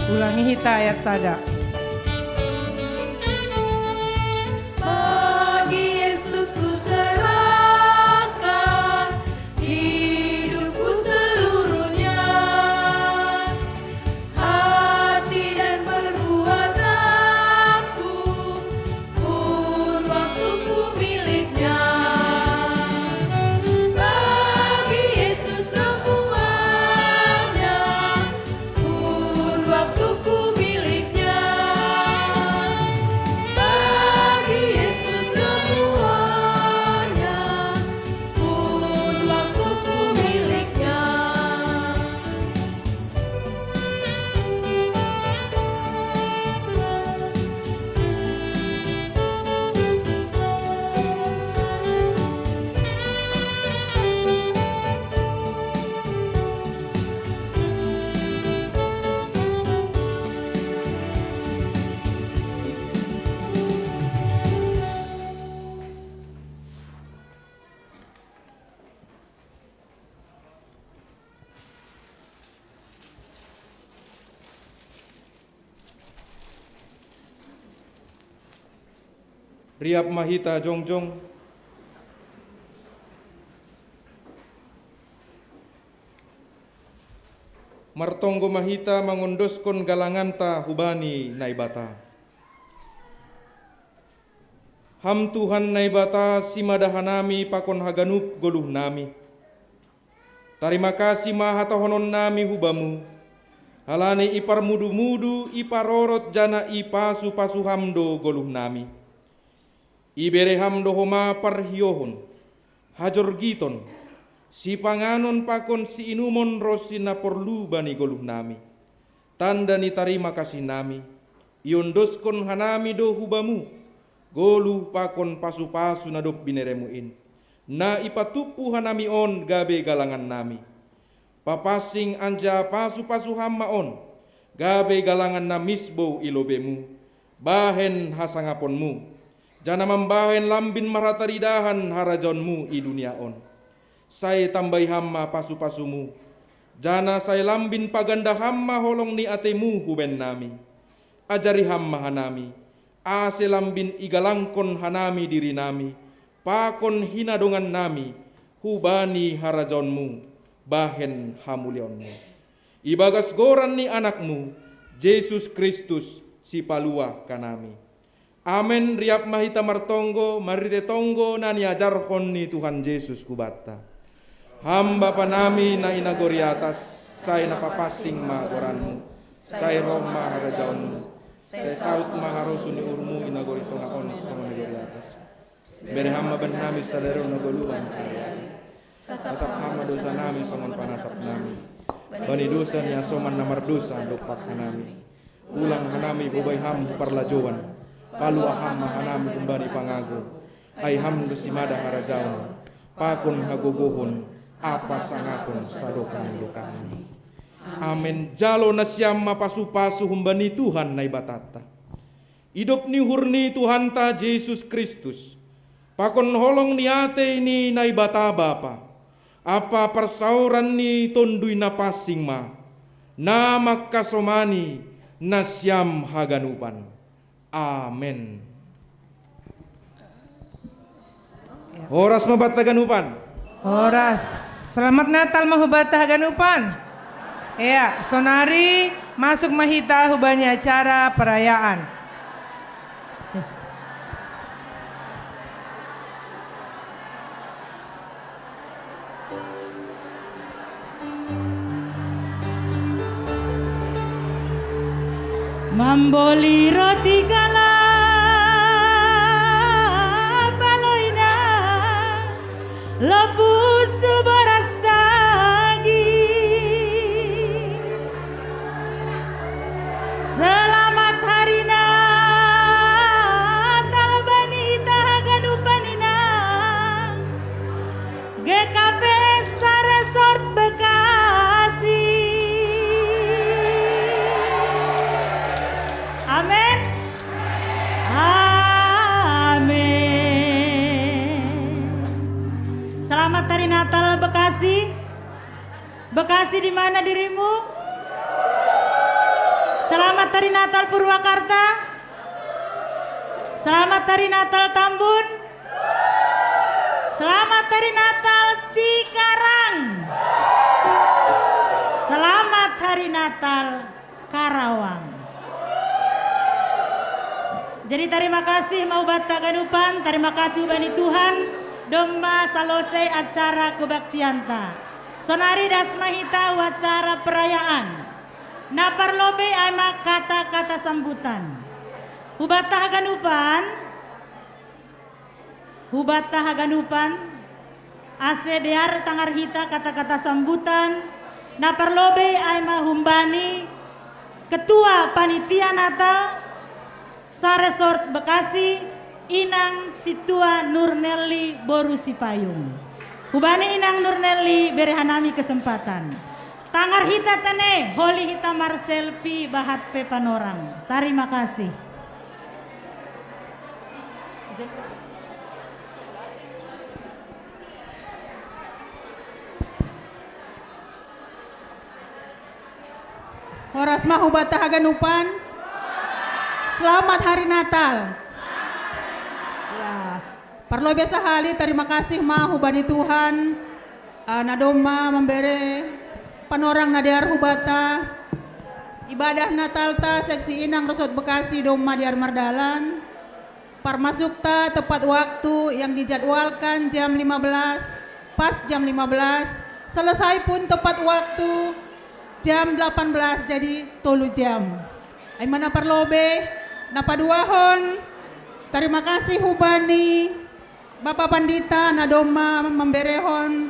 Ulangi hita ayat sada. Bagi Yesus ku serahkan hidupku seluruhnya, hati dan perbuatanku pun waktuku miliknya. Bagi Yesus semuanya pun waktuku miliknya. Riap Mahita Jongjong, Martonggo Mahita mangondoskon galanganta hubani naibata. Ham Tuhan naibata simadahanami pakon haganup goluh nami. Terima kasih mahatohonon nami hubamu. Halani ipar mudu-mudu iparorot jana ipasu pasu hamdo goluh nami. Ibere hamdo homa parhiohon. Hajor giton. Si panganon pakon si inumon rosina porlu bani goluh nami. Tanda ni tarima kasih nami. Iondoskon hanami do hubamu. Goluh pakon pasu-pasu nadop bineremuin. Na ipatupu hanami on gabe galangan nami. Papasing anja pasu-pasu hamma on. Gabe galangan na misbo ilobemu. Bahen hasangaponmu. Jana membahen lambin marataridahan harajonmu i dunia on. Saya tambai hamma pasu-pasumu. Jana saya lambin paganda hamma holong ni atemu huben nami. Ajari hamma hanami. Ase lambin igalangkon hanami diri nami. Pakon hinadongan nami. Hubani harajonmu. Bahen hamulionmu. Ibagas goran ni anakmu. Yesus Kristus si palua kanami. Amen. Riap Mahita Martonggo, marite tonggo nani ajarkon ni Tuhan Yesus kubata. Hamba panami na inagori atas, saya napapasing magoranmu, saya roh maharajaonmu, saya saut maharosu ni urmu inagori tongakon sama negori atas. Bere hamba ben nami sadero nagoluan kayari, sasap hamba dosa nami songon panasap nami, bani dosa ni asoman namar dosa dopak hanami, ulang hanami bobay ham parlajowan. Palu aham hanami kumbani pangago. Ay ham lusimada harajaon. Pakon hagogohon. Apa sangakon sadokan lokani. Amen. Jalo nasyam mapasu-pasu humbani Tuhan naibatata. Idop ni hurni Tuhan ta Yesus Kristus. Pakon holong ni ate ini naibata bapa. Apa persauran ni tondui napasing ma. Nama kasomani nasyam haganupan. Amin. Horas mabata ganupan. Horas. Selamat Natal mahubata ganupan. Ya, sonari masuk mahita hubani acara perayaan. Yes. Mamboli roti kala baloina lebus beras daging. Selamat hari Natal banita ganupanina GKPS Resort Bekasi. Amin. Amin. Selamat Hari Natal Bekasi. Bekasi di mana dirimu? Selamat Hari Natal Purwakarta. Selamat Hari Natal Tambun. Selamat Hari Natal Cikarang. Selamat Hari Natal Karawang. Jadi terima kasih mau bata ganupan, terima kasih ubani Tuhan, domba salosei acara kebaktianta. Sonari dasmahita wacara perayaan. Naparlobe aimak kata-kata sambutan. Hubata haganupan, asedear tangar hita kata-kata sambutan. Naparlobe aimak humbani, ketua panitia Natal Saresort Bekasi, Inang Situa Nurnelli Borusipayung. Hubani Inang Nurnelli berehanami kesempatan. Tangar hita tene, holi hita Marcel Pi Bahat Pe Panorang. Terima kasih. Horas mahubata haganupan. Selamat Hari Natal. Parlo biasa hali terima kasih ma hubani Tuhan nadoma memberi panorang nadiar hubata ibadah Natal ta seksi Inang Resort Bekasi doma diar mardalan parmasuk ta tepat waktu yang dijadwalkan jam 15 pas jam 15 selesai pun tepat waktu jam 18 jadi 3 jam. Ay mana parlobe napaduahon terima kasih hubani Bapak Pandita nadoma memberehon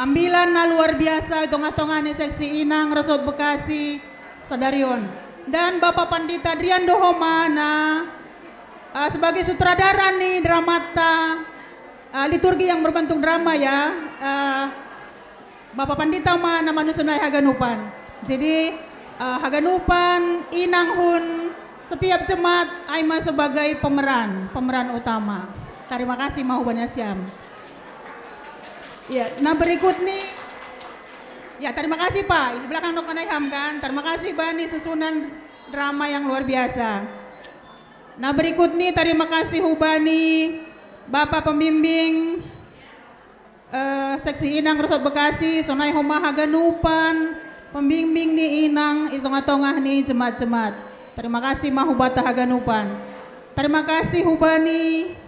ambilan na luar biasa tongah-tongah ni seksi Inang Resort Bekasi sadarion dan Bapak Pandita Drian Dohomana sebagai sutradara nih dramata liturgi yang berbentuk drama ya Bapak Pandita ma nama nusunai Haganupan. Jadi Haganupan Inang Hun setiap jemaat Aima sebagai pemeran utama. Terima kasih mahubanya siam. Ya, nah berikut nih. Ya terima kasih Pak. Di belakang Dok Kanayham kan. Terima kasih Bani susunan drama yang luar biasa. Nah berikut nih terima kasih hubani Bapak Pembimbing seksi Inang Resort Bekasi Sonai Homa Haganupan pembimbing nih Inang itong-tongah nih jemaat-jemaat. Terima kasih mahubata Haganupan. Terima kasih hubani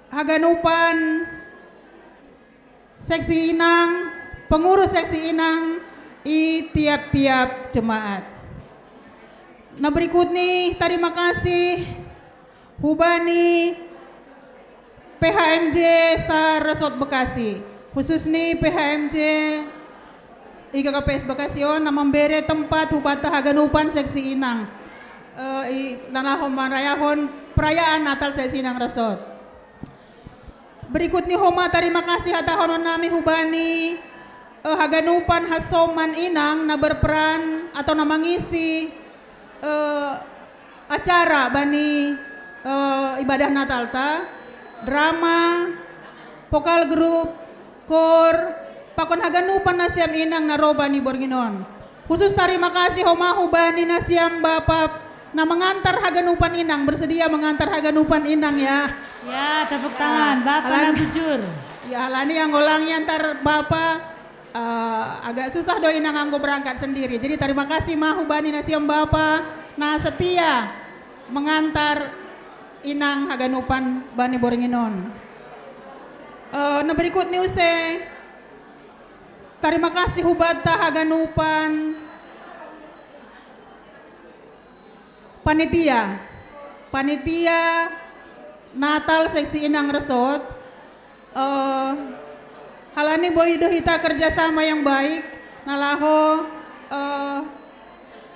Haganupan seksi Inang pengurus seksi Inang i tiap-tiap jemaat. Nah berikut nih terima kasih hubani PHMJ Star Resort Bekasi khusus nih PHMJ IKKPS Bekasi na memberi tempat hubata Haganupan seksi Inang nanahon marayahon perayaan Natal seksi Inang Resort. Berikut nih homa terima kasih hatahonon nami hubani Haganupan Hasoman Inang na berperan atau na mengisi acara bani ibadah Natal ta drama vokal grup kor pakon Haganupan nasiam Inang naroba ni Borginon. Khusus terima kasih homa hubani nasiam Bapak na mengantar Haganupan Inang bersedia mengantar Haganupan Inang ya. Ya tepuk tangan Bapak na bujur. Ya halani yang golangnya antar Bapak agak susah doi nang anggo berangkat sendiri. Jadi terima kasih mahubani nasiam Bapa na setia mengantar Inang Haganupan Bani Boringinon. Nah berikut nih use terima kasih hubata Haganupan panitia Natal seksi Inang Resort. Halani boido hita kerjasama yang baik nalaho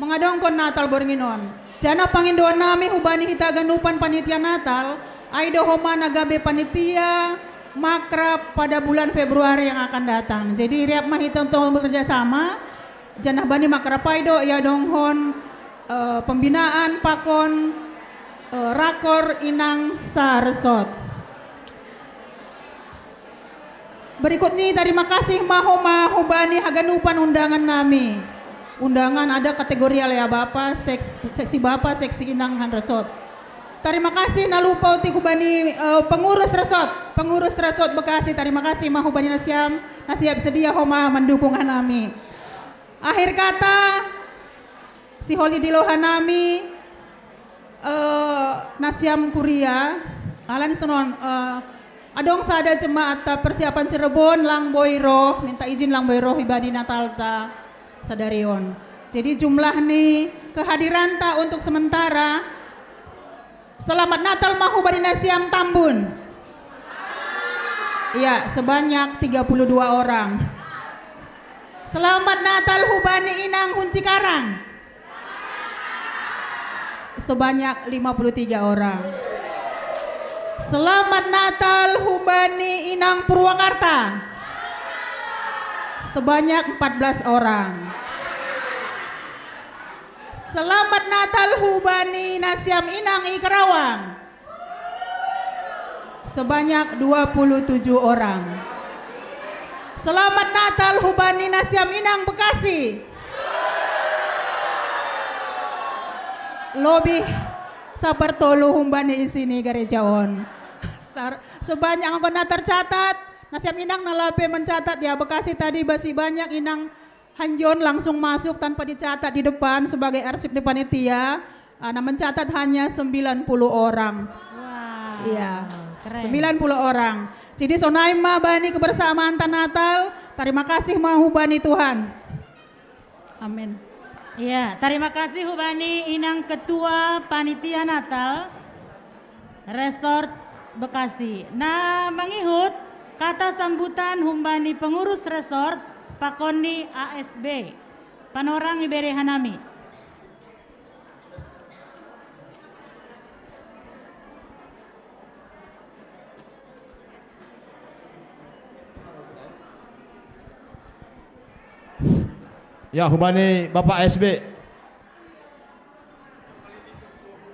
mengadongkon Natal Boringinon. Jana pangindoan nami hubani hita Haganupan panitia Natal aido homa nagabe panitia makrab pada bulan Februari yang akan datang. Jadi riap mah hita untuk bekerja sama jana bani makrab aido ya donghon pembinaan pakon rakor Inang Sa Resort. Berikut nih terima kasih mahoma hubani Haganupan undangan nami. Undangan ada kategori ya Bapak, seksi Bapak, seksi Inang Han Resort. Terima kasih nalupa uti hubani pengurus resort Bekasi. Terima kasih mahubani nasiam nasiap sedia homa mendukung nami. Akhir kata si Holi Dilohan nami nasiam kuria alan senon adong sada jemaat persiapan Cirebon lang boyroh minta izin lang boyroh ibadi Natal ta sadarion. Jadi jumlah nih kehadiran ta untuk sementara selamat Natal mahubani nasiam Tambun. Iya sebanyak 32 orang. Selamat Natal hubani Inang Hun Cikarang. Sebanyak 53 orang. Selamat Natal hubani Inang Purwakarta. Sebanyak 14 orang. Selamat Natal hubani Nasiam Inang I Karawang. Sebanyak 27 orang. Selamat Natal hubani Nasiam Inang Bekasi. Lebih sabar tolu humbani isini garejaon. sebanyak anggota tercatat. Nasiam Inang nalape mencatat ya Bekasi tadi masih banyak Inang Hanjon langsung masuk tanpa dicatat di depan sebagai arsip di panitia. Nah mencatat hanya 90 orang. Wow, iya, keren. 90 orang. Jadi sonaima bani kebersamaan tan Natal. Terima kasih mahu bani Tuhan. Amin. Iya, terima kasih Hubani Inang Ketua Panitia Natal Resort Bekasi. Nah, mengihut kata sambutan Humbani pengurus resort Pakoni ASB Panorang Ibere Hanami. Ya, Hubani Bapak ASB,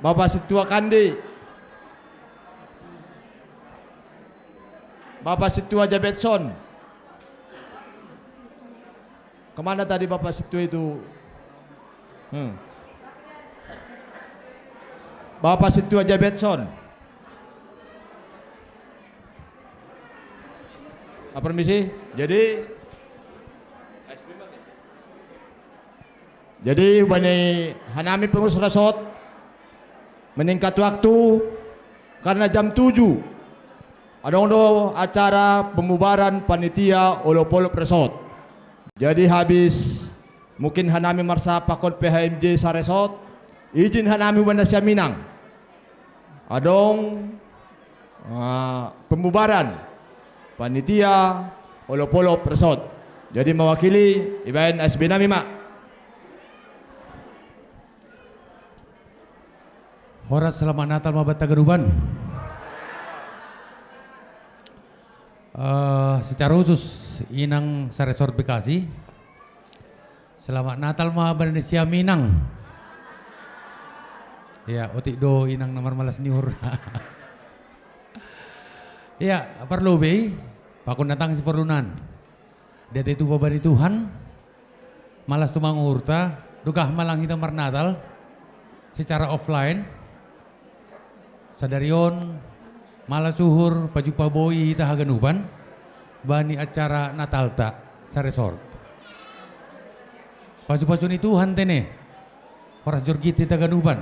Bapak Situa Kandi, Bapak Situa Jabetson. Kemana tadi Bapak Situa itu? Bapak Situa Jabetson. Permisi, jadi Bani Hanami pengurus resort meningkat waktu karena jam 7 ada acara pembubaran panitia Olopolop Resort. Jadi habis mungkin Hanami marsa pakon PHMJ sa resort izin Hanami Banda Siaminang adong pembubaran panitia Olopolop Resort. Jadi mewakili Iban SB Nami Mak. Horas selamat Natal Mabata Garuban. Secara khusus Inang Saresort Bekasi. Selamat Natal Mabata Indonesia Minang. Ya, otik do Inang nomor malas niur. Ya, perlu be. Pakun datang si perlunan. Dia itu babari Tuhan. Malas tumang urta. Dukah malang kita marnatal. Secara offline. Sadarion malah suhur paju paboi ita haganuban bani acara Natal ta sa resort. Paju-paju ni Tuhan tene horas jorgiti ta ganuban.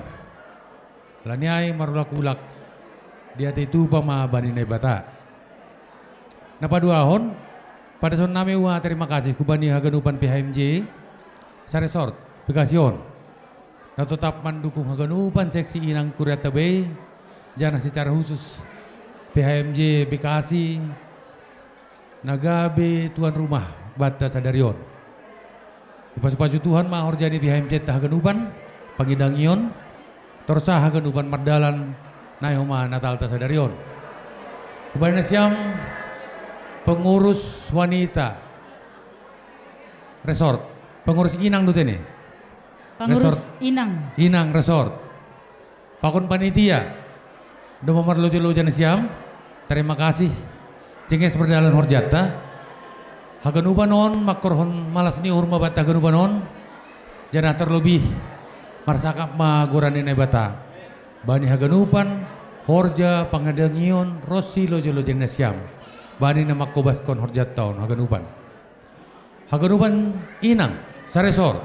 Laniay marulak-ulak dia itu pama bani nebata. Napaduahon pada son nami wa terima kasih ku bani haganuban PHMJ sa resort Bekasi-on. Na tetap mendukung haganuban seksi Inang Kuryata Bay. Jana secara khusus PHMJ Bekasi Nagabe tuan rumah Bata Sadarion. Pas-pasu Tuhan mahor jadi PHMJ Tahaganuban Pangidangion Torsa Haganuban Mardalan Nayoma Natal Sadarion. Kemudian siam pengurus wanita resort, pengurus Inang dutene. Pengurus Inang. Inang resort. Pakun panitia. Domo marlojo-lojo siam, terima kasih. Cenges berdalan horjata. Haganubanon makorhon malas ni urma bata haganubanon. Jana terlebih marsakap magurani nebata. Bani haganupan horja pangadangion rosi lojo-lojo siam. Bani nama kobaskon horjat tahun haganupan. Haganupan Inang saresor.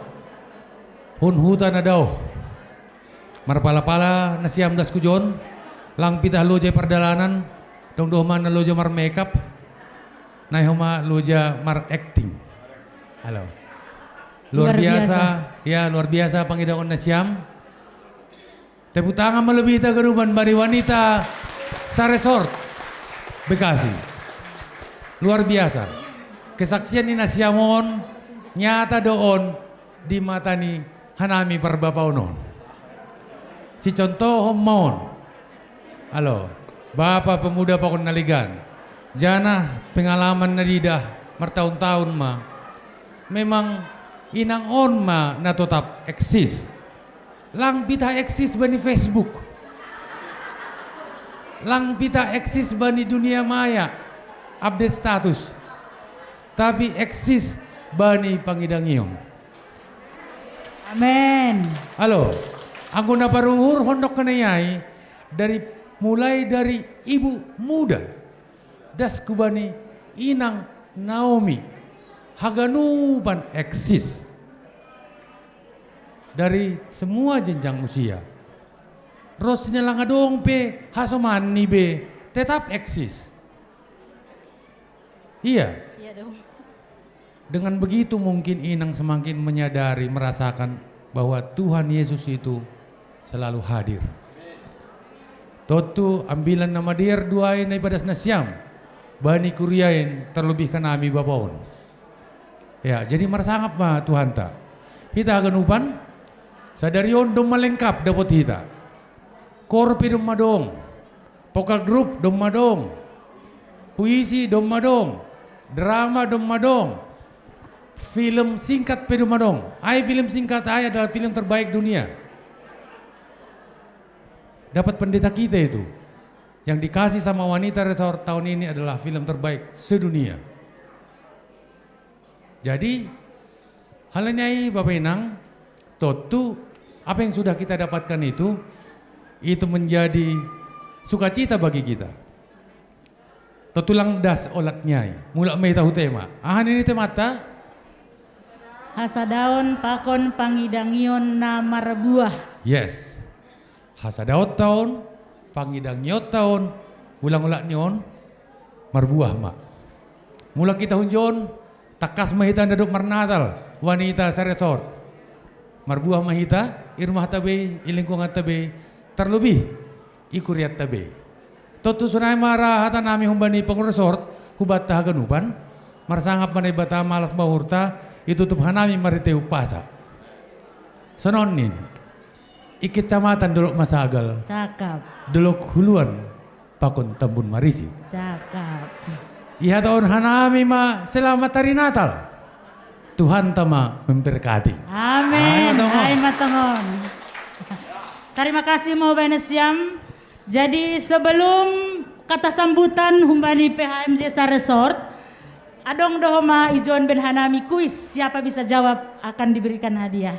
Hun hutan adau. Marpala-pala nasiam das kujon. Lang pitah loja perdalanan dong dohman loja mar makeup naihoma loja mar acting. Halo. Luar biasa. Ya luar biasa pangidangon nasiam. Tepuk tangan melebihi tagaruban bari wanita sa resort Bekasi. Luar biasa. Kesaksian ni nasiamon nyata doon di mata ni Hanami Parbapaunon. Si contoh homon. Halo, Bapak pemuda pakon naligan. Jana pengalaman na lidah martaon-taon ma. Memang inang on ma na tetap eksis. Lang pita eksis bani Facebook. Lang pita eksis bani dunia maya. Update status. Tapi eksis bani Pangidangion. Amen. Halo, aku na paruhur hondok kanayay dari mulai dari ibu muda, Daskubani Inang Naomi, haganuban eksis dari semua jenjang usia. Rosnya langadong pe, hasomani be, tetap eksis. Iya. Iya dong. Dengan begitu mungkin Inang semakin menyadari, merasakan bahwa Tuhan Yesus itu selalu hadir. Totu ambilan nama dia duain ibadah nasyam, bani kuriain terlebih kanami bapaon. Ya, jadi merasakan mah Tuhan ta. Kita ganupan sadarion dom malengkap dapat kita. Korpi dom madong, vokal grup dom madong, puisi dom madong, drama dom madong, film singkat pe dom madong. Ai film singkat ai adalah film terbaik dunia. Dapat pendeta kita itu yang dikasih sama Wanita Resort tahun ini adalah film terbaik sedunia. Jadi hal ini Bapak Inang, tentu apa yang sudah kita dapatkan itu menjadi sukacita bagi kita. Totulang das olat nyai, mulak may tahu tema. Ahan ini temata. Hasadaon pakon pangidangion na marbuah. Yes. Hasadaot tahun, pangidangiot tahun, ulang-ulang nyon, marbuah mak. Mula kita hunjon, takas mahita daduk marnatal, wanita sa resort. Marbuah mahita, irmah tabe, ilingkungan tabe, terlebih ikuriat tabe. Totu sunai marah hata nami humbani pengresort, hubat tahaganupan, marsangap manay bata malas bahurta, itu tuh hanami mariteu pasa. Sonon ini, ikit camatan duluk masagal. Cakap. Duluk huluan, pakon tambun marisi. Cakap. Iha tahun hanami ma selamat hari Natal. Tuhan tama memberkati. Amin. Hai matangon. Terima kasih mau Benesiam. Jadi sebelum kata sambutan humbani PHMJ Sa Resort, adong dohoma ijon ben hanami kuis, siapa bisa jawab akan diberikan hadiah.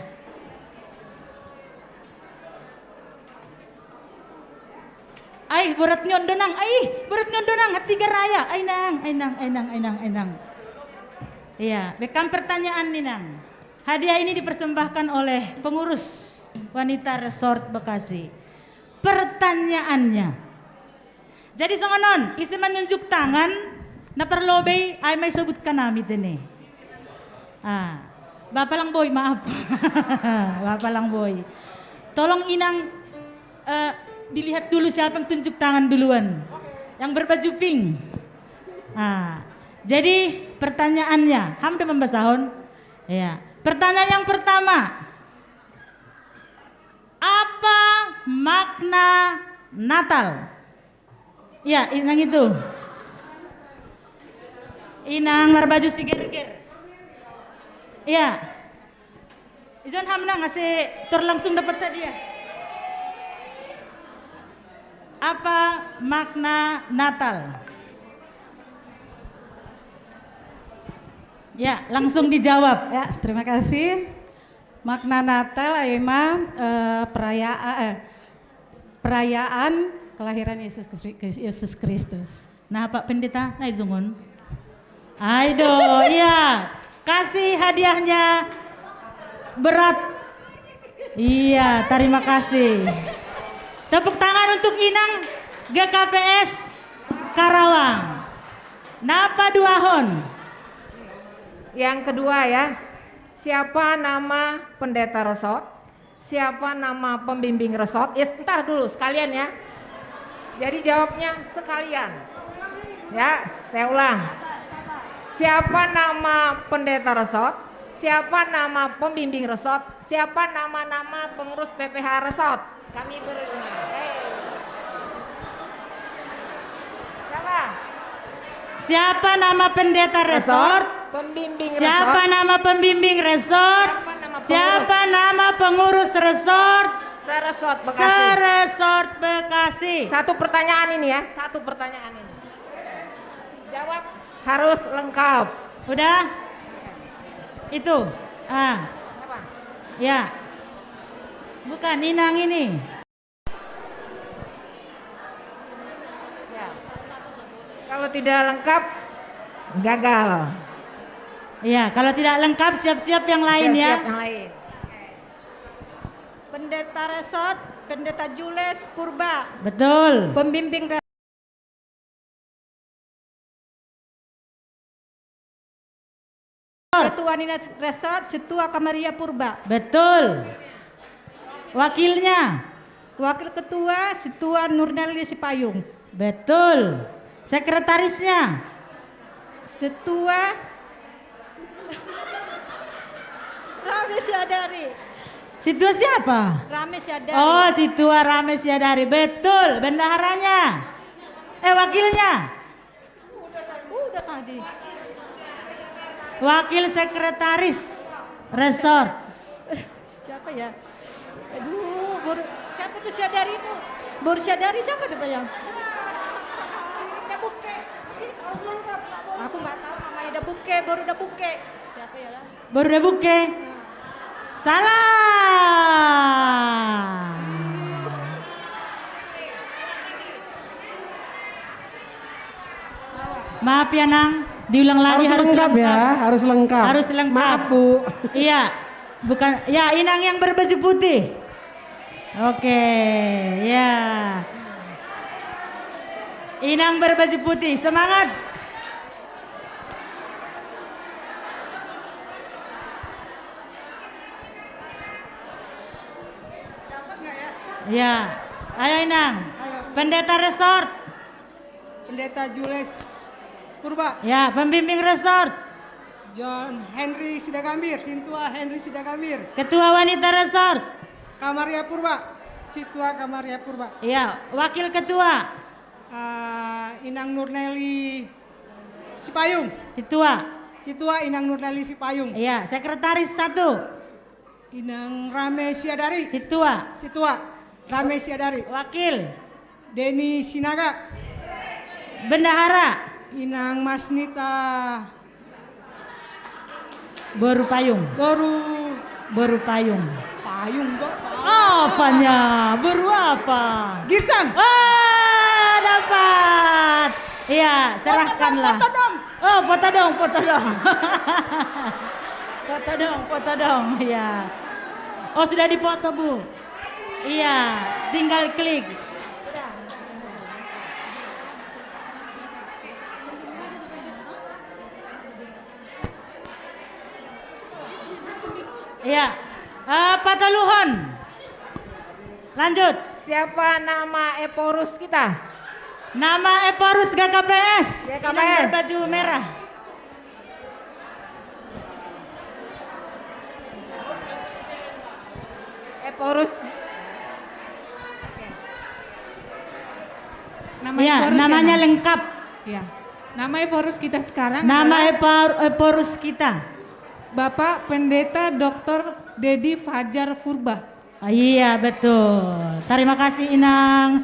Ay, berat nyon donang, hati garaya, ay nang. Iya, bekam pertanyaan nih nang. Hadiah ini dipersembahkan oleh pengurus Wanita Resort Bekasi. Pertanyaannya, jadi songonon, isi menunjuk tangan, na perlobe, ay may sebutkan namit ini. Bapak lang boy, maaf. Bapak lang boy. Tolong Inang dilihat dulu siapa yang tunjuk tangan duluan. Yang berbaju pink. Jadi pertanyaannya, hamda membasahon. Ya. Pertanyaan yang pertama, apa makna Natal? Ya, Inang itu. Inang berbaju siger-ger. Ya. Izon hamna ngasih tur langsung dapat tadi ya. Apa makna Natal? Ya, langsung dijawab. Ya, terima kasih. Makna Natal Aima perayaan kelahiran Yesus Kristus. Nah, Pak Pendeta, nah itu ngon. Aido, iya. Kasih hadiahnya berat. Iya, terima kasih. Tepuk tangan untuk Inang GKPS Karawang. Napa duahon? Yang kedua ya, siapa nama pendeta resort? Siapa nama pembimbing resort? Ya sebentar dulu sekalian ya. Jadi jawabnya sekalian. Ya, saya ulang. Siapa nama pendeta resort? Siapa nama pembimbing resort? Siapa nama-nama pengurus PPH resort? Kami berlima. Siapa? Siapa nama pendeta resort? Pembimbing siapa resort? Nama pembimbing resort? Siapa nama pengurus resort? Seresort Bekasi. Seresort Bekasi. Satu pertanyaan ini ya, satu pertanyaan ini. Jawab harus lengkap. Udah? Itu. Apa? Ya. Bukan Inang ini. Kalau tidak lengkap, gagal. Iya, kalau tidak lengkap siap-siap yang lain ya. Siap-siap yang lain. Pendeta Resort, Pendeta Jules Purba. Betul. Pembimbing Ketua Nina Resort, Setua Kamaria Purba. Betul. Wakilnya? Wakil Ketua Setua Nurneli Sipayung. Betul. Sekretarisnya? Setua Rames Yadari. Situa siapa? Rames Yadari. Oh, Situa Rames Yadari. Betul. Bendaharanya? Wakilnya? Udah tadi. Wakil Sekretaris Resort. Siapa ya? Aduh, siapa tuh Syadari itu? Baru Syadari siapa depannya? Dabuke. Harus lengkap. Aku nggak tahu namanya Dabuke, baru Dabuke. Siapa ya lah? Baru Dabuke. Salah. Maaf ya Nang, diulang lagi harus lengkap ya, harus lengkap. Harus lengkap. Maaf Bu. Iya, bukan ya Inang yang berbaju putih. Oke, ya. Inang berbaju putih, semangat. Ya, ayo Inang. Pendeta Resort. Pendeta Jules Purba. Ya, pembimbing resort. John Henry Sidagambir, Sintua Henry Sidagambir. Ketua wanita resort. Kamaria Purba, Situa Kamaria Purba. Ya, wakil ketua. Inang Nurneli Sipayung. Situa. Situa Inang Nurneli Sipayung. Iya, sekretaris 1. Inang Rame Siadari. Situa. Situa Rame Siadari. Wakil. Deni Sinaga. Bendahara. Inang Masnita Boru Payung. Boru Payung. Payung kok salah. Apanya? Boru apa? Girsang. Dapat. Iya, serahkanlah. Foto dong. Oh, foto dong, foto dong. Foto dong. Iya. Oh, sudah dipoto, Bu. Iya, tinggal klik. Iya, Pak Luhon. Lanjut. Siapa nama Eporus kita? Nama Eporus GKPS. GKPS. Baju merah. Eporus. Ya, namanya lengkap. Ya. Nama Eporus kita sekarang Nama Eporus kita. Bapak Pendeta Dr. Dedi Fajar Purba. Iya betul. Terima kasih Inang.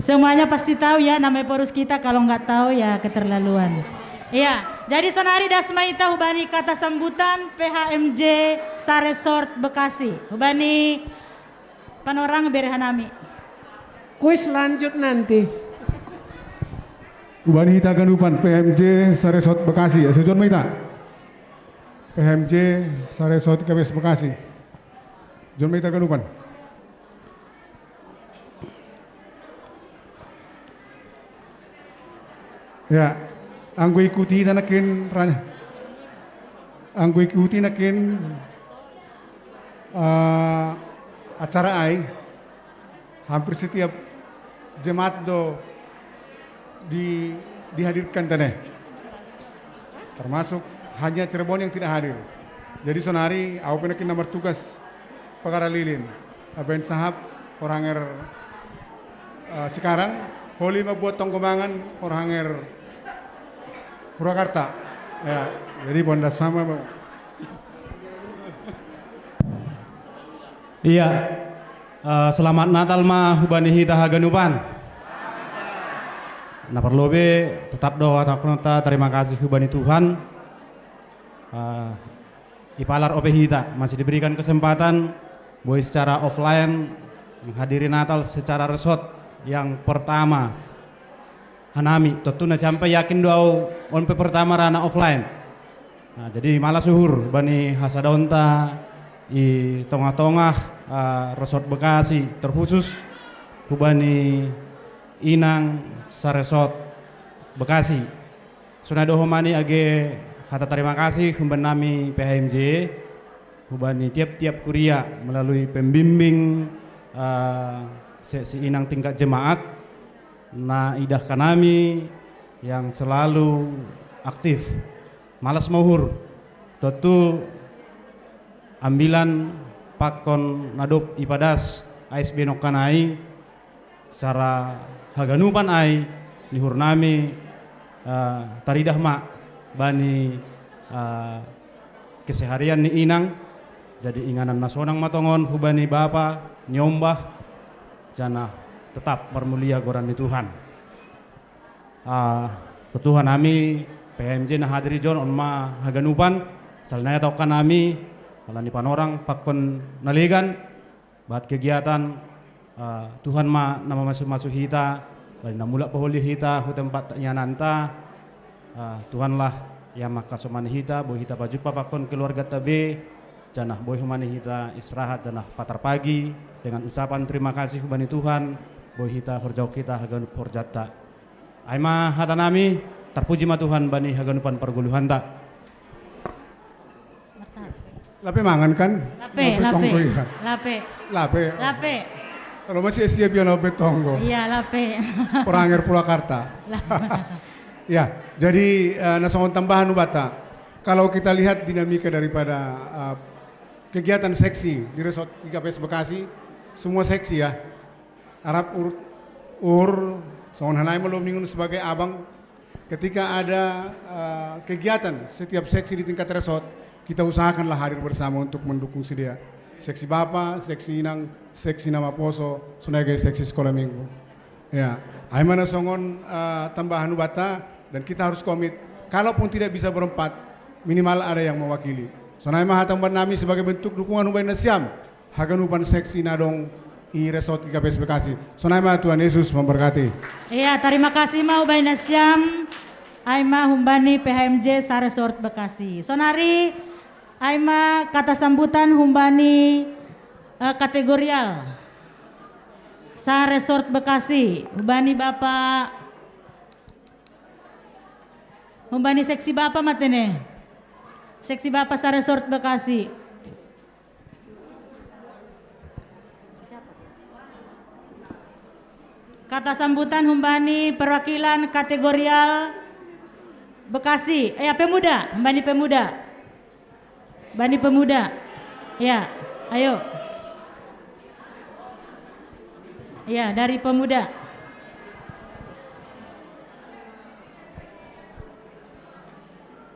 Semuanya pasti tahu ya nama Eporus kita. Kalau nggak tahu ya keterlaluan. Iya. Jadi Sonari Dasmaita hubani kata sambutan PHMJ Saresort Bekasi. Hubani panorang berehanami. Kuis lanjut nanti. Hubani hita ganupan PMJ Saresort Bekasi. Ya sejon maita. PMJ Saresort KPS Bekasi. Jon maita ganupan. Ya, anggo ikuti nakin acara ai hampir setiap jemaat do dihadirkan tanah, termasuk hanya Cirebon yang tidak hadir. Jadi sonari aku penakin nomor tugas perkara lilin aben sahab oranger Cikarang holi membuat tongkomangan oranger Purwakarta ya, jadi bonda sama Bang. Iya, selamat Natal mah hubani hita haganupan. Nah perlu tetap doa taknota terima kasih hubani Tuhan. Ipalar ope hita masih diberikan kesempatan boleh secara offline menghadiri Natal secara resort yang pertama. hanami. Tentu sampai yakin doa on pertama rana offline. Nah, jadi malah suhur bani hasadonta i tongah-tongah resort Bekasi terkhusus hubani inang saresot Bekasi. Sunado homani age hata terima kasih humban nami PHMJ hubani tiap-tiap kuria melalui pembimbing seksi inang tingkat jemaat na idah kanami yang selalu aktif malas mauhur tentu ambilan pakon nadop ipadas ASB nokanai secara haganupan ai lihur nami taridah mak bani keseharian ni inang jadi inganan nasonang matongon hubani bapa nyombah jana tetap bermulia goran di Tuhan. Tuhan nami PMJ nah hadiri John on ma haganupan salnaya tau kan nami malani panorang pakon naligan buat kegiatan Tuhan ma nama masuk hita bali namula pahuli hita hu tempat nyananta Tuhanlah yang maka somani hita boy hita pajupa pakon keluarga tabe janah boy humani hita istirahat janah patar pagi dengan ucapan terima kasih kepada Tuhan boy hita horjau kita haganup horjata aima hata nami terpuji ma Tuhan bani haganupan perguluhan tak lape mangan kan lape kalau masih siap ya lape tonggo iya lape Porangir Purwakarta ya jadi nasongon tambahan ubata kalau kita lihat dinamika daripada kegiatan seksi di Resort 3PS Bekasi semua seksi ya Arab songon hanai belum ningun sebagai abang ketika ada kegiatan setiap seksi di tingkat resort kita usahakanlah hadir bersama untuk mendukung sedia seksi Bapa, seksi Inang, seksi Nama Poso, sebagai seksi sekolah minggu ya aimana songon tambahan ubata dan kita harus komit kalaupun tidak bisa berempat minimal ada yang mewakili sonai mahatamban nami sebagai bentuk dukungan Ubay Nasyam haganupan seksi nadong i Resort 3PS Bekasi. Sonai Tuhan Yesus memberkati. Iya, terima kasih ma Ubay Nasyam. Aima humbani PHMJ sa Resort Bekasi. Sonari aima kata sambutan humbani kategorial sa Resort Bekasi. Humbani Bapak humbani seksi Bapak matene. Seksi Bapak sa Resort Bekasi. Kata sambutan humbani perwakilan kategorial Bekasi. Pemuda, humbani pemuda. Bani pemuda. Ya, ayo. Ya, dari pemuda.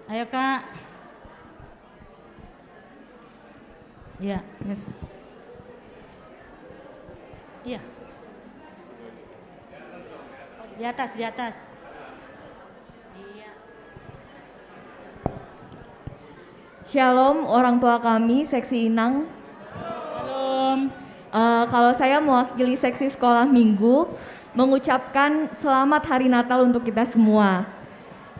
Ayo Kak. Ya, yes. Iya. Di atas, di atas. Iya. Shalom orang tua kami, seksi Inang. Shalom. Kalau saya mewakili seksi sekolah minggu, mengucapkan selamat hari Natal untuk kita semua.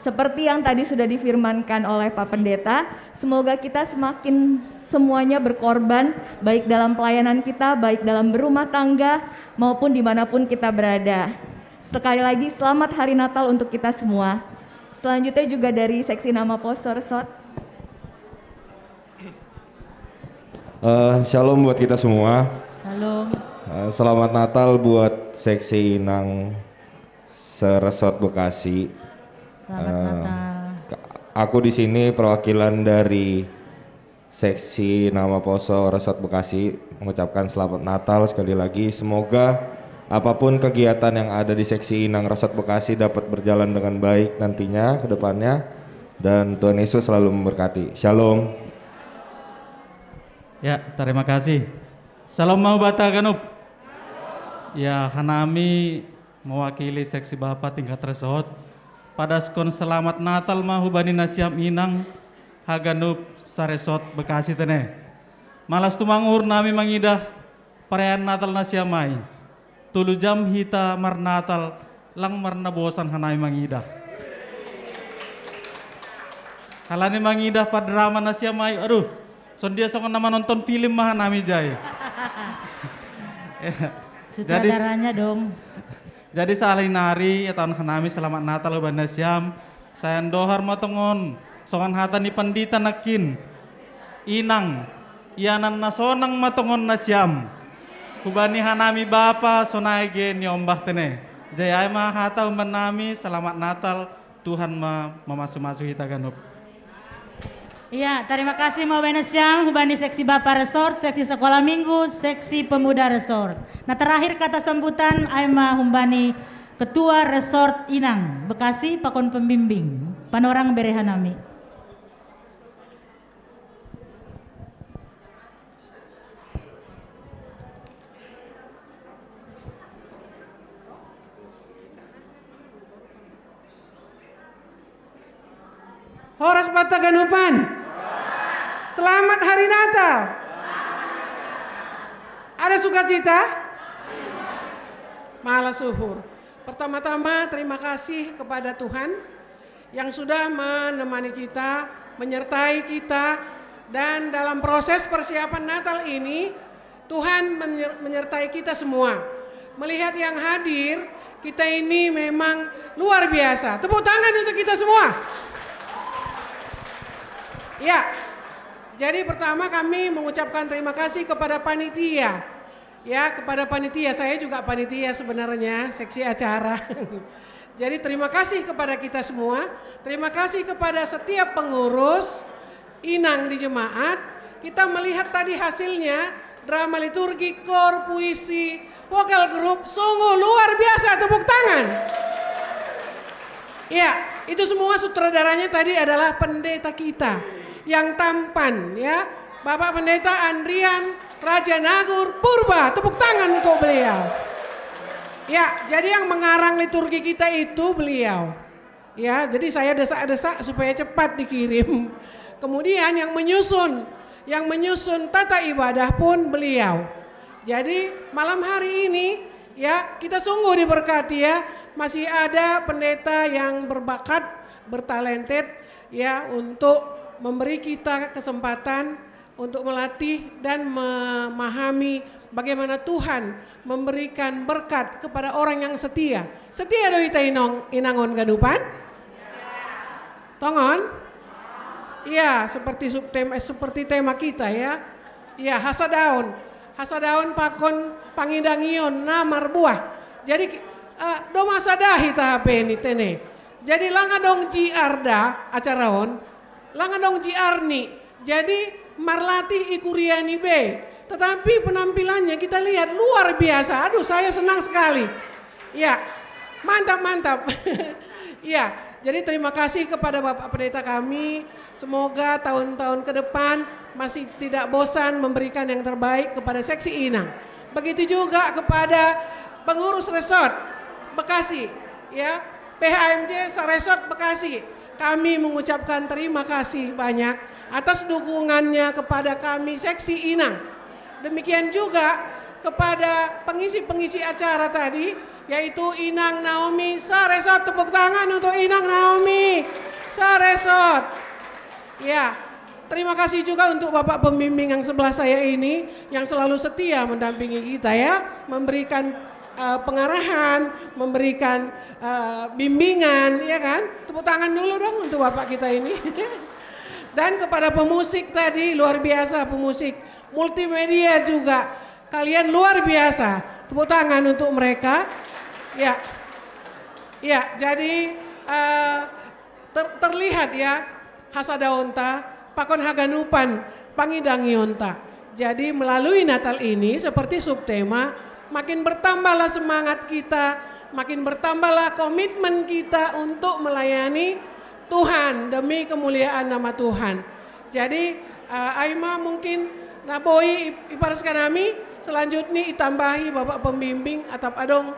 Seperti yang tadi sudah difirmankan oleh Pak Pendeta, semoga kita semakin semuanya berkorban, baik dalam pelayanan kita, baik dalam berumah tangga, maupun dimanapun kita berada. Sekali lagi selamat hari Natal untuk kita semua. Selanjutnya juga dari seksi Nama Poso Resort. Shalom buat kita semua. Shalom. Selamat Natal buat seksi Inang Resort Bekasi. Selamat Natal. Aku di sini perwakilan dari seksi Nama Poso Resort Bekasi mengucapkan selamat Natal sekali lagi. Semoga apapun kegiatan yang ada di seksi Inang Resort Bekasi dapat berjalan dengan baik nantinya ke depannya dan Tuhan Yesus selalu memberkati. Shalom. Ya, terima kasih. Salam mau bata ganup. Ya, hanami mewakili seksi Bapak tingkat resort. Pada skon selamat Natal mahu bani Nasyam Inang Haganup Saresort Bekasi tene. Malas tumangur nami mangidah perayaan Natal Nasyamai. Tulu jam hita mar Natal lang marna bosan hanay mangidah. Halani mangidah pa drama na siya may, aduh, sondia songon nama nonton film mah nami jay. Sutradaranya dong. Jadi salinari ya tahun hanami selamat Natal banda siam. Saya dohar matongon songan hata ni pandita nakin. Inang ianan nasonang matongon na siam. Hubani hanami bapa sonai gen nyombah tene. Jaya ma hata umban nami selamat Natal Tuhan memasu-masu kita ganup. Iya, terima kasih Mau Benesyam, hubani seksi Bapak Resort, seksi Sekolah Minggu, seksi Pemuda Resort. Nah terakhir kata sambutan Aima Humbani Ketua Resort Inang, Bekasi Pakon Pembimbing, Panorang Berehanami. Horas Bataganupan. Selamat Hari Natal. Ada sukacita? Malah suhur. Pertama-tama terima kasih kepada Tuhan yang sudah menemani kita, menyertai kita, dan dalam proses persiapan Natal ini Tuhan menyertai kita semua. Melihat yang hadir, kita ini memang luar biasa. Tepuk tangan untuk kita semua. Ya. Jadi pertama kami mengucapkan terima kasih kepada panitia. Ya, kepada panitia, saya juga panitia sebenarnya, seksi acara. Jadi terima kasih kepada kita semua. Terima kasih kepada setiap pengurus Inang di jemaat. Kita melihat tadi hasilnya, drama liturgi, kor, puisi, vokal grup, sungguh luar biasa, tepuk tangan. Ya, itu semua sutradaranya tadi adalah pendeta kita yang tampan, ya, Bapak Pendeta Andrian Raja Nagur Purba, tepuk tangan untuk beliau. Ya, jadi yang mengarang liturgi kita itu beliau. Ya, jadi saya desak-desak supaya cepat dikirim. Kemudian yang menyusun tata ibadah pun beliau. Jadi malam hari ini ya kita sungguh diberkati ya, masih ada pendeta yang berbakat, bertalented ya untuk memberi kita kesempatan untuk melatih dan memahami bagaimana Tuhan memberikan berkat kepada orang yang setia. Setia do ita inangon gadupan? Tongon? Iya, seperti tema kita ya. Iya, hasadaun. Hasadaun pakon pangidangion namar buah. Jadi do masadahi tahape ini tene. Jadi langa dong jiarda acaraon. Langa dong jiarni, jadi marlatih ikuriani be. Tetapi penampilannya kita lihat luar biasa. Aduh, saya senang sekali. Ya, mantap. Ya, jadi terima kasih kepada Bapak Pendeta kami. Semoga tahun-tahun ke depan masih tidak bosan memberikan yang terbaik kepada seksi Inang. Begitu juga kepada pengurus resort Bekasi, ya, PHMJ Resort Bekasi. Kami mengucapkan terima kasih banyak atas dukungannya kepada kami seksi Inang. Demikian juga kepada pengisi-pengisi acara tadi, yaitu Inang Naomi Saresot. Tepuk tangan untuk Inang Naomi Saresot. Ya, terima kasih juga untuk Bapak Pembimbing yang sebelah saya ini, yang selalu setia mendampingi kita ya, memberikan pengarahan, memberikan bimbingan, ya kan? Tepuk tangan dulu dong untuk Bapak kita ini. Dan kepada pemusik tadi, luar biasa pemusik, multimedia juga, kalian luar biasa. Tepuk tangan untuk mereka. Ya, ya. Jadi terlihat ya, hasadaonta, pakon haganupan, pangidangionta. Jadi melalui Natal ini seperti subtema, makin bertambahlah semangat kita, makin bertambahlah komitmen kita untuk melayani Tuhan demi kemuliaan nama Tuhan. Jadi Aima mungkin naboi iparas kanami selanjutnya itambahi Bapak Pembimbing atap adong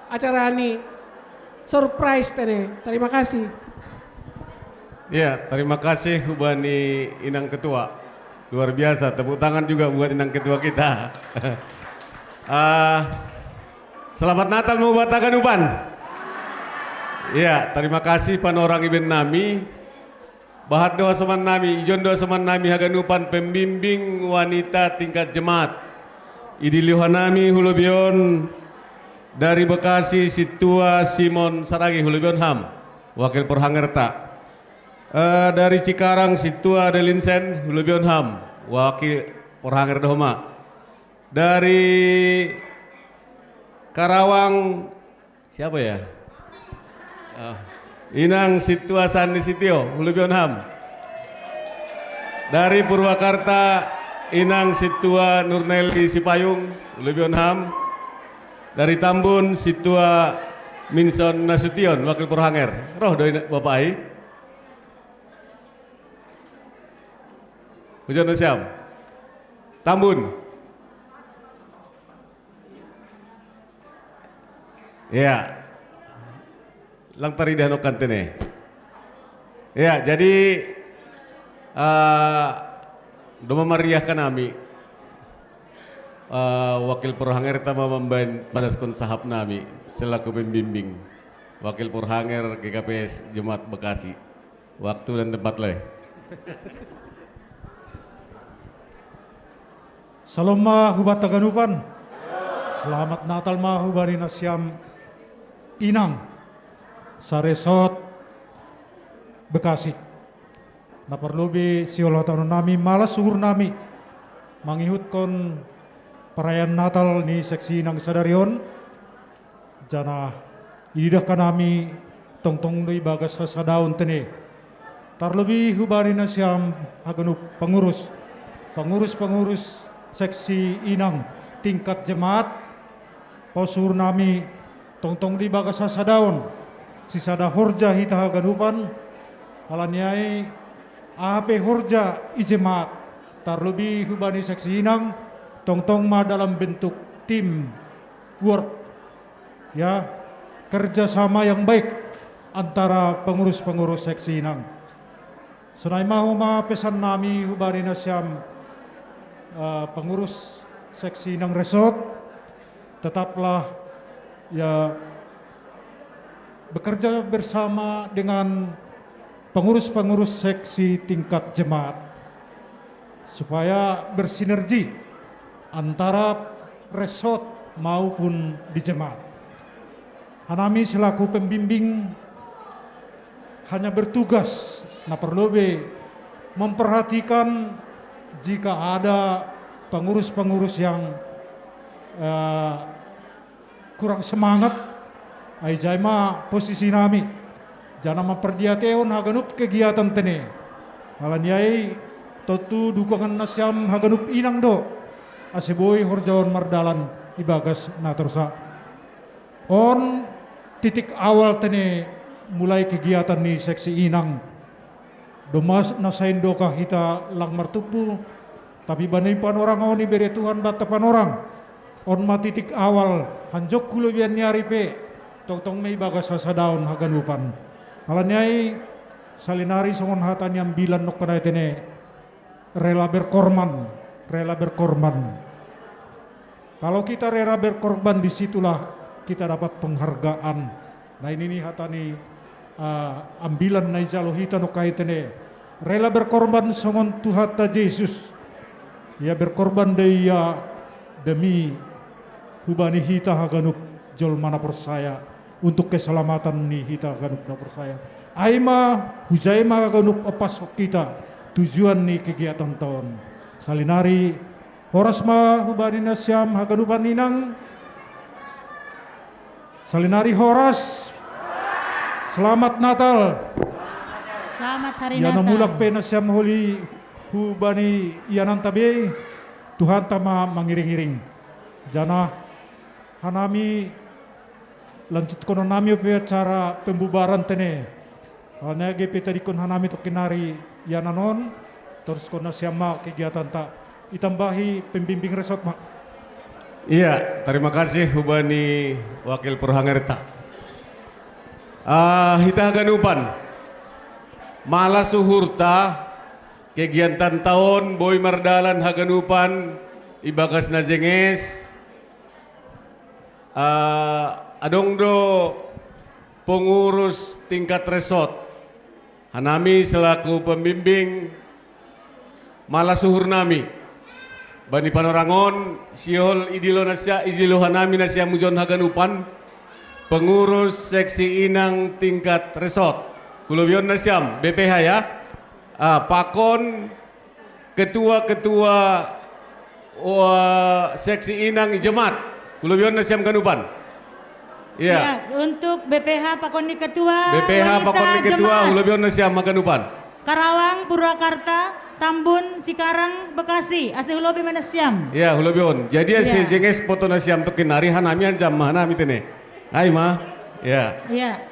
acara ini surprise tene. Terima kasih. Ya, terima kasih hubani Inang Ketua. Luar biasa, tepuk tangan juga buat Inang Ketua kita. Selamat Natal mau buat Haganupan. Ya, terima kasih panorang iben nami. Bahat doa soman nami, ijon doa soman nami Haganupan pembimbing wanita tingkat jemaat. Idiliuhan nami hulubion dari Bekasi Situa Simon Saragi hulubion ham, wakil Purhangerta. Dari Cikarang Situa Delinsen hulubion ham, wakil Purhanger Dahoma. Dari Karawang siapa ya? Inang Situa Sandi Sitio hulubion ham. Dari Purwakarta Inang Situa Nurneli Sipayung hulubion ham. Dari Tambun Situa Minson Nasution wakil Purhanger. Roh doi Bapak ai. Hujan Siam. Tambun. Ya. Lang taridah kantene. Ya, jadi doma meriahkan nami wakil Purhanger tama membain padaskon sahab nami selaku pembimbing wakil Purhanger GKPS Jemaat Bekasi. Waktu dan tempat leh. Salam mahubat Haganupan. Selamat Natal mahubari nasyam inang saresot Bekasi. Na perlubi siolatan nami malas suhur nami mangihut kon perayaan Natal ni seksi inang sadarion. Jana ididah kanami tong-tong dari bagas hasadaun tene. Terlebih hubari nasyam Haganup pengurus seksi inang tingkat jemaat posur nami tong-tong di bagas hasadaun sisada horja hita Haganupan alanyai AP horja ijemaat terlebih hubani seksi inang tong-tong ma dalam bentuk tim work ya, kerjasama yang baik antara pengurus-pengurus seksi inang. Senai mahu ma pesan nami hubani nasyam pengurus seksi inang resort tetaplah ya bekerja bersama dengan pengurus-pengurus seksi tingkat jemaat supaya bersinergi antara resort maupun di jemaat. Hanami selaku pembimbing hanya bertugas perlu memperhatikan jika ada pengurus-pengurus yang kurang semangat, ajaima posisi nami jangan memperdiateon Haganup kegiatan tene. Malanyai totu dukungan nasyam Haganup inang do aseboy horjaon mardalan ibagas natorsa. On titik awal tene mulai kegiatan ni seksi inang domas nasain doka hita lang martupu tapi banai panorang oni bere Tuhan bata panorang on ma titik awal hanjok kulo bian nyari pe tong-tong mei bagas hasadaon Haganupan alanyai salinari songon hatan yang bilan nok kanai tene rela berkorban. Kalau kita rela berkorban, disitulah kita dapat penghargaan. Nah ini nih hatani ambilan na jalo hita no kaitene rela berkorban songon Tuhata Yesus. Ya berkorban dia demi hubani hita Haganup jol mana persaya untuk keselamatan nih hita Haganup na persaya. Aima hujaima Haganup opasok kita tujuan nih kegiatan tahun. Salinari horas ma hubani nasyam Haganupan ninang. Salinari horas. Selamat Natal. Selamat hari Natal. Yana mulak pe nasyam holi hubani ianan tabe Tuhan tama mangiring-iring. Jana hanami lanjut kono nami pe acara pembubaran tene. Hanya GP tadi kon hanami to kinari yananon terus kono siama kegiatan tak ditambahi pembimbing resort mak. Iya, terima kasih hubani wakil Purhangerta. Hita Haganupan malah suhurta kegiatan tahun boy mardalan Haganupan ibagas najenges adongdo pengurus tingkat resort. Hanami selaku pembimbing malasuhur nami. Bani panorangon, siol idilo hanami nasya mujon haganupan. Pengurus seksi inang tingkat resort. Kulobion nasyam, BPH ya. Pakon, ketua-ketua seksi inang jemaat. Kulobion nasyam ganupan. Ya, untuk BPH Pakoni Ketua, BPH Pakoni Ketua, Hulobion nasyam maganupan. Karawang, Purwakarta, Tambun, Cikarang, Bekasi, asli Hulobi Manasiam. Ya, Hulobion. Jadi si jenges foto nasyam tukin hari hanami anjam hanami tene. Hai ma. Ya. Iya.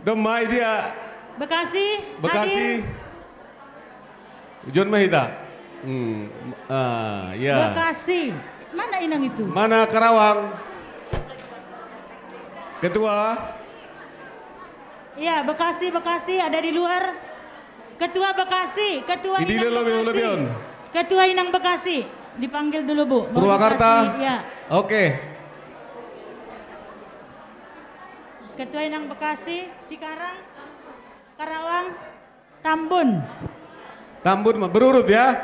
Domai dia. Bekasi. Bekasi. Ujon Mahita. Ya. Bekasi. Mana inang itu? Mana Karawang? Ketua. Iya, Bekasi ada di luar. Ketua Bekasi, Ketua Inang Bekasi. Ketua Inang Bekasi, dipanggil dulu Bu. Purwakarta. Ya. Oke. Ketua Inang Bekasi, Cikarang, Karawang, Tambun. Tambun berurut ya.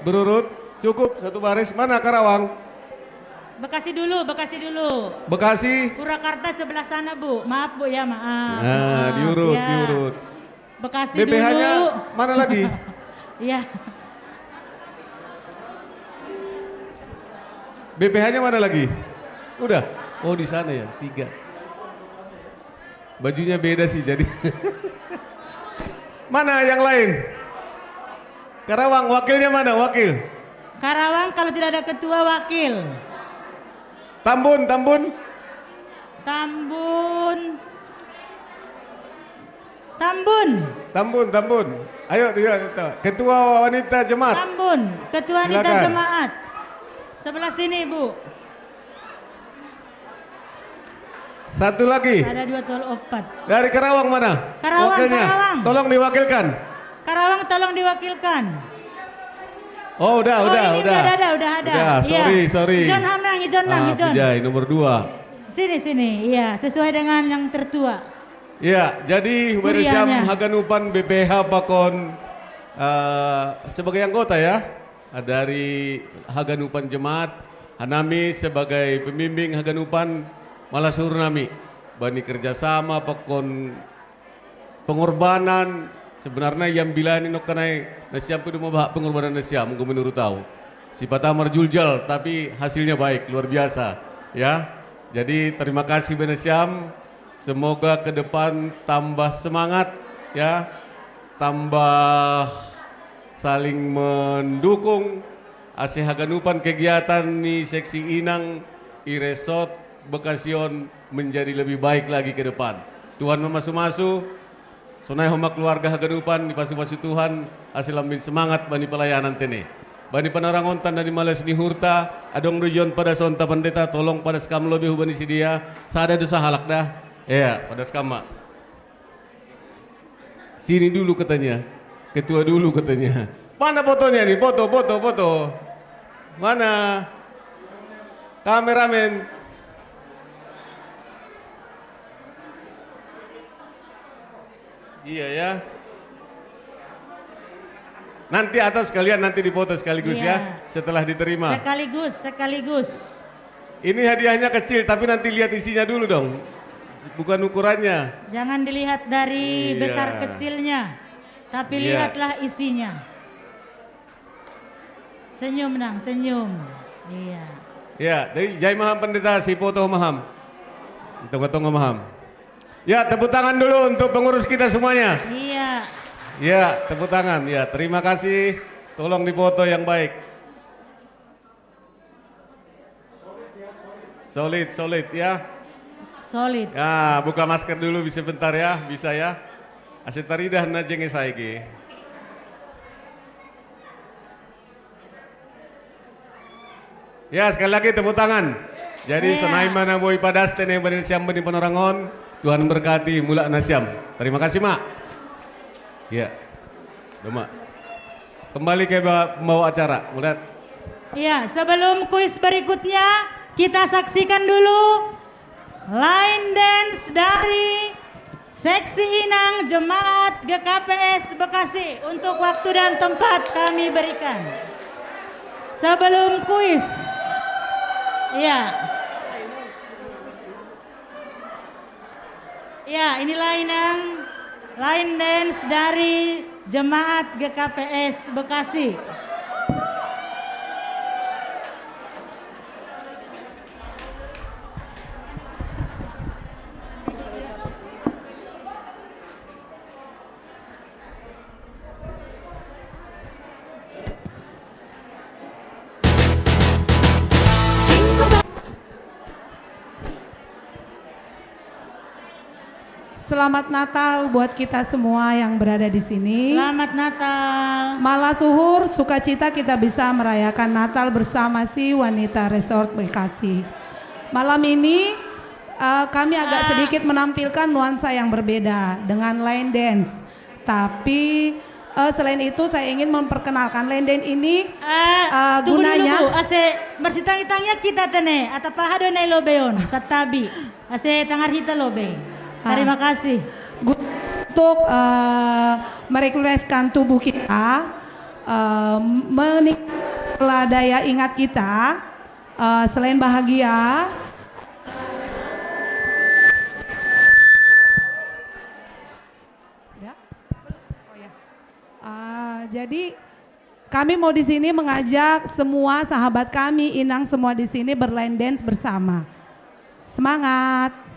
Berurut, cukup satu baris. Mana Karawang? Bekasi dulu. Bekasi. Purwakarta sebelah sana Bu. Maaf Bu ya, maaf. Nah, diurut, ya. diurut. Bekasi BPH-nya dulu. mana lagi? Iya. BPH-nya mana lagi? Udah. Oh di sana ya, 3. Bajunya beda sih jadi. Mana yang lain? Karawang, wakilnya mana? Wakil. Karawang kalau tidak ada ketua wakil. Tambun. Ayo ketua wanita jemaat. Tambun, ketua wanita Silakan. jemaat. Sebelah sini Bu. Satu lagi. Ada 2 tol opat. Dari Karawang mana? Wakilnya. Karawang. Tolong diwakilkan. Karawang tolong diwakilkan. Oh udah. Udah ada. Sorry. Ijon Hamnang, Ijon. Vijay nomor 2. Sini. Iya, sesuai dengan yang tertua. Ya, jadi Huberesyam Kurianya. Haganupan BPH Pakon sebagai anggota ya dari Haganupan Jemaat, Hanami sebagai pembimbing Haganupan Malasuhur nami. Bani kerjasama Pakon pengorbanan sebenarnya yang bilani nokanai nasyam kudu membahak pengorbanan nasyam menurut tahu. Sifat amar juljal tapi hasilnya baik luar biasa ya. Jadi terima kasih Benasyam. Semoga ke depan tambah semangat ya, tambah saling mendukung. Asih Haganupan kegiatan di seksi Inang, Resort Bekasion menjadi lebih baik lagi ke depan. Tuhan memasu-masu, sonai homa keluarga Haganupan dipasu-pasu Tuhan, asih lambil semangat bani pelayanan tene. Bani panarangontan dari Males ni Hurta, adong dojon pada sonta pendeta, tolong pada skam lebih hubani si dia, sada dosa halak dah. Ya, pada skama. Sini dulu katanya. Ketua dulu katanya. Mana fotonya nih? Foto. Mana? Kameramen. Iya ya. Nanti atas kalian nanti dipoto sekaligus ya. Setelah diterima. Sekaligus. Ini hadiahnya kecil tapi nanti lihat isinya dulu dong. Bukan ukurannya. Jangan dilihat dari Iya. besar kecilnya, tapi Iya. lihatlah isinya. Senyum nang, senyum. Iya. Ya, dari Jai Maham Pendeta si foto Maham. Tunggu Maham. Ya, tepuk tangan dulu untuk pengurus kita semuanya. Iya. Ya, tepuk tangan. Ya, terima kasih. Tolong dipoto yang baik. Solid ya. Solid. Ya, buka masker dulu bisa bentar ya, bisa ya. Asetaridah na jenge saiki. Ya, sekali lagi tepuk tangan. Jadi senai mana boy padas tene badan siam bani panorangon. Tuhan berkati mula nasyam. Terima kasih, Mak. Ya. Doma. Kembali ke bawa acara. Mulat. Iya, sebelum kuis berikutnya, Kita saksikan dulu line dance dari Seksi Inang Jemaat GKPS Bekasi. Untuk waktu dan tempat kami berikan. Sebelum kuis. Ya. Ya, inilah Inang line dance dari Jemaat GKPS Bekasi. Selamat Natal buat kita semua yang berada di sini. Selamat Natal. Malah suhur, sukacita kita bisa merayakan Natal bersama si Wanita Resort Bekasi. Malam ini kami agak sedikit menampilkan nuansa yang berbeda dengan line dance. Tapi selain itu saya ingin memperkenalkan line dance ini gunanya. Tunggu dulu Bu, ase bersitang-itangnya kita tene atau pahado nai lobeon satabi. Ase tangar hita lobe. Terima kasih. Untuk merekrutkan tubuh kita, meningkatkan daya ingat kita, selain bahagia, jadi kami mau di sini mengajak semua sahabat kami, Inang semua di sini berline dance bersama. Semangat!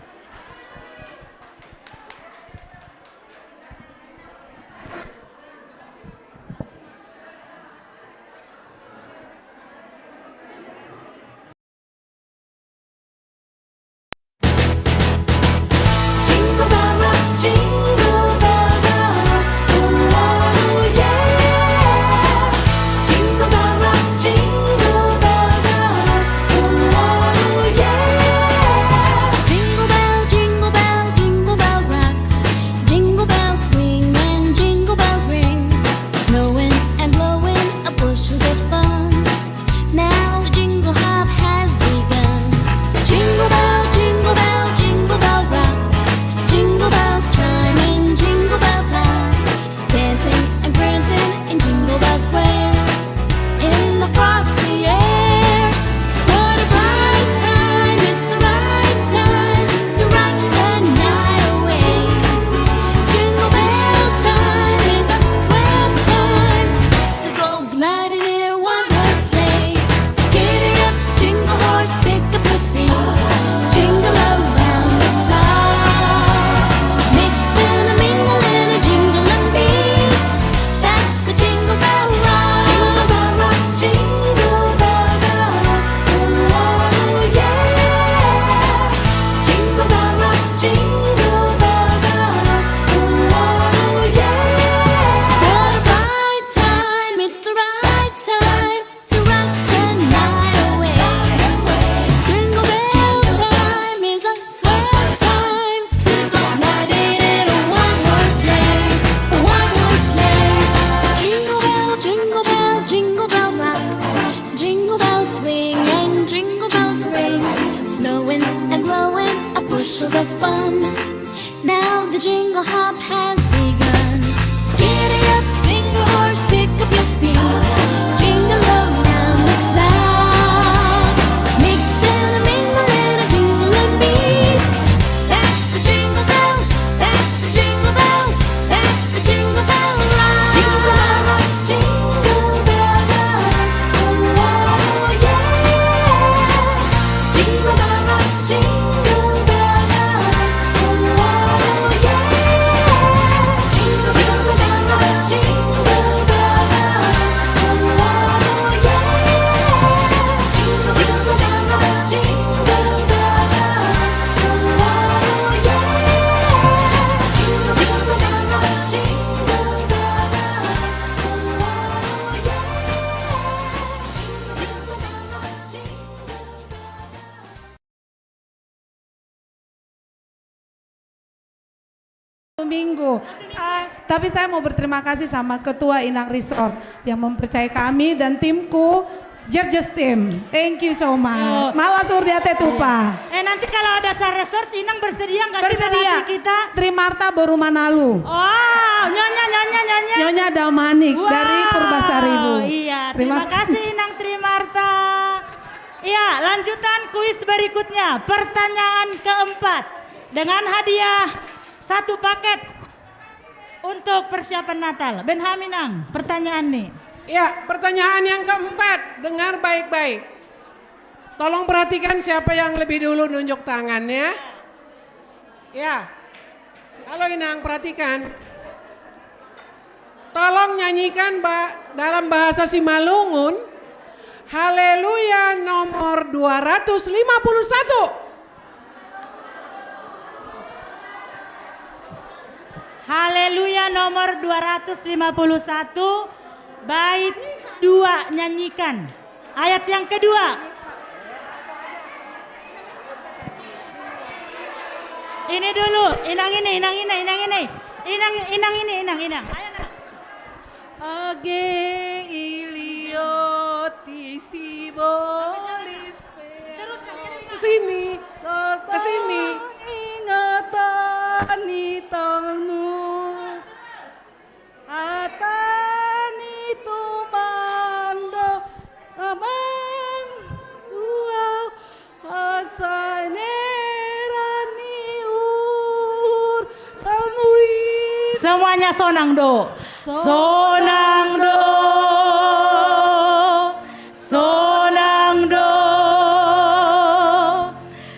Minggu. Tapi saya mau berterima kasih sama Ketua Inang Resort yang mempercayai kami dan timku Judges team, thank you so much. Malah Surdiate Tupa. Nanti kalau ada resort, Inang bersedia nggak sih Bersedia. melatih kita? Trimarta Boru Manalu. Oh, nyonya. Nyonya Damanik dari Purbasari, Bu. Iya, terima kasih Inang Trimarta. Iya, lanjutan kuis berikutnya. Pertanyaan keempat. Dengan hadiah 1 paket untuk persiapan Natal. Benhamin Ang, pertanyaan nih. Ya, pertanyaan yang keempat, dengar baik-baik. Tolong perhatikan siapa yang lebih dulu nunjuk tangannya. Ya, halo Inang, perhatikan. Tolong nyanyikan dalam bahasa Simalungun, Haleluya nomor 251. Haleluya nomor 251. Bait 2 nyanyikan. Ayat yang kedua. Ini dulu, Inang ini. Ayo Nang. Age ilioti sibolis terus ke sini. Ingatan itanu atani tumando amang wow hasanerani ur tanui. Semuanya sonang do. Sonang do.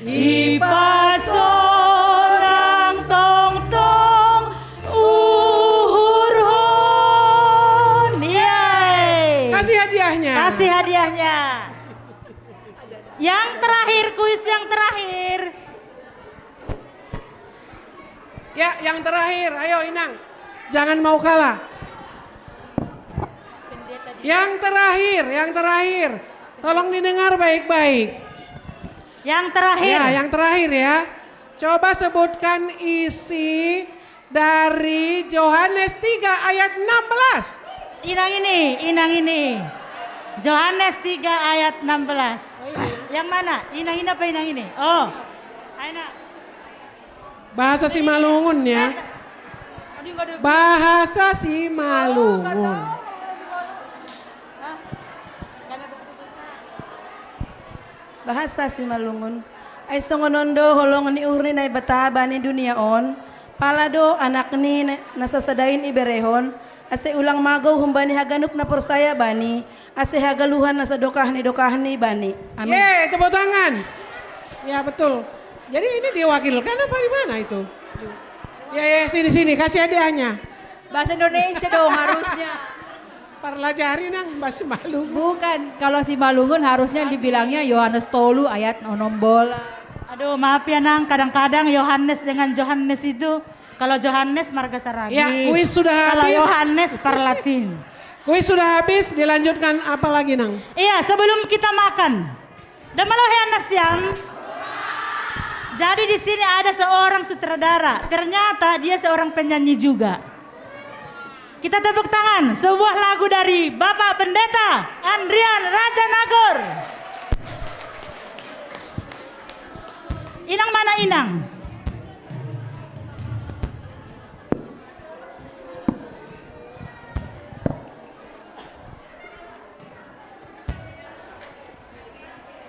Ipa sonang tong tong uhur hon. Yeay. Kasih hadiahnya. Yang terakhir, kuis yang terakhir. Ya, yang terakhir. Ayo Inang, jangan mau kalah. Yang terakhir. Tolong didengar baik-baik. Yang terakhir. Ya, yang terakhir ya. Coba sebutkan isi dari Yohanes 3 ayat 16. Inang ini. Yohanes 3 ayat 16. Yang mana? Inang ini apa Inang ini? Oh. Aina. Bahasa Simalungun ya. Bahasa Simalungun. Bahasa Simalungun. Ay songonondo holong ni urni na bataba ni dunia on. Palado anak ni nasasadain iberehon. Ase ulang magaw humbani haganuk na persaya bani. Ase hagaluhan na sa dokah ni bani. Amin. Yeay, tepuk tangan. Ya betul. Jadi ini diwakilkan apa di mana itu? Ya sini kasih hadiahnya. Bahasa Indonesia dong harusnya. Pelajari nang bahasa Simalungun. Bukan, kalau Simalungun harusnya dibilangnya Yohanes Tolu ayat onombola. Aduh maaf ya Nang, kadang-kadang Yohanes dengan Johannes itu, kalau Johannes marga saragi. Ya, kuis sudah habis. Kalau Yohanes parlatin. Kuis sudah habis, dilanjutkan apa lagi Nang? Iya, sebelum kita makan. Damalohean nasyam. Jadi di sini ada seorang sutradara. Ternyata dia seorang penyanyi juga. Kita tepuk tangan sebuah lagu dari Bapak Pendeta Andrian Rajanagor. Inang mana Inang?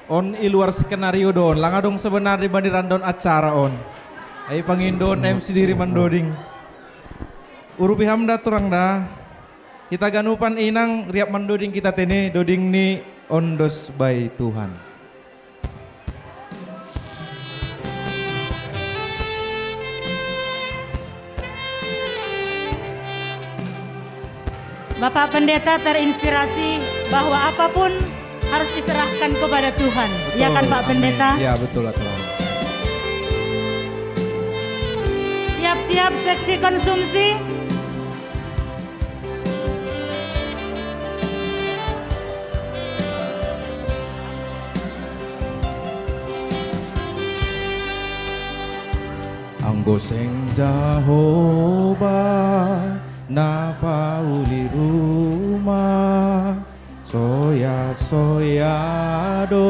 On iluar skenario don, langadong sebenarnya bandiran don acara on. Ay pangindon MC diri mandoding. Urupi hamda turang dah. Kita ganupan inang riap mandoding kita tene doding ni ondos by Tuhan. Bapak Pendeta terinspirasi bahwa apapun harus diserahkan kepada Tuhan. Iya kan Pak Pendeta? Iya betul Tuhan. Siap-siap seksi konsumsi. Anggoseng Jehovah na pauli rumah soya soyado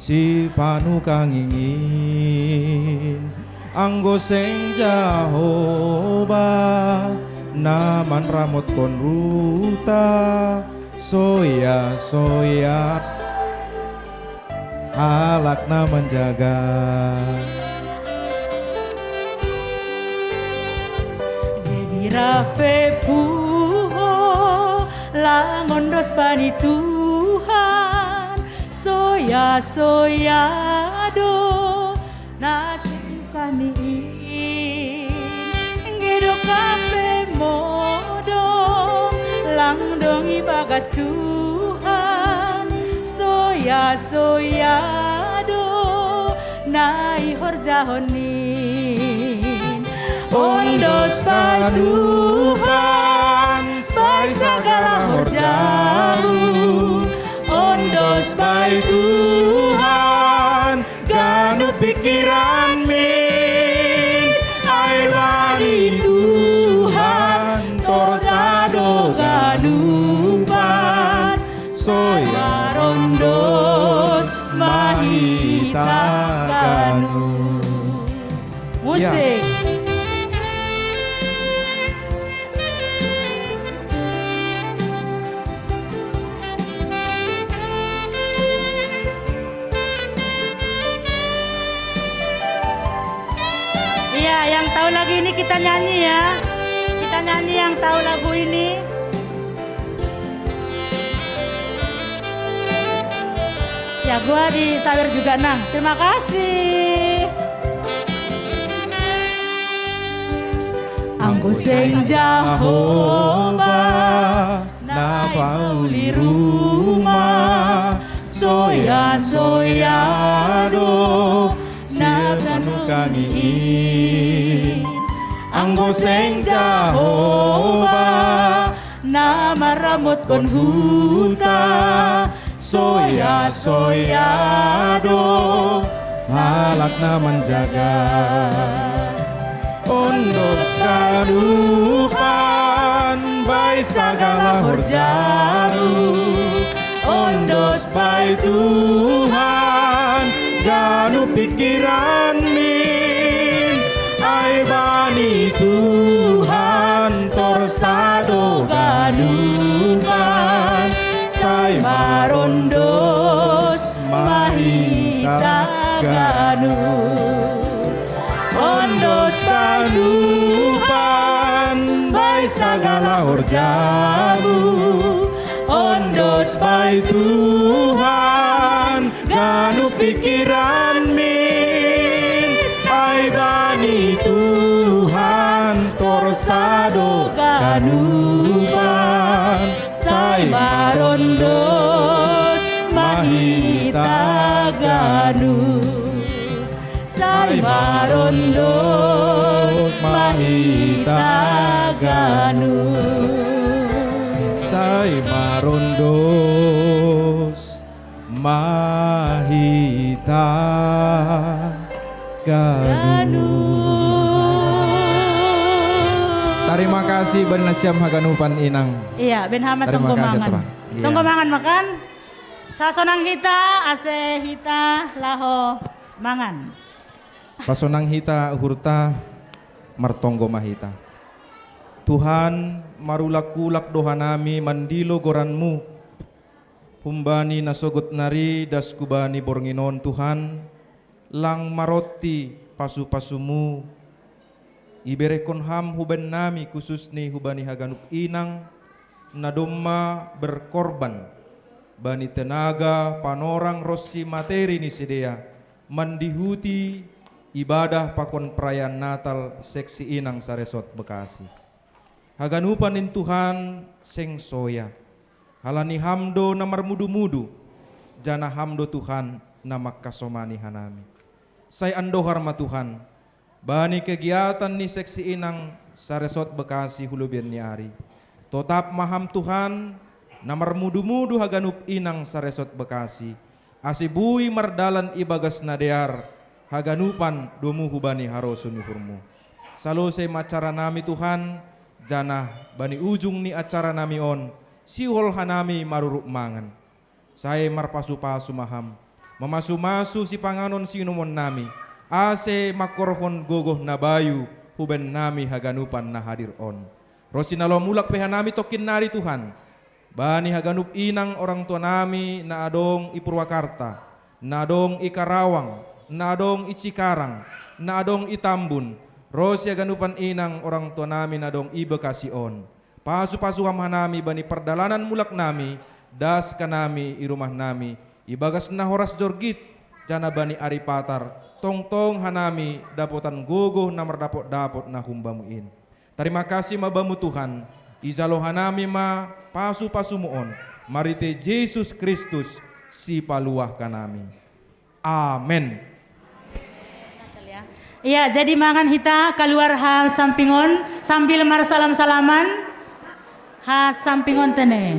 si panu kang ingin anggo seng Jahova naman ramot kon ruta soya halak na menjaga Rafe puho langondos bani Tuhan soya do nasib kami ngedo kafe modo langdongi bagas Tuhan soya do nai horjahonin Ondos by Tuhan, by segala horjahu. Ondos by Tuhan, ganu pikiran min. Ay wali Tuhan, torsado ganupan. Soya rondos mahita ganu. Musik. Yang tahu lagu ini kita nyanyi ya. Kita nyanyi yang tahu lagu ini. Ya gua di sawer juga Nang. Terima kasih. Anggo seng Jahova na pauli rumah soya do naganu anggo seng Jahova na maramot kon huta soya do halak na menjaga ondos kadupan by segala horjahu ondos by Tuhan ganu pikiran min ay bani Tuhan torsado ganupan say marondos mahita ganu ondos kanupan by segala horjahu ondos by Tuhan ganu pikiran min ay bani Tuhan torsado ganupan say marondos mahita ganu say marondos mahita ganu say marondos mahita ganu. Terima kasih Ben Nasyam Haganupan Inang. Iya, Ben Hamad Terima kasih Tonggomangan. Tuhan. Iya. Tonggomangan makan. Sasonang hita, ase hita, laho mangan. Pasonang hita hurta martonggo mahita. Tuhan marulakulak dohanami mandilo goranmu. Humbani nasogot nari daskubani bornginon Tuhan. Lang maroti pasu-pasumu. Iberekon ham huban nami khusus ni hubani haganup inang. Nadomma berkorban. Bani tenaga panorang rossi materi ni sedea. Mandihuti ibadah pakon perayaan Natal seksi inang saresot Bekasi. Haganupan in Tuhan seng soya. Halani hamdo namar mudu-mudu. Jana hamdo Tuhan nama kasomani hanami. Say ando harma Tuhan. Bani kegiatan ni seksi inang saresot Bekasi hulubian ni ari. Totap maham Tuhan namar mudu-mudu haganup inang saresot Bekasi. Asibui mardalan ibagas nadear haganupan domu hubani harosun yuhurmu. Salose macara nami Tuhan janah bani ujung ni acara nami on siwol hanami maruruk mangan. saya marpasu-pasu maham. Memasu-masu si panganon sinumon nami. Ase makorhon gogoh nabayu huben nami haganupan na hadir on. Rosinalo mulak peha nami tokin nari Tuhan. Bani haganup inang orang tua nami na adong i Purwakarta, na adong i Karawang, na adong i Cikarang, na adong i Tambun. Rosi haganupan inang orang tua nami na adong i Bekasi on. Pasu-pasu hamhanami bani perdalanan mulak nami, das kanami i rumah nami, ibagas na horas jorgit, jana bani aripatar, tong-tong hanami dapotan gogo na mardapot-dapot na humbamuin. Terima kasih mabamu Tuhan, ijalo hanami ma pasu-pasu muon, marite Yesus Kristus si paluah kanami. Amen. Iya, jadi mangan hita keluar ha sampingon sambil mar salam-salaman. Ha sampingon tene.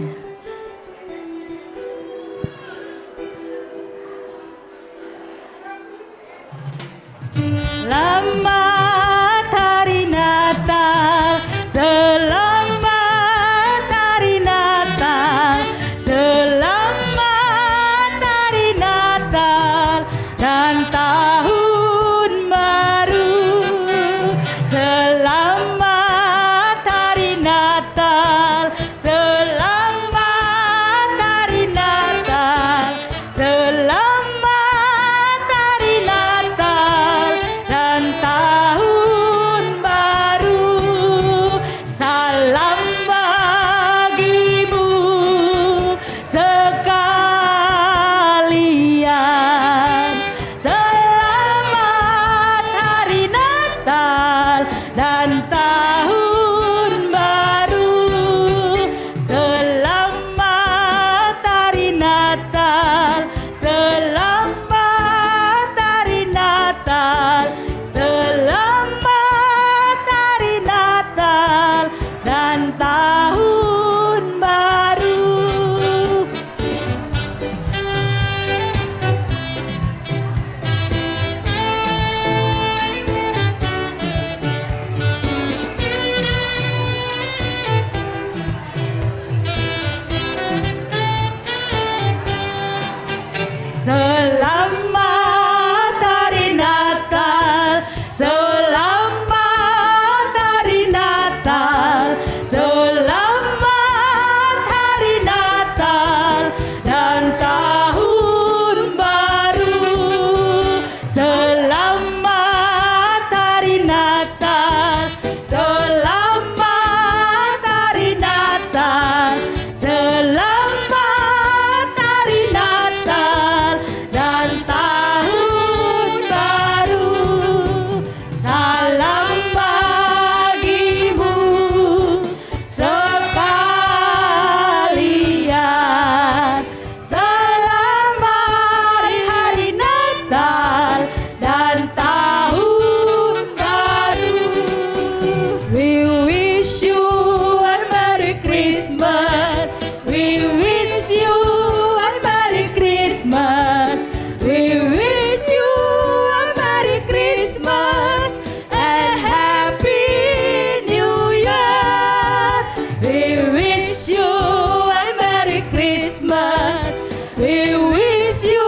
Selamat hari Natal, selamat hari Natal, selamat hari Natal dan tahun baru. Selamat hari Natal, selamat hari Natal, selamat hari Natal dan tahun baru. Salam bagimu sekalian. Selamat hari Natal dan tahun baru. Selamat hari Natal, selamat hari Natal, selamat hari Natal dan tahun baru. Selamat hari Natal, selamat hari Natal, selamat hari Natal dan tahun baru. Selamat hari Natal, selamat hari Natal, selamat hari Natal dan tahun baru. Salam bagimu sekalian. Selamat hari Natal dan tahun baru. We wish you a Merry Christmas. We wish you a Merry Christmas. We wish you a Merry Christmas and Happy New Year. We wish you a Merry Christmas. We wish you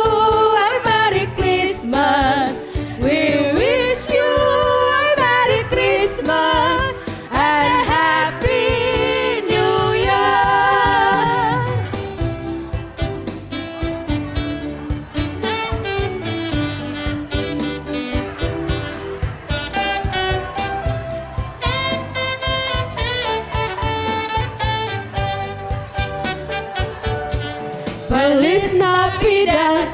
a Merry Christmas. We wish you a Merry Christmas and Happy New Year. Feliz Navidad,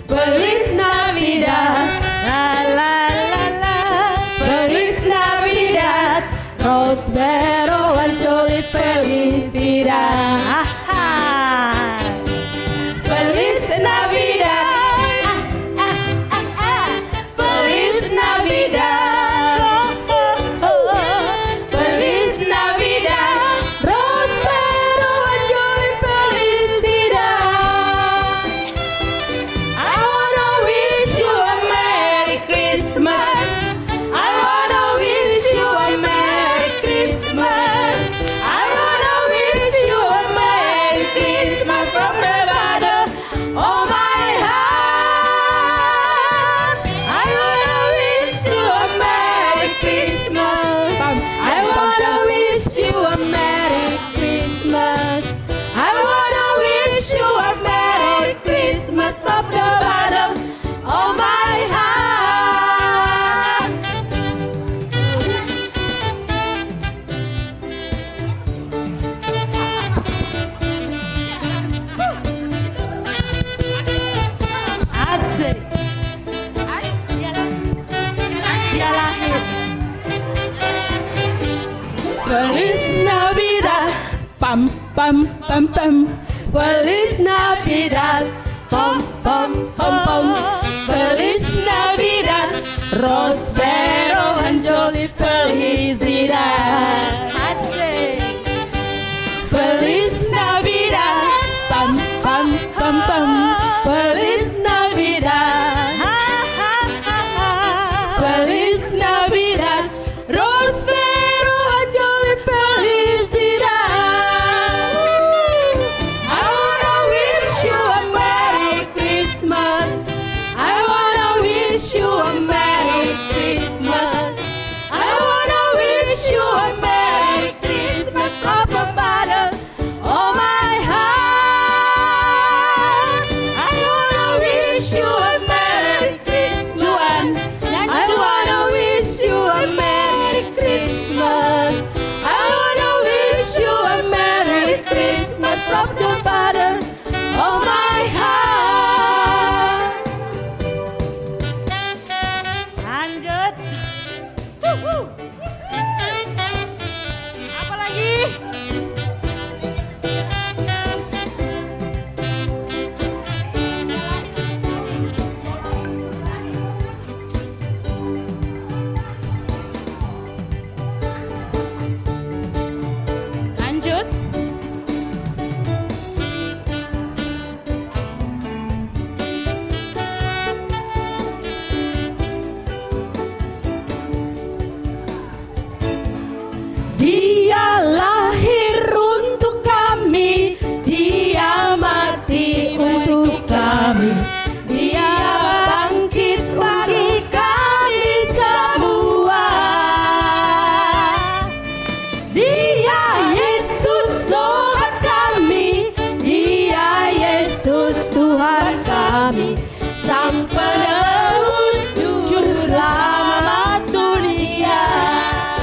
Feliz Navidad, la la la la. Feliz Navidad, prospero and jolly felicidad. Feliz Navidad, Feliz Navidad, Feliz Navidad, prospero and jolly felicidad. I wanna wish you a Merry Christmas. I wanna wish you a Merry Christmas. I wanna wish you a Merry Feliz Navidad, pam pam pam pam. Feliz Navidad, pam pam pam pam. Feliz Navidad, prospero anjoli felicidad. Asik. Feliz Navidad, pam pam pam pam. Feliz Navidad, Feliz Navidad, prospero anjoli felicidad. I wanna wish you a Merry Christmas. I wanna wish you a Merry Christmas. I wanna wish you a Merry Christmas from the bottom of my heart. I wanna wish you a Merry Christmas. Juan, I wanna wish you a Merry Christmas. I wanna wish you a Merry Christmas from the bottom of my heart. Lanjut. Apa lagi? Lanjut. Dia lahir untuk kami, dia mati untuk kami, dia bangkit bagi kami semua. Dia Yesus Tuhan kami, dia Yesus Tuhan kami, Sang Penebus Juru Selamat dunia.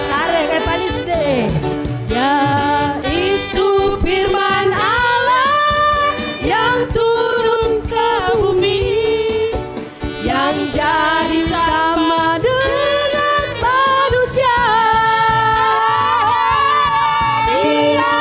Tarik Evanis deh. Yaitu firman Allah yang turun ke bumi, yang jadi sama dengan manusia. Dia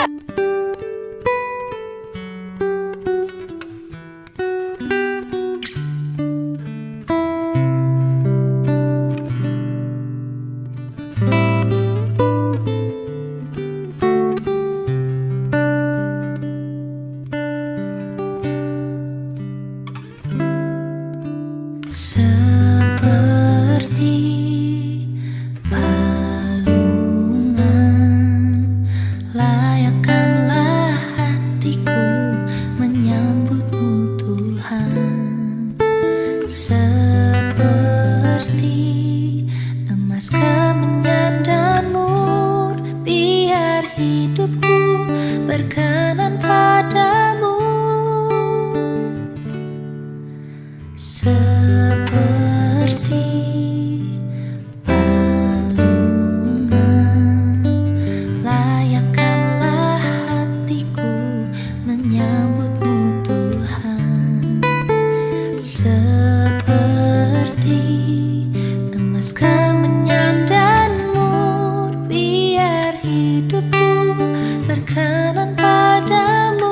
seperti balungan, layakkanlah hatiku menyambutmu Tuhan. Seperti emas kemenyan dan mur, biar hidupku berkenan padamu. Seperti balungan, layakkanlah hatiku menyambutmu Tuhan. Seperti emas kemenyan dan mur, biar hidupku berkenan padamu.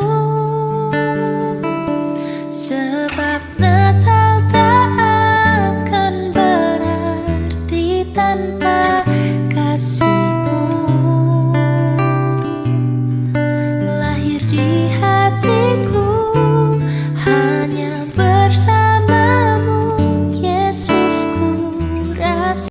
Sebab Natal tak akan berarti tanpa